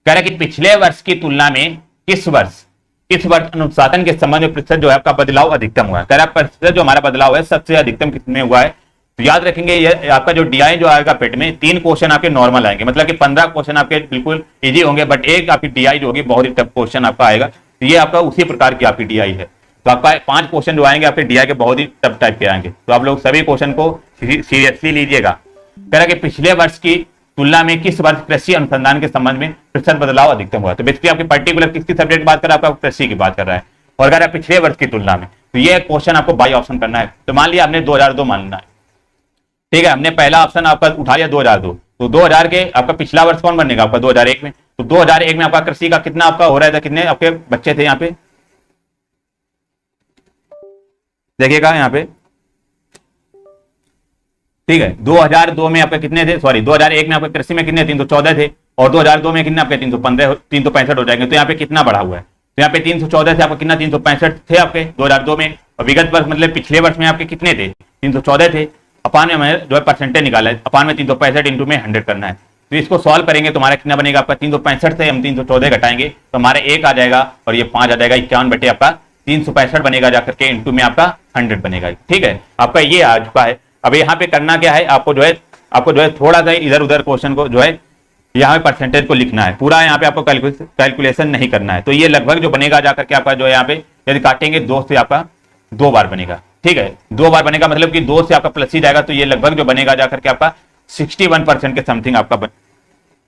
कह रहा है कि पिछले वर्ष की तुलना में इस वर्ष अनुशासन के संबंध में प्रतिशत जो है आपका बदलाव अधिकतम हुआ है। कह रहा है प्रतिशत जो हमारा बदलाव है सबसे अधिकतम कितने हुआ है, तो याद रखेंगे ये आपका जो डीआई जो आएगा पेट में 3 क्वेश्चन आपके नॉर्मल आएंगे, मतलब कि 15 क्वेश्चन आपके बिल्कुल इजी होंगे, बट एक आपकी डीआई जो होगी बहुत ही टफ क्वेश्चन आपका आएगा, तो ये आपका उसी प्रकार की आपकी डीआई है। तो आपका 5 क्वेश्चन जो आएंगे आपके डीआई के बहुत ही टफ टाइप के आएंगे, तो आप लोग सभी क्वेश्चन को सीरियसली लीजिएगा। कह रहा है कि पिछले वर्ष की तुलना में किस वर्ष कृषि अनुसंधान के संबंध में प्रतिशत बदलाव अधिकतम हुआ, तो बेसिकली आपके पर्टिकुलर किसकी सब्जेक्ट की बात कर रहा है, आपका कृषि की बात कर रहा है, और अगर पिछले वर्ष की तुलना में, तो ये क्वेश्चन आपको बाई ऑप्शन करना है। तो मान लिया आपने 2002 मानना है, ठीक है, हमने पहला ऑप्शन आपका उठा लिया 2002, तो 2000 के आपका पिछला वर्ष कौन बनेगा आपका 2001 में, तो 2001 में आपका कृषि का कितना आपका हो रहा था, कितने आपके बच्चे थे यहाँ पे देखिएगा यहाँ पे, ठीक है। 2002 में आपके कितने थे, सॉरी 2001 में आपके कृषि में कितने 314 थे, और 2002 में कितने आपके 365 हो जाएंगे, तो यहाँ पे कितना बढ़ा हुआ है, तो यहाँ पे 314 से आपका कितना 365 थे आपके 2002 में, और विगत वर्ष मतलब पिछले वर्ष में आपके कितने थे 314 थे, अपान में हमें जो है परसेंटेज निकाला है, अपान में 365 इंटू में 100 करना है, तो इसको सॉल्व करेंगे तो हमारा कितना बनेगा आपका 365 से हम 314 घटाएंगे तो हमारा 1 आ जाएगा और ये 5 आ जाएगा, 51 बटे आपका 365 बनेगा जाकर के इंटू में आपका 100 बनेगा, ठीक है, आपका ये आ चुका है। अब यहाँ पे करना क्या है, आपको जो है थोड़ा सा इधर उधर क्वेश्चन को जो है यहाँ पे परसेंटेज को लिखना है, पूरा यहाँ पे आपको कैलकुलेशन नहीं करना है। तो ये लगभग जो बनेगा जाकर के आपका जो है यहाँ पे यदि काटेंगे 2 से आपका 2 बार बनेगा, ठीक है, 2 बार बनेगा, मतलब कि 2 से आपका प्लस ही जाएगा, तो ये लगभग जो बनेगा जाकर के आपका 61% के समथिंग आपका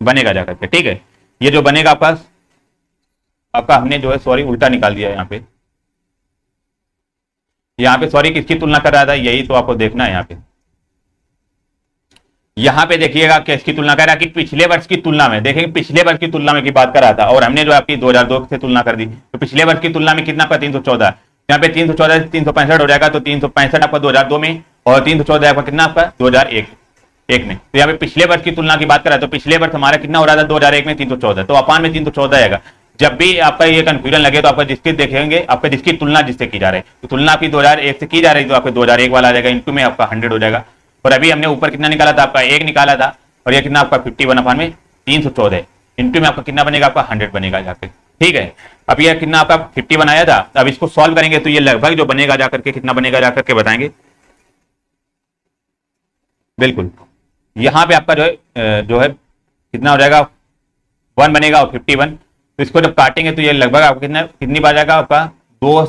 बनेगा जाकर के, ठीक है। ये जो बनेगा आपका हमने जो है सॉरी उल्टा निकाल दिया यहाँ पे सॉरी किसकी तुलना कर रहा था, यही तो आपको देखना है यहाँ पे। यहाँ पे देखिएगा कि इसकी तुलना कर रहा है कि पिछले वर्ष की तुलना में, देखेंगे पिछले वर्ष की तुलना में की बात कर रहा था और हमने जो आपकी 2002 से तुलना कर दी, तो पिछले वर्ष की तुलना में कितना आपका 314, यहाँ पे 314 से 365 हो जाएगा, तो 365 आपका 2002 में और 314 आपका कितना आपका 2001 में। तो यहाँ पे पिछले वर्ष की तुलना की बात कर रहा है, तो पिछले वर्ष हमारा कितना हो रहा था 2001 में 314, तो अपान में 314 आएगा। जब भी आपका ये कंफ्यूजन लगे तो आपका जिसकी देखेंगे आपका जिसकी तुलना जिससे की जा रही है, तो तुलना आपकी 2001 से की जा रही है, तो आपका 2001 वाला आ जाएगा, इंटू में आपका 100 हो जाएगा। और अभी हमने ऊपर कितना निकाला था आपका 1 निकाला था, और ये कितना आपका 51 अपान में 314 इंटू में आपका कितना बनेगा आपका 100 बनेगा जाकर, ठीक है। अब ये कितना आपका 50 बनाया था, अब इसको सॉल्व करेंगे तो ये लगभग जो बनेगा जाकर के कितना बनेगा जाकर के बताएंगे। बिल्कुल यहाँ पे आपका जो है कितना हो जाएगा 1 बनेगा और 51, तो इसको जब काटेंगे तो ये लगभग आपको कितनी बार जाएगा आपका 2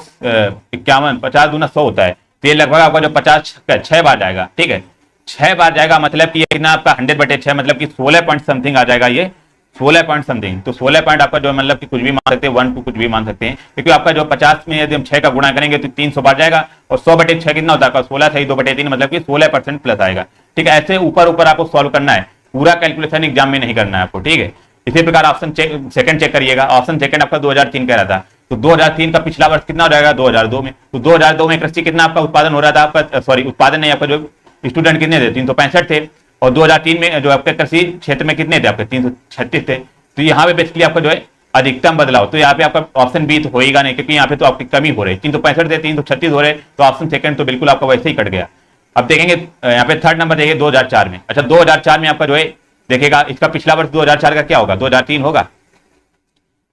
51 50 दूना 100 होता है, तो ये लगभग आपका जो 50 6 बार जाएगा, ठीक है 6 बार जाएगा, मतलब कि ये कितना आपका 100/6 मतलब कि 16 पॉइंट समथिंग आ जाएगा, ये 16 पॉइंट समथिंग। तो 16 पॉइंट आपका जो मतलब कि कुछ भी मान सकते हैं 1 टू कुछ भी मान सकते हैं, क्योंकि आपका जो 50 में यदि हम 6 का गुणा करेंगे तो 300 बार जाएगा, और 100/6 कितना होता है 16 सही 2/3 मतलब कि 16% प्लस आएगा, ठीक है। ऐसे ऊपर ऊपर आपको सॉल्व करना है, पूरा कैलकुलेशन एग्जाम में नहीं करना है आपको, ठीक है। इसी प्रकार ऑप्शन सेकंड चेक करिएगा, ऑप्शन सेकंड आपका 2003 कह रहा था, तो 2003 का पिछला वर्ष कितना हो जाएगा 2002 में, तो 2002 में कृषि कितना आपका उत्पादन हो रहा था आपका, सॉरी उत्पादन नहीं, आपका जो स्टूडेंट कितने थे 365 थे, और 2003 में जो आपके कृषि क्षेत्र में कितने थे आपके 336 थे। तो यहाँ पे बेसिकली आपका जो है अधिकतम बदलाव, तो यहाँ पे आपका ऑप्शन बी तो होएगा नहीं, क्योंकि यहाँ पे तो आपकी कमी हो रही है, 365 थे 336 हो रहे, तो ऑप्शन सेकंड तो बिल्कुल आपका वैसे ही कट गया। अब देखेंगे यहाँ पे थर्ड नंबर देखिए 2004 में, अच्छा 2004 में आपका जो है देखेगा इसका पिछला वर्ष 2004 का क्या होगा 2003 होगा,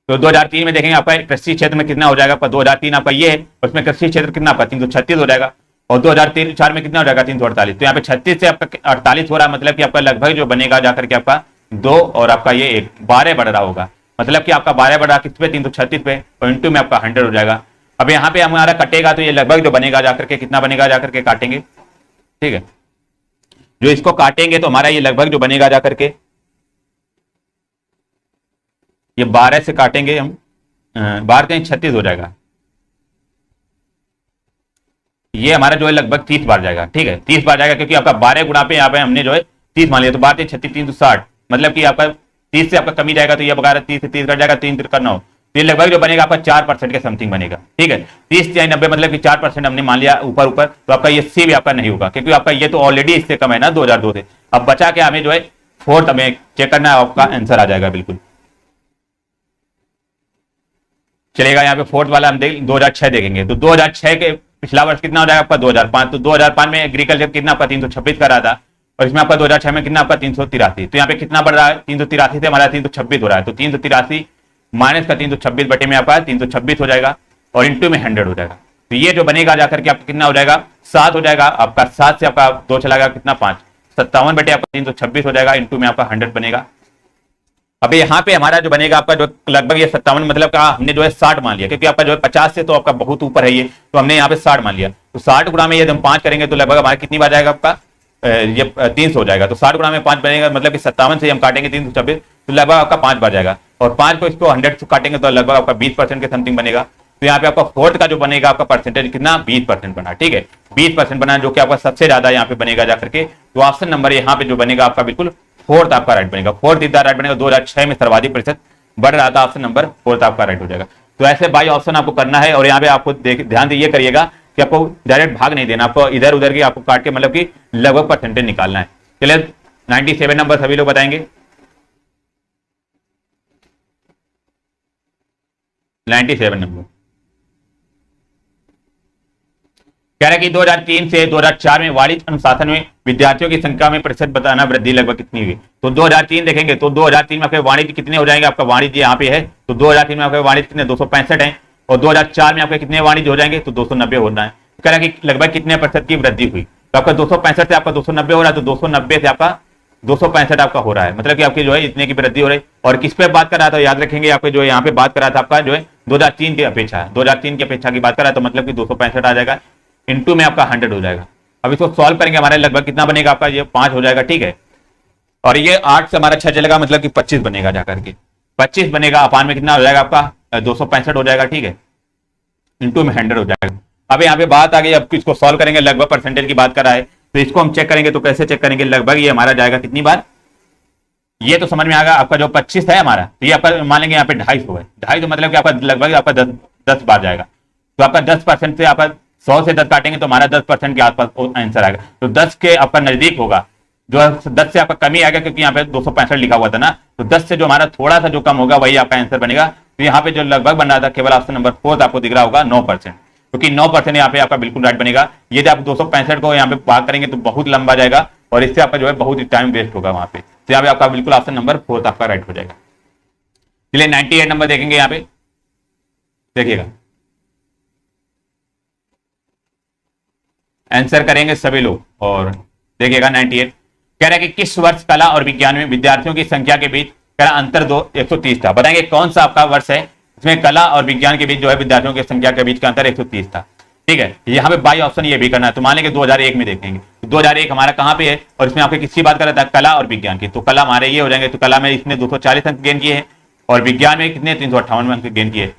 तो 2003 में देखेंगे आपका कृषि क्षेत्र में कितना हो जाएगा आपका 2003 आपका ये है, उसमें कृषि क्षेत्र कितना आपका 336 हो जाएगा, और 2004 में कितना हो जाएगा 348, तो यहाँ पे 36 से आपका 48 हो रहा है, मतलब कि आपका लगभग जो बनेगा जाकर के आपका 2 और आपका ये 1 12 बढ़ रहा होगा, मतलब कि आपका 12 बढ़ रहा किस पे 336 पे, और इंटू में आपका 100 हो जाएगा। अब यहाँ पे हमारा कटेगा तो ये लगभग जो बनेगा जाकर के कितना बनेगा जाकर के काटेंगे, ठीक है, जो इसको काटेंगे तो हमारा ये लगभग जो बनेगा जाकर के ये 12 से काटेंगे हम 12 कहीं 36 हो जाएगा, ये हमारा जो है लगभग 30 बार जाएगा, ठीक है 30 बार जाएगा, क्योंकि आपका 12 गुणा पे यहाँ पे हमने जो है 30 मान लिया, तो 12 36 360 मतलब कि आपका 30 से आपका कमी जाएगा, तो ये बगैर 30 से 30 कट जाएगा 3 3 9, तो ये लगभग जो बनेगा आपका 4% के समथिंग बनेगा, ठीक है 30 से 90 मतलब कि 4% हमने मान लिया ऊपर ऊपर, तो आपका ये सी भी आपका नहीं होगा, क्योंकि आपका ये तो ऑलरेडी इससे कम है ना 2002 से। अब बचा के हमें जो है फोर्थ हमें चेक करना है, आपका आंसर आ जाएगा बिल्कुल चलेगा। यहाँ पे फोर्थ वाला हम 2006 देखेंगे, तो 2006 के पिछला वर्ष कितना हो जाएगा आपका 2005, तो 2005 में एग्रीकल्चर कितना आपका 326 का रहा था, और इसमें आपका 2006 में कितना आपका 383, तो यहाँ पे कितना बढ़ रहा है 383 से हमारा 326 हो रहा है, तो 383 माइनस का 326 बटे में आपका 326 हो जाएगा, और इंटू में 100 हो जाएगा, तो ये जो बनेगा जाकर के आपका कितना हो जाएगा 7 हो जाएगा आपका, 7 से आपका 2 चला गया कितना 5 57 बटे आपका 326 हो जाएगा, इंटू में आपका 100 बनेगा। अब यहाँ पे हमारा जो बनेगा आपका जो लगभग ये 57 मतलब का हमने जो है 60 मान लिया, क्योंकि आपका जो है 50 से तो आपका बहुत ऊपर है ये, तो हमने यहाँ पे 60 मान लिया, तो 60 गुणा में यदि हम 5 करेंगे तो लगभग हमारा कितनी बार जाएगा आपका ये 300 हो जाएगा, तो 60 गुणा में 5 बनेगा, मतलब कि 57 से हम काटेंगे 326 तो लगभग आपका 5 बार जाएगा, और 5 को इसको 100 से काटेंगे तो लगभग आपका 20% के समथिंग बनेगा। तो यहाँ पे आपका फोर्थ का जो बनेगा आपका परसेंटेज कितना 20% बना, ठीक है 20% बना, जो कि आपका सबसे ज्यादा यहाँ पे बनेगा जाकर के, तो ऑप्शन नंबर यहाँ पे जो बनेगा आपका बिल्कुल फोर्थ आपका राइट बनेगा, फोर्थ इधर राइट बनेगा, 2006 में सर्वाधिक प्रतिशत बढ़ रहा था, ऑप्शन नंबर फोर्थ आपका राइट हो जाएगा। तो ऐसे बाई ऑप्शन आपको करना है, और यहाँ पे आपको ध्यान ये करिएगा कि आपको डायरेक्ट भाग नहीं देना, आपको इधर उधर की आपको काट के मतलब कि लगभग परसेंटेज निकालना है। चलिए 97 नंबर सभी लोग बताएंगे, 97 नंबर कह रहा है कि 2003 से 2004 में वाणिज्य अनुशासन में विद्यार्थियों की संख्या में प्रतिशत बताना वृद्धि लगभग कितनी हुई, तो 2003 देखेंगे तो 2003 में आपके वाणिज्य कितने हो जाएंगे, आपका वाणिज्य यहाँ पे है, तो 2003 में आपके वाणिज्य कितने 265 है, और 2004 में आपके कितने वाणिज्य हो जाएंगे तो 290 होना है। कह रहा है कि लगभग कितने प्रतिशत की वृद्धि हुई, तो आपका 265 से आपका 290 हो रहा है, तो 290 से आपका 265 आपका हो रहा है, मतलब कि आपकी जो है इतने की वृद्धि हो रही है। और किस पे बात कर रहा था याद रखेंगे, आपके जो यहाँ पे बात कर रहा था आपका जो है 2003 की अपेक्षा, 2003 की अपेक्षा की बात कर रहा है, तो मतलब कि 265 आ जाएगा, इंटू में आपका 100 हो जाएगा। अब इसको सॉल्व करेंगे हमारे लगभग कितना बनेगा आपका ये 5 हो जाएगा, ठीक है, और ये 8 से हमारा 6 चलेगा, मतलब कि 25 बनेगा जाकर के 25 बनेगा, अपान में कितना हो जाएगा आपका 265 हो जाएगा, ठीक है, इंटू में 100 हो जाएगा। अब यहाँ पे बात आ गई, अब इसको सॉल्व करेंगे, लगभग परसेंटेज की बात कर रहा है, तो इसको हम चेक करेंगे तो कैसे चेक करेंगे, लगभग ये हमारा जाएगा कितनी बार, ये तो समझ में आएगा आपका जो 25 है हमारा, तो ये आपका मान लेंगे यहाँ पे 250 है, 250 मतलब कि आपका लगभग आपका 10 बार जाएगा। तो आपका 10% से आपका 100 से 10 काटेंगे तो हमारा 10% के आसपास आंसर आएगा। तो 10 के आपका नजदीक होगा, जो 10 से आपका कमी आएगा क्योंकि यहाँ पे 265 लिखा हुआ था ना, तो 10 से जो हमारा थोड़ा सा जो कम होगा वही आपका आंसर बनेगा। तो यहाँ पे जो लगभग बन रहा था केवल ऑप्शन नंबर 4 आपको दिख रहा होगा 9%, क्योंकि 9% यहाँ पे आपका बिल्कुल राइट बनेगा। यदि आप 265 को यहाँ पे भाग करेंगे तो बहुत लंबा जाएगा और इससे आपका जो है बहुत ही टाइम वेस्ट होगा वहां पे। तो यहाँ पे आपका बिल्कुल ऑप्शन नंबर 4 आपका राइट हो जाएगा। चलिए 98 नंबर देखेंगे, यहाँ पे देखिएगा आंसर करेंगे सभी लोग और देखिएगा 98 कह रहा है कि किस वर्ष कला और विज्ञान में विद्यार्थियों की संख्या के बीच कह रहा अंतर 130 था। बताएंगे कौन सा आपका वर्ष है इसमें कला और विज्ञान के बीच जो है विद्यार्थियों की संख्या के बीच का अंतर 130 था। ठीक है, यहाँ पे बाई ऑप्शन ये भी करना है, तो मान लेंगे 2001 में देखेंगे। तो 2001 हमारा कहाँ पे है और इसमें आपके किसकी बात कर रहा था, कला और विज्ञान की। तो कला हमारे ये हो जाएंगे, तो कला में इसने 240 अंक गेन किए हैं और विज्ञान में कितने 358 अंक गेन किए।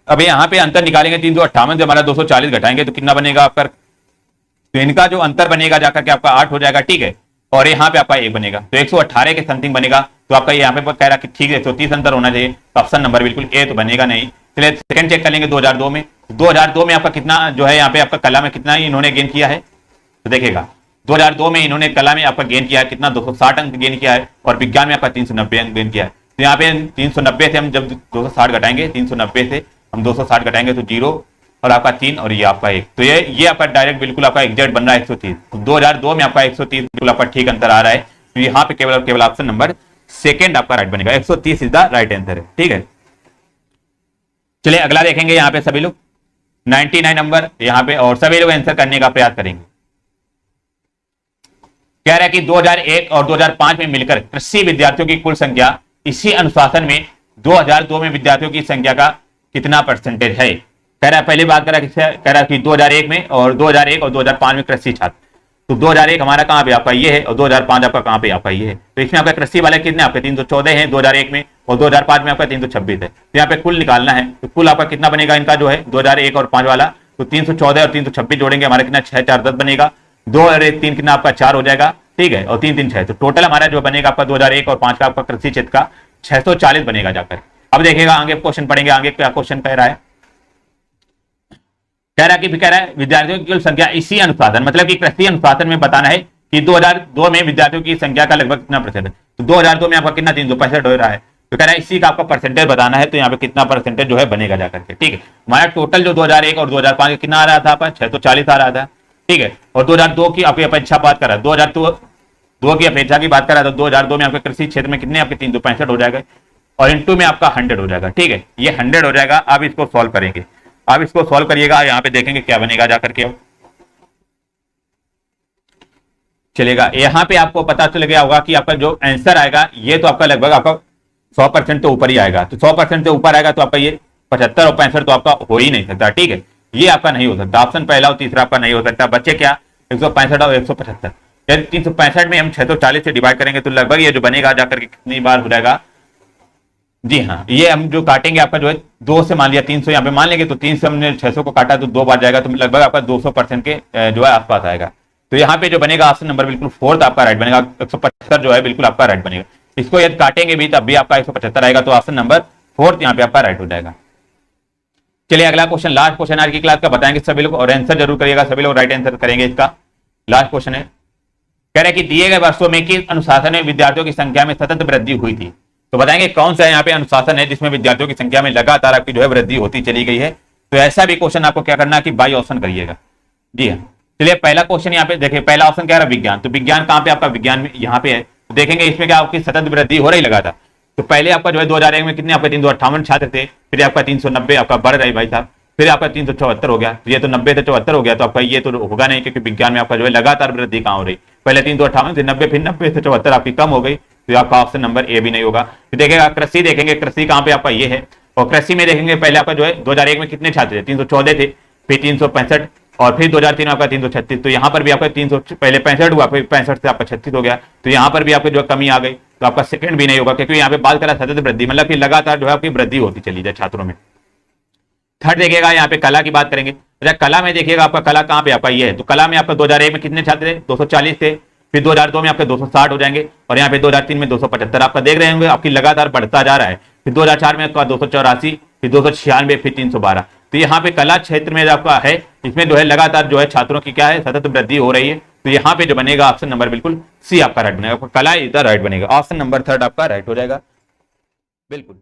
अब यहाँ पे अंतर निकालेंगे, 358 से हमारा 240 घटाएंगे तो कितना बनेगा आपका, तो इनका जो अंतर बनेगा जाकर के आपका 8 हो जाएगा। ठीक है, और यहाँ पे आपका 1 बनेगा तो 118 के समथिंग बनेगा। तो आपका यहाँ पे कह रहा कि ठीक है 130 अंतर होना चाहिए, तो ऑप्शन नंबर बिल्कुल ए तो बनेगा नहीं। चलिए सेकंड चेक कर लेंगे 2002 में। 2002 में आपका कितना जो है यहाँ पे आपका कला में कितना इन्होंने गेन किया है, तो देखिएगा 2002 में इन्होंने कला में आपका गेन किया है कितना 260 अंक गेन किया है और विज्ञान में आपका 390 अंक गेन किया है। तो यहाँ पे 390 से हम जब 260 घटाएंगे, 390 से हम 260 घटाएंगे तो 0 और आपका 3 और ये आपका 1, तो ये आपका डायरेक्ट बिल्कुल आपका एग्जैक्ट बन रहा है 130। तो 2002 में आपका 130 बिल्कुल आपका ठीक अंतर आ रहा है। तो यहाँ पे केवल केवल ऑप्शन नंबर सेकंड आपका राइट बनेगा, 130 इज द राइट आंसर है। ठीक है, चलिए अगला देखेंगे यहाँ पे सभी लोग 99 नंबर यहाँ पे, और सभी लोग आंसर करने का प्रयास करेंगे। कह रहा है कि 2001 और 2005 में मिलकर कृषि विद्यार्थियों की कुल संख्या इसी अनुशासन में 2002 में विद्यार्थियों की संख्या का कितना परसेंटेज है। कह रहा है पहली बात कह रहा है कि 2001 में और 2005 में कृषि छात्र, तो 2001 हमारा कहाँ पे आपका ये है और 2005 आपका कहाँ पे आपका ये है। तो इसमें आपका कृषि वाले कितने आपके 314 हैं 2001 में और 2005 में आपका 326 है। तो यहाँ पे कुल निकालना है, तो कुल आपका कितना बनेगा इनका जो है 2001 और 5 वाला, तो 314 और 326 जोड़ेंगे हमारा कितना 6 4 10 बनेगा, 2 और 1 3 कितना आपका 4 हो जाएगा। ठीक है, और 3 3 6, तो टोटल हमारा जो बनेगा आपका 2001 और 5 का आपका कृषि क्षेत्र का 640 बनेगा जाकर। अब देखिएगा आगे क्वेश्चन पढ़ेंगे, आगे क्या क्वेश्चन कह रहा है। कह रहा है विद्यार्थियों की कुल संख्या इसी अनुशासन मतलब कि कृषि अनुशासन में बताना है कि 2002 में विद्यार्थियों की संख्या का लगभग कितना प्रतिशत है। तो 2002 में आपका कितना 365 हो रहा है, तो कह रहा है इसी का आपका परसेंटेज बताना है। तो यहाँ पे कितना परसेंटेज जो है बनेगा जाकर के। ठीक है, हमारा टोटल जो 2001 और 2005 कितना आ रहा था आपका 640 आ रहा था। ठीक है, और 2002 की आपकी अपेक्षा बात कर रहा है, 2002 की अपेक्षा की बात कर रहा है, तो 2002 में आपके कृषि क्षेत्र में कितने आपके 365 हो जाएगा और इनटू में आपका 100 हो जाएगा। ठीक है, ये 100 हो जाएगा। अब इसको सॉल्व करेंगे, अब इसको सॉल्व करिएगा, यहाँ पे देखेंगे क्या बनेगा जाकर के। चलेगा, यहाँ पे आपको पता चल गया होगा कि आपका जो आंसर आएगा ये तो आपका लगभग आपका 100% तो ऊपर ही आएगा। तो 100% से ऊपर आएगा तो आपका ये 75 और 65 तो आपका हो ही नहीं सकता। ठीक है, ये आपका नहीं हो सकता, ऑप्शन पहला और तीसरा आपका नहीं हो सकता। बच्चे क्या 165 और 175, यदि 365 में हम 640 से डिवाइड करेंगे तो लगभग ये जो बनेगा जाकर के कितनी बार हो जाएगा। जी हाँ, ये हम जो काटेंगे आपका जो है 2 से मान लिया 300 यहाँ पे मान लेंगे, तो 3 से हमने 600 को काटा तो 2 बार जाएगा, तो लगभग आपका 200% के जो है आसपास आएगा। तो यहाँ पे जो बनेगा ऑप्शन नंबर बिल्कुल 4 आपका राइट बनेगा, 175 जो है बिल्कुल आपका राइट बनेगा। इसको यदि काटेंगे भी तब भी आपका 175 आएगा, तो ऑप्शन नंबर 4 यहाँ पे आपका राइट हो जाएगा। चलिए अगला क्वेश्चन, लास्ट क्वेश्चन आज की क्लास का बताएंगे सभी लोग और आंसर जरूर करिएगा, सभी लोग राइट आंसर करेंगे। इसका लास्ट क्वेश्चन है, कह रहे कि दिए गए वर्षों में किस अनुशासन में विद्यार्थियों की संख्या में सतत वृद्धि हुई थी। तो बताएंगे कौन सा यहाँ पे अनुशासन है जिसमें विद्यार्थियों की संख्या में लगातार आपकी जो है वृद्धि होती चली गई है। तो ऐसा भी क्वेश्चन आपको क्या करना है कि बाई ऑप्शन करिएगा। जी हाँ, चलिए पहला क्वेश्चन यहाँ पे देखिए, पहला ऑप्शन क्या रहा विज्ञान। तो विज्ञान कहाँ पे आपका विज्ञान में यहाँ पे है, तो देखेंगे इसमें क्या आपकी सतत वृद्धि हो रही लगा था। तो पहले आपका जो है 2001 में कितने आपके 358 छात्र थे, फिर आपका 390 आपका बढ़ रही भाई साहब, फिर आपका 374 हो गया, तो ये तो 90 से 74 हो गया, तो आपका ये तो होगा नहीं क्योंकि विज्ञान में आपका जो है लगातार वृद्धि कहाँ हो रही, पहले 358 से 90 फिर 90 से 74 आपकी कम हो गई, तो आपका ऑप्शन नंबर ए भी नहीं होगा। फिर देखिएगा कृषि, देखेंगे कृषि कहाँ पे आपका ये है, और कृषि में देखेंगे पहले आपका जो है 2001 में कितने छात्र थे 314 थे, फिर 365 और फिर 2003 आपका 336, तो यहाँ पर भी आपका 300 पहले 65 हुआ, फिर 65 से आपका 36 हो गया, तो यहाँ पर भी आपको जो कमी आ गई, तो आपका सेकंड भी नहीं होगा क्योंकि यहाँ पे बात करा सतत वृद्धि मतलब कि लगातार जो है आपकी वृद्धि होती चली जाए छात्रों में। थर्ड देखिएगा यहाँ पे कला की बात करेंगे। अच्छा कला में देखिएगा आपका कला कहाँ पे आपका ये है, तो कला में आपका 2001 में कितने छात्र थे, 240 थे, फिर 2002 में आपके 260 हो जाएंगे, और यहाँ पे 2003 में 275 आपका देख रहे होंगे आपकी लगातार बढ़ता जा रहा है। फिर 2004 में आपका 284, फिर 296, फिर 312। तो यहाँ पे कला क्षेत्र में आपका है, इसमें जो है लगातार जो है छात्रों की क्या है सतत वृद्धि हो रही है। तो यहाँ पे जो बनेगा ऑप्शन नंबर बिल्कुल सी आपका राइट बनेगा, कला इज द राइट बनेगा, ऑप्शन नंबर थर्ड आपका राइट हो जाएगा बिल्कुल।